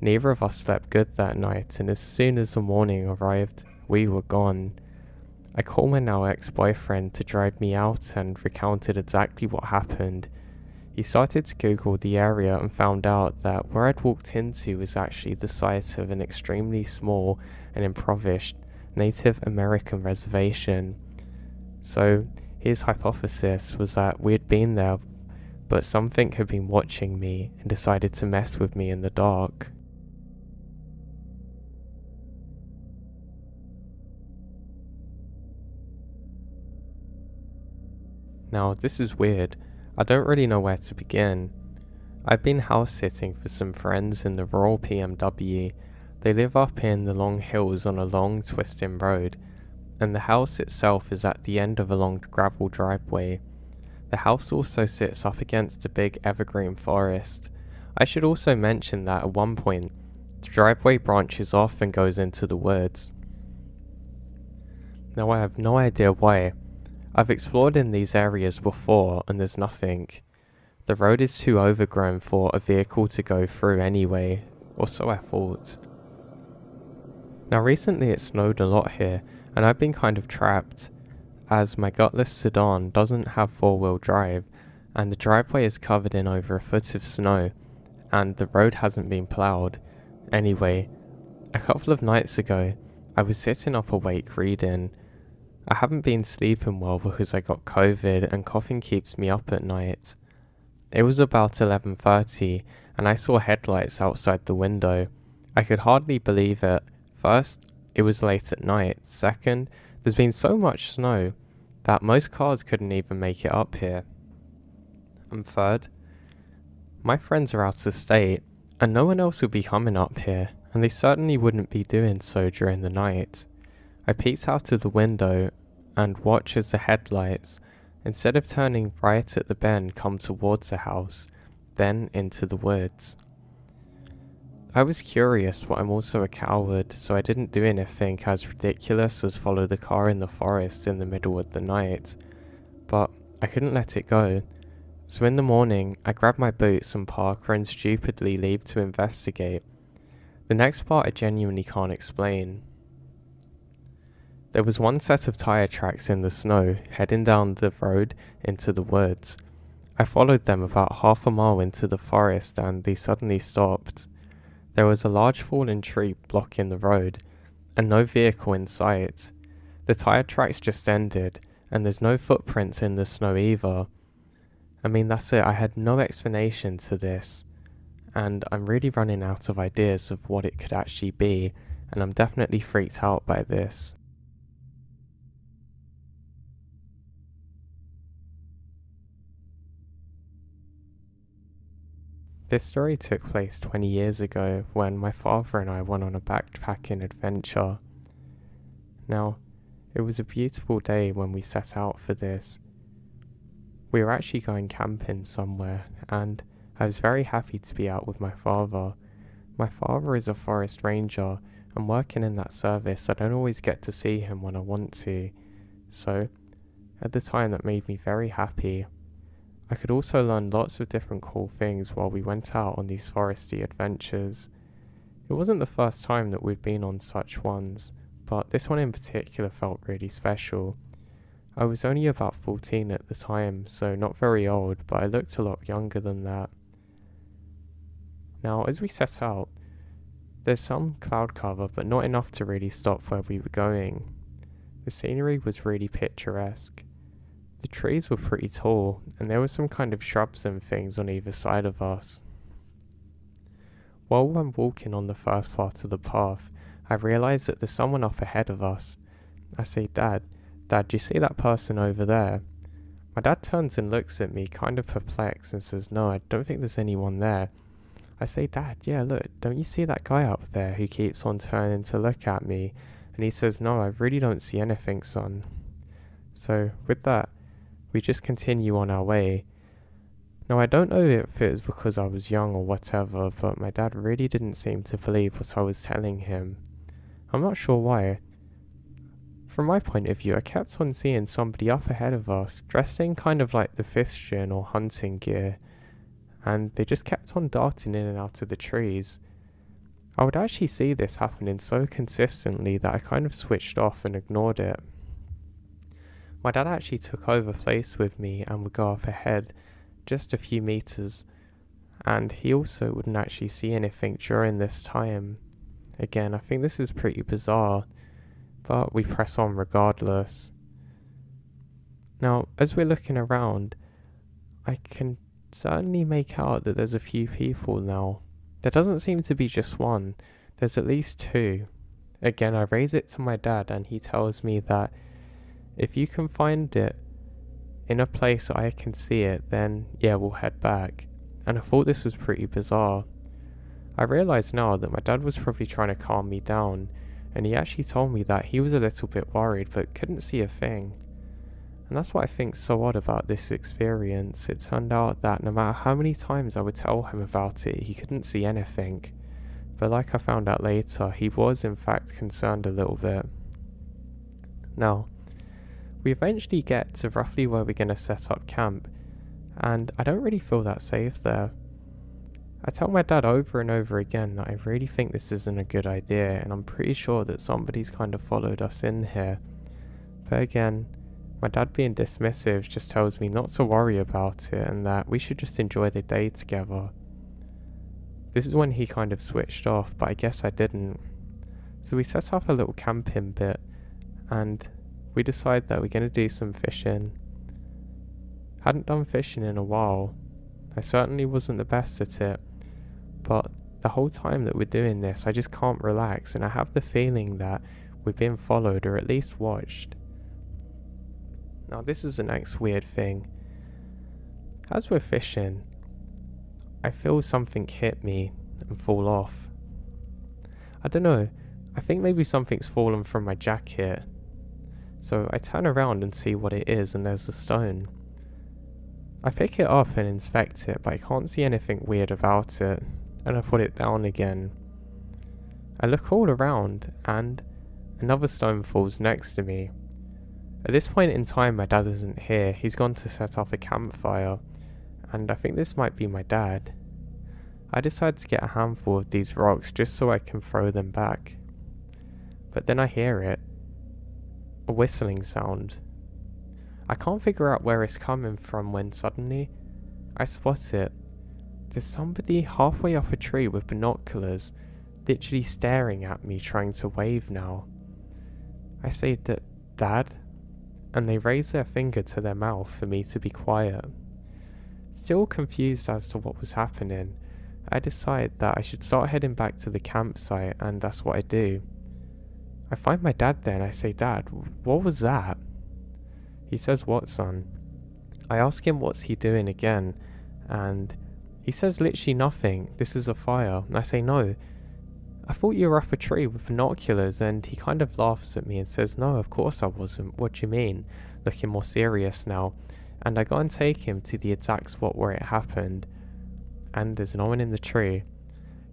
Neither of us slept good that night, and as soon as the morning arrived, we were gone. I called my now ex-boyfriend to drive me out and recounted exactly what happened. He started to Google the area and found out that where I'd walked into was actually the site of an extremely small and impoverished Native American reservation. So his hypothesis was that we had been there, but something had been watching me and decided to mess with me in the dark. Now, this is weird. I don't really know where to begin. I've been house sitting for some friends in the rural PMW. They live up in the long hills on a long twisting road, and the house itself is at the end of a long gravel driveway. The house also sits up against a big evergreen forest. I should also mention that at one point, the driveway branches off and goes into the woods. Now, I have no idea why. I've explored in these areas before and there's nothing. The road is too overgrown for a vehicle to go through anyway, or so I thought. Now recently it snowed a lot here, and I've been kind of trapped, as my gutless sedan doesn't have four-wheel drive, and the driveway is covered in over a foot of snow, and the road hasn't been ploughed. Anyway, a couple of nights ago, I was sitting up awake reading. I haven't been sleeping well because I got COVID and coughing keeps me up at night. It was about 11:30 and I saw headlights outside the window. I could hardly believe it. First, it was late at night. Second, there's been so much snow that most cars couldn't even make it up here. And third, my friends are out of state and no one else would be coming up here, and they certainly wouldn't be doing so during the night. I peeked out of the window and watched as the headlights, instead of turning right at the bend, come towards the house, then into the woods. I was curious, but I'm also a coward, so I didn't do anything as ridiculous as follow the car in the forest in the middle of the night. But I couldn't let it go. So in the morning, I grabbed my boots and parker and stupidly leave to investigate. The next part I genuinely can't explain. There was one set of tyre tracks in the snow, heading down the road into the woods. I followed them about half a mile into the forest and they suddenly stopped. There was a large fallen tree blocking the road, and no vehicle in sight. The tyre tracks just ended, and there's no footprints in the snow either. I mean, that's it, I had no explanation to this, and I'm really running out of ideas of what it could actually be, and I'm definitely freaked out by this. This story took place 20 years ago when my father and I went on a backpacking adventure. Now, it was a beautiful day when we set out for this. We were actually going camping somewhere, and I was very happy to be out with my father. My father is a forest ranger, and working in that service, I don't always get to see him when I want to. So, at the time, that made me very happy. I could also learn lots of different cool things while we went out on these foresty adventures. It wasn't the first time that we'd been on such ones, but this one in particular felt really special. I was only about 14 at the time, so not very old, but I looked a lot younger than that. Now, as we set out, there's some cloud cover, but not enough to really stop where we were going. The scenery was really picturesque. The trees were pretty tall, and there were some kind of shrubs and things on either side of us. While I'm walking on the first part of the path, I realise that there's someone up ahead of us. I say, Dad, do you see that person over there? My dad turns and looks at me, kind of perplexed, and says, No, I don't think there's anyone there. I say, Dad, yeah, look, don't you see that guy up there who keeps on turning to look at me? And he says, No, I really don't see anything, son. So, with that, we just continue on our way. Now, I don't know if it was because I was young or whatever, but my dad really didn't seem to believe what I was telling him. I'm not sure why. From my point of view, I kept on seeing somebody up ahead of us, dressed in kind of like the fishing or hunting gear, and they just kept on darting in and out of the trees. I would actually see this happening so consistently that I kind of switched off and ignored it. My dad actually took over place with me and would go up ahead just a few meters, and he also wouldn't actually see anything during this time. Again, I think this is pretty bizarre, but we press on regardless. Now, as we're looking around, I can certainly make out that there's a few people now. There doesn't seem to be just one, there's at least two. Again, I raise it to my dad and he tells me that if you can find it in a place I can see it, then yeah, we'll head back. And I thought this was pretty bizarre. I realise now that my dad was probably trying to calm me down, and he actually told me that he was a little bit worried but couldn't see a thing. And that's what I think's so odd about this experience. It turned out that no matter how many times I would tell him about it, he couldn't see anything. But like I found out later, he was in fact concerned a little bit. Now, we eventually get to roughly where we're going to set up camp, and I don't really feel that safe there. I tell my dad over and over again that I really think this isn't a good idea, and I'm pretty sure that somebody's kind of followed us in here. But again, my dad being dismissive just tells me not to worry about it and that we should just enjoy the day together. This is when he kind of switched off, but I guess I didn't. So we set up a little camping bit and we decide that we're going to do some fishing. Hadn't done fishing in a while. I certainly wasn't the best at it, but the whole time that we're doing this I just can't relax, and I have the feeling that we're being followed or at least watched. Now this is the next weird thing. As we're fishing, I feel something hit me and fall off. I don't know, I think maybe something's fallen from my jacket. So I turn around and see what it is, and there's a stone. I pick it up and inspect it, but I can't see anything weird about it, and I put it down again. I look all around and another stone falls next to me. At this point in time my dad isn't here, he's gone to set up a campfire, and I think this might be my dad. I decide to get a handful of these rocks just so I can throw them back. But then I hear it. A whistling sound. I can't figure out where it's coming from when suddenly I spot it. There's somebody halfway up a tree with binoculars, literally staring at me, trying to wave now. I say, Dad? And they raise their finger to their mouth for me to be quiet. Still confused as to what was happening, I decide that I should start heading back to the campsite, and that's what I do. I find my dad there and I say, Dad, what was that? He says, what, son? I ask him what's he doing again, and he says literally nothing, this is a fire. And I say, no, I thought you were up a tree with binoculars, and he kind of laughs at me and says, no, of course I wasn't, what do you mean? Looking more serious now. And I go and take him to the exact spot where it happened, and there's no one in the tree.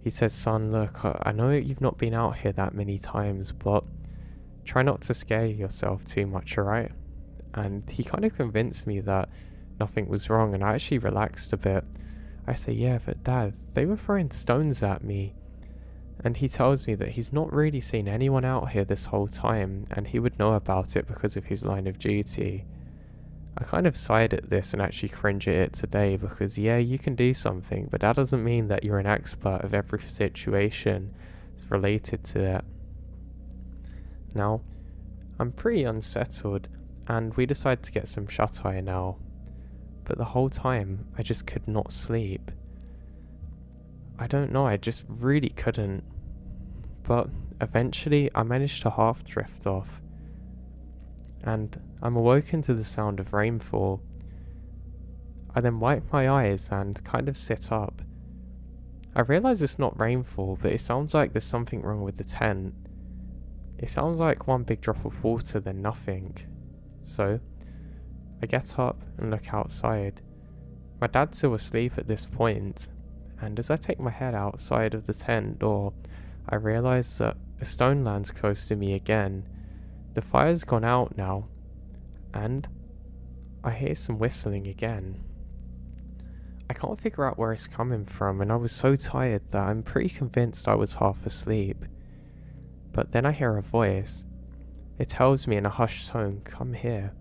He says, son, look, I know you've not been out here that many times, but try not to scare yourself too much, alright? And he kind of convinced me that nothing was wrong, and I actually relaxed a bit. I say, yeah, but Dad, they were throwing stones at me. And he tells me that he's not really seen anyone out here this whole time, and he would know about it because of his line of duty. I kind of sighed at this and actually cringe at it today because, yeah, you can do something, but that doesn't mean that you're an expert of every situation related to it. Now, I'm pretty unsettled, and we decide to get some shut-eye now. But the whole time, I just could not sleep. I don't know, I just really couldn't. But eventually, I managed to half drift off, and I'm awoken to the sound of rainfall. I then wipe my eyes and kind of sit up. I realise it's not rainfall, but it sounds like there's something wrong with the tent. It sounds like one big drop of water, then nothing. So, I get up and look outside. My dad's still asleep at this point, and as I take my head outside of the tent door, I realise that a stone lands close to me again. The fire's gone out now, and I hear some whistling again. I can't figure out where it's coming from, and I was so tired that I'm pretty convinced I was half asleep. But then I hear a voice. It tells me in a hushed tone, come here,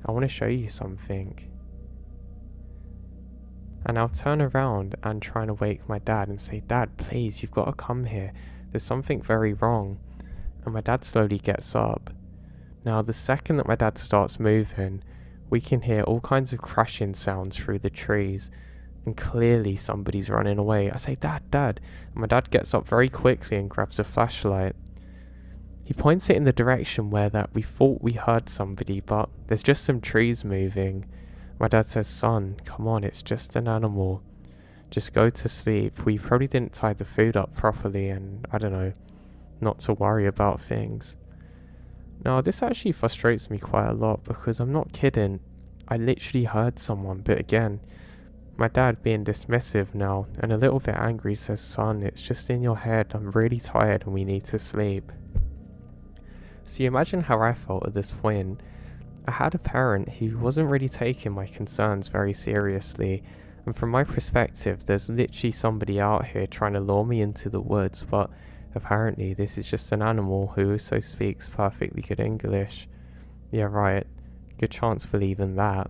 I want to show you something. And I'll turn around and try to wake my dad and say, Dad, please, you've got to come here. There's something very wrong. And my dad slowly gets up. Now, the second that my dad starts moving, we can hear all kinds of crashing sounds through the trees, and clearly somebody's running away. I say, Dad, Dad, and my dad gets up very quickly and grabs a flashlight. He points it in the direction where that we thought we heard somebody, but there's just some trees moving. My dad says, son, come on, it's just an animal. Just go to sleep. We probably didn't tie the food up properly, and I don't know, not to worry about things. Now, this actually frustrates me quite a lot because I'm not kidding. I literally heard someone, but again, my dad being dismissive now and a little bit angry says, son, it's just in your head. I'm really tired and we need to sleep. So you imagine how I felt at this point. I had a parent who wasn't really taking my concerns very seriously, And from my perspective, there's literally somebody out here trying to lure me into the woods, but apparently this is just an animal who also speaks perfectly good English. Yeah, right. Good chance for leaving that.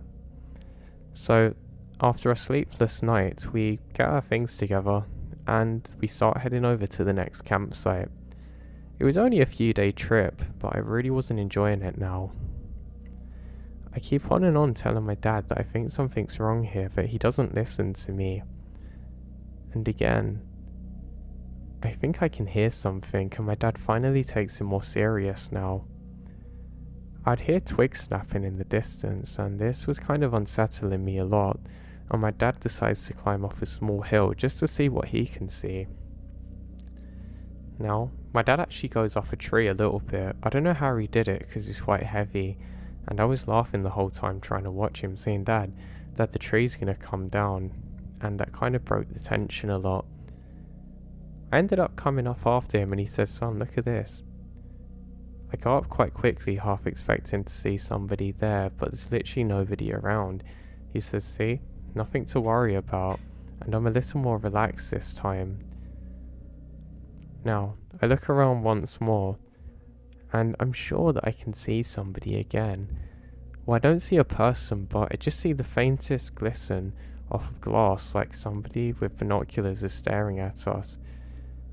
So, after a sleepless night, we get our things together and we start heading over to the next campsite. It was only a few day trip, but I really wasn't enjoying it now. I keep on and on telling my dad that I think something's wrong here, but he doesn't listen to me. And again, I think I can hear something, and my dad finally takes it more serious now. I'd hear twigs snapping in the distance, and this was kind of unsettling me a lot, and my dad decides to climb off a small hill just to see what he can see. Now, my dad actually goes off a tree a little bit. I don't know how he did it because he's quite heavy, and I was laughing the whole time trying to watch him, saying, "Dad, that the tree's gonna come down," and that kind of broke the tension a lot. I ended up coming off after him and he says, "Son, look at this." I go up quite quickly, half expecting to see somebody there, but there's literally nobody around. He says, "See, nothing to worry about," and I'm a little more relaxed this time. Now, I look around once more, and I'm sure that I can see somebody again. Well, I don't see a person, but I just see the faintest glisten off of glass, like somebody with binoculars is staring at us.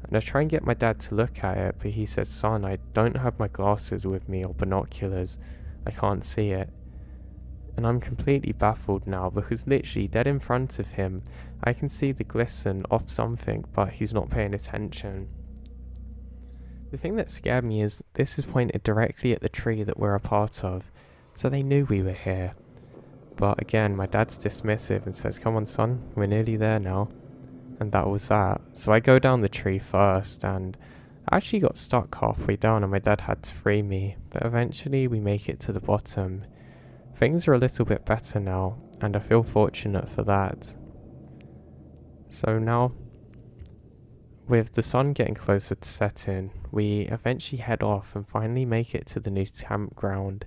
And I try and get my dad to look at it, but he says, "Son, I don't have my glasses with me or binoculars. I can't see it." And I'm completely baffled now, because literally dead in front of him, I can see the glisten off something, but he's not paying attention. The thing that scared me is this is pointed directly at the tree that we're a part of, so they knew we were here. But again, my dad's dismissive and says, "Come on, son, we're nearly there now." And that was that. So I go down the tree first, and I actually got stuck halfway down and my dad had to free me, but eventually we make it to the bottom. Things are a little bit better now, and I feel fortunate for that. So now, with the sun getting closer to setting, we eventually head off and finally make it to the new campground.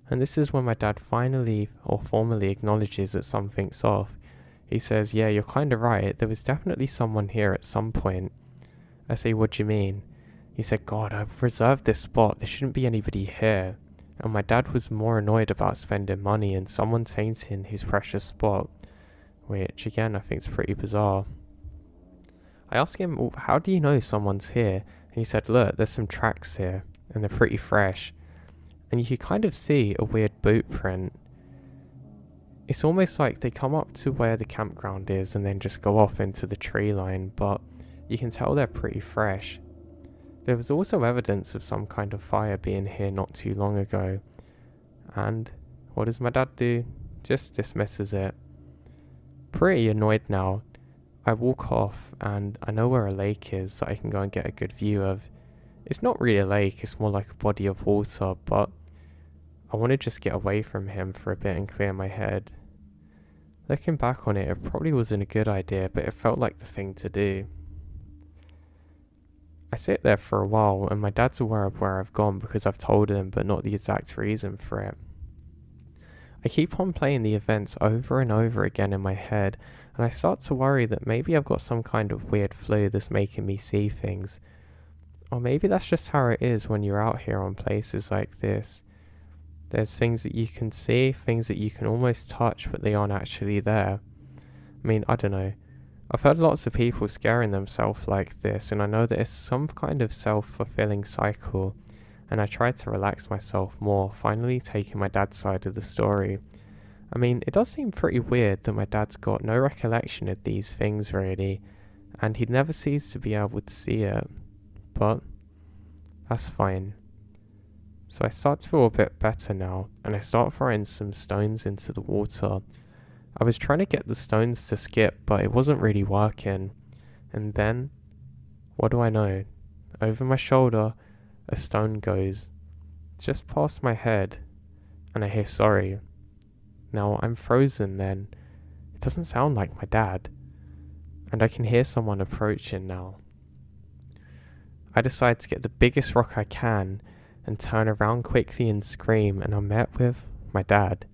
And this is when my dad finally or formally acknowledges that something's off. He says, "Yeah, you're kind of right. There was definitely someone here at some point." I say, "What do you mean?" He said, "God, I've reserved this spot. There shouldn't be anybody here." And my dad was more annoyed about spending money and someone tainting his precious spot, which again I think is pretty bizarre. I asked him, "Well, how do you know someone's here?" And he said, "Look, there's some tracks here and they're pretty fresh. And you can kind of see a weird boot print. It's almost like they come up to where the campground is and then just go off into the tree line, but you can tell they're pretty fresh." There was also evidence of some kind of fire being here not too long ago. And what does my dad do? Just dismisses it. Pretty annoyed now, I walk off and I know where a lake is that I can go and get a good view of. It's not really a lake, it's more like a body of water, but I want to just get away from him for a bit and clear my head. Looking back on it, it probably wasn't a good idea, but it felt like the thing to do. I sit there for a while and my dad's aware of where I've gone because I've told him, but not the exact reason for it. I keep on playing the events over and over again in my head, and I start to worry that maybe I've got some kind of weird flu that's making me see things. Or maybe that's just how it is when you're out here on places like this. There's things that you can see, things that you can almost touch, but they aren't actually there. I mean, I don't know. I've heard lots of people scaring themselves like this, and I know that it's some kind of self-fulfilling cycle, and I try to relax myself more, finally taking my dad's side of the story. I mean, it does seem pretty weird that my dad's got no recollection of these things really, and he never seems to be able to see it, but that's fine. So I start to feel a bit better now, and I start throwing some stones into the water. I was trying to get the stones to skip, but it wasn't really working. And then, what do I know? Over my shoulder, a stone goes just past my head, and I hear "sorry." Now I'm frozen then. It doesn't sound like my dad. And I can hear someone approaching now. I decide to get the biggest rock I can and turn around quickly and scream, and I'm met with my dad.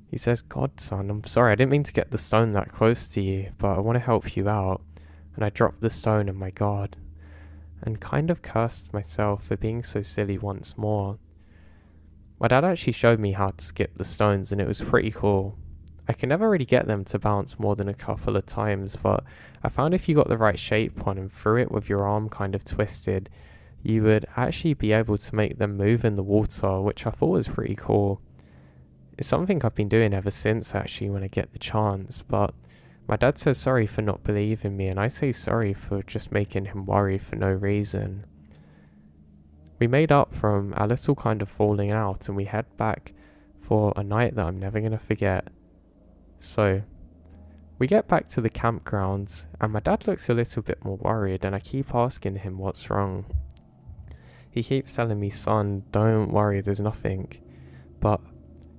He says, "God, son, I'm sorry, I didn't mean to get the stone that close to you, but I want to help you out." And I dropped the stone and my God, and kind of cursed myself for being so silly once more. My dad actually showed me how to skip the stones and it was pretty cool. I can never really get them to bounce more than a couple of times, but I found if you got the right shape on and threw it with your arm kind of twisted, you would actually be able to make them move in the water, which I thought was pretty cool. It's something I've been doing ever since actually when I get the chance, but my dad says sorry for not believing me and I say sorry for just making him worry for no reason. We made up from a little kind of falling out and we head back for a night that I'm never going to forget. So, we get back to the campgrounds and my dad looks a little bit more worried and I keep asking him what's wrong. He keeps telling me, "Son, don't worry, there's nothing." But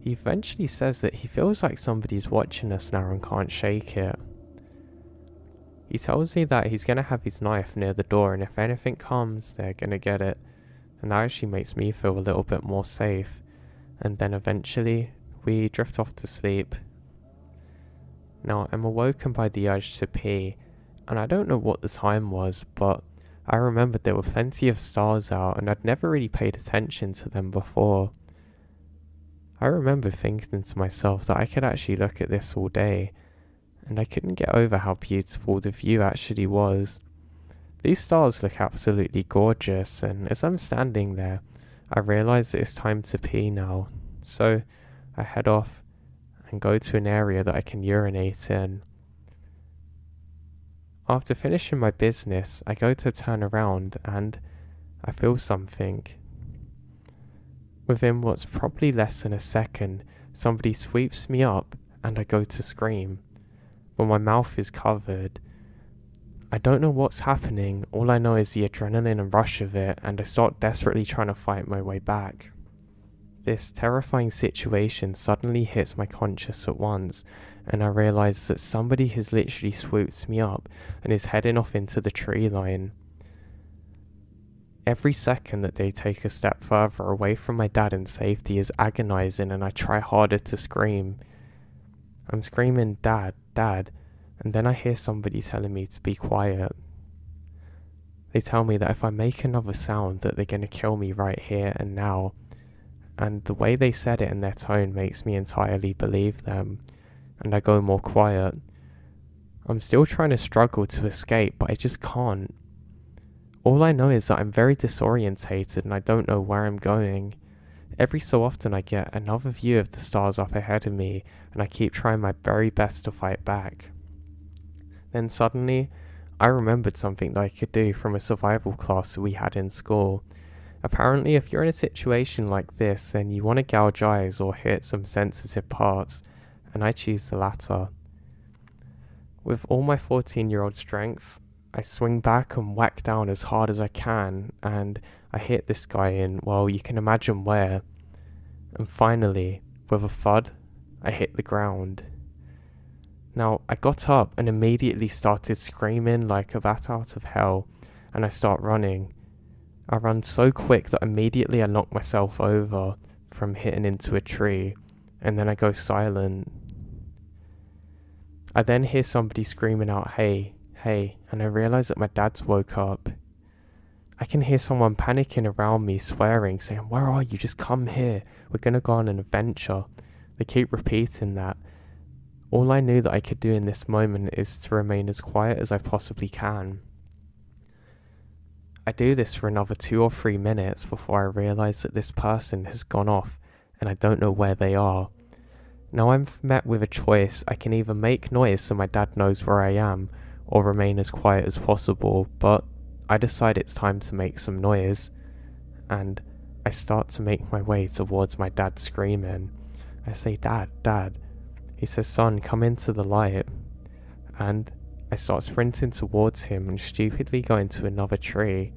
he eventually says that he feels like somebody's watching us now and can't shake it. He tells me that he's going to have his knife near the door and if anything comes, they're going to get it. And that actually makes me feel a little bit more safe. And then eventually, we drift off to sleep. Now, I'm awoken by the urge to pee, and I don't know what the time was, but I remembered there were plenty of stars out and I'd never really paid attention to them before. I remember thinking to myself that I could actually look at this all day, and I couldn't get over how beautiful the view actually was. These stars look absolutely gorgeous, and as I'm standing there, I realise that it's time to pee now. So I head off and go to an area that I can urinate in. After finishing my business, I go to turn around and I feel something. Within what's probably less than a second, somebody sweeps me up and I go to scream, but my mouth is covered. I don't know what's happening, all I know is the adrenaline and rush of it, and I start desperately trying to fight my way back. This terrifying situation suddenly hits my conscious at once, and I realise that somebody has literally swooped me up and is heading off into the tree line. Every second that they take a step further away from my dad in safety is agonising, and I try harder to scream. I'm screaming, "Dad, Dad," and then I hear somebody telling me to be quiet. They tell me that if I make another sound that they're going to kill me right here and now, and the way they said it in their tone makes me entirely believe them, and I go more quiet. I'm still trying to struggle to escape, but I just can't. All I know is that I'm very disorientated and I don't know where I'm going. Every so often I get another view of the stars up ahead of me, and I keep trying my very best to fight back. Then suddenly, I remembered something that I could do from a survival class we had in school. Apparently, if you're in a situation like this, then you want to gouge eyes or hit some sensitive parts, and I choose the latter. With all my 14-year-old strength, I swing back and whack down as hard as I can, and I hit this guy in, well, you can imagine where. And finally, with a thud, I hit the ground. Now, I got up and immediately started screaming like a bat out of hell, and I start running. I run so quick that immediately I knock myself over from hitting into a tree, and then I go silent. I then hear somebody screaming out, "Hey, hey," and I realise that my dad's woke up. I can hear someone panicking around me, swearing, saying, "Where are you? Just come here. We're going to go on an adventure." They keep repeating that. All I knew that I could do in this moment is to remain as quiet as I possibly can. I do this for another 2 or 3 minutes before I realise that this person has gone off and I don't know where they are. Now I'm met with a choice. I can either make noise so my dad knows where I am, or remain as quiet as possible, but I decide it's time to make some noise, and I start to make my way towards my dad screaming. I say, "Dad, Dad." He says, "Son, come into the light." And I start sprinting towards him and stupidly go into another tree.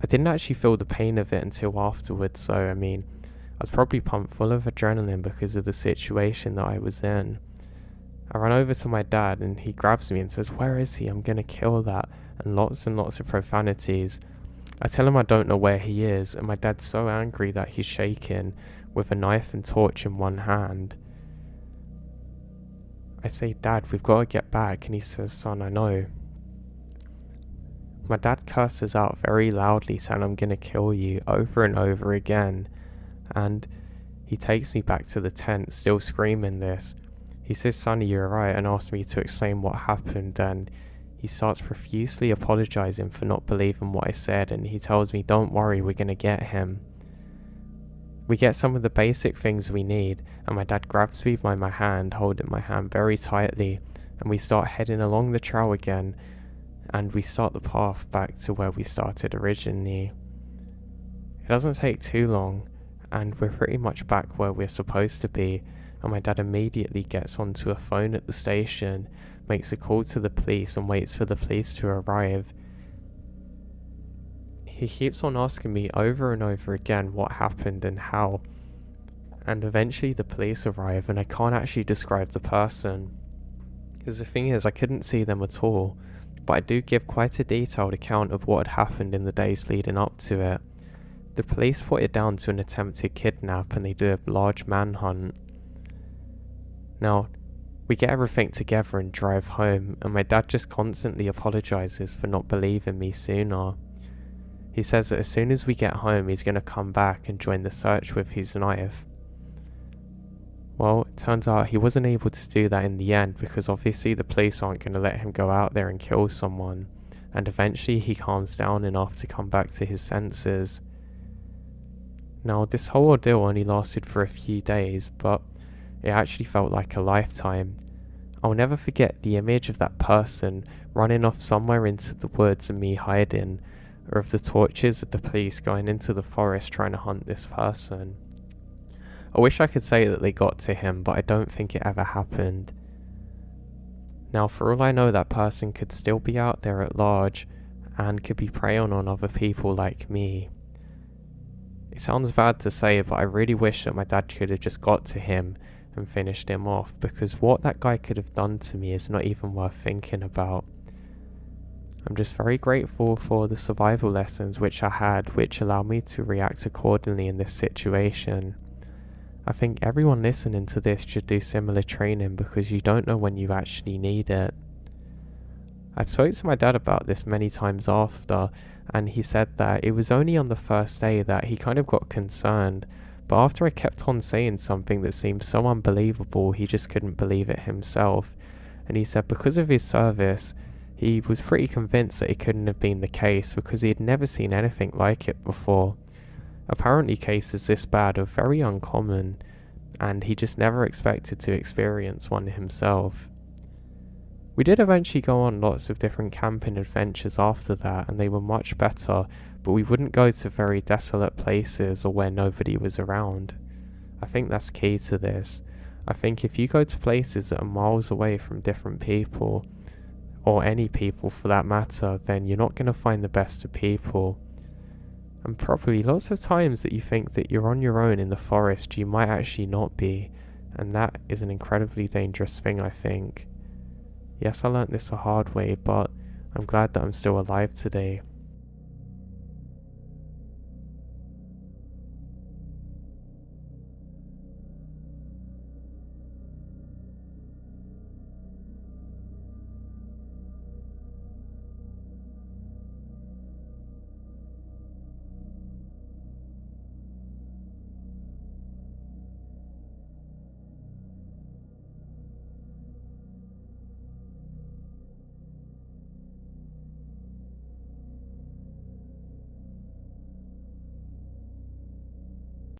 I didn't actually feel the pain of it until afterwards, so I was probably pumped full of adrenaline because of the situation that I was in. I run over to my dad and he grabs me and says, "Where is he? I'm gonna kill that," and lots of profanities. I tell him I don't know where he is, and my dad's so angry that he's shaking with a knife and torch in one hand. I say, Dad, we've got to get back, and he says, son, I know. My dad curses out very loudly, saying I'm gonna kill you over and over again, and he takes me back to the tent, still screaming this. He says, Sonny, you're right, and asks me to explain what happened, and he starts profusely apologising for not believing what I said, and he tells me, don't worry, we're gonna get him. We get some of the basic things we need, and my dad grabs me by my hand, holding my hand very tightly, and we start heading along the trail again, and we start the path back to where we started originally. It doesn't take too long, and we're pretty much back where we're supposed to be, and my dad immediately gets onto a phone at the station, makes a call to the police and waits for the police to arrive. He keeps on asking me over and over again what happened and how, and eventually the police arrive, and I can't actually describe the person, because the thing is I couldn't see them at all, but I do give quite a detailed account of what had happened in the days leading up to it. The police put it down to an attempted kidnap, and they do a large manhunt. Now, we get everything together and drive home, and my dad just constantly apologises for not believing me sooner. He says that as soon as we get home, he's going to come back and join the search with his knife. Well, it turns out he wasn't able to do that in the end, because obviously the police aren't going to let him go out there and kill someone, and eventually he calms down enough to come back to his senses. Now, this whole ordeal only lasted for a few days, but it actually felt like a lifetime. I'll never forget the image of that person running off somewhere into the woods and me hiding, or of the torches of the police going into the forest trying to hunt this person. I wish I could say that they got to him, but I don't think it ever happened. Now, for all I know, that person could still be out there at large and could be preying on other people like me. It sounds bad to say, but I really wish that my dad could have just got to him and finished him off, because what that guy could have done to me is not even worth thinking about. I'm just very grateful for the survival lessons which I had, which allow me to react accordingly in this situation. I think everyone listening to this should do similar training, because you don't know when you actually need it. I've spoken to my dad about this many times after, and he said that it was only on the first day that he kind of got concerned, but after I kept on saying something that seemed so unbelievable, he just couldn't believe it himself, and he said because of his service, he was pretty convinced that it couldn't have been the case, because he had never seen anything like it before. Apparently cases this bad are very uncommon, and he just never expected to experience one himself. We did eventually go on lots of different camping adventures after that, and they were much better, but we wouldn't go to very desolate places or where nobody was around. I think that's key to this. I think if you go to places that are miles away from different people, or any people for that matter, then you're not going to find the best of people. And probably lots of times that you think that you're on your own in the forest, you might actually not be, and that is an incredibly dangerous thing, I think. Yes, I learnt this the hard way, but I'm glad that I'm still alive today.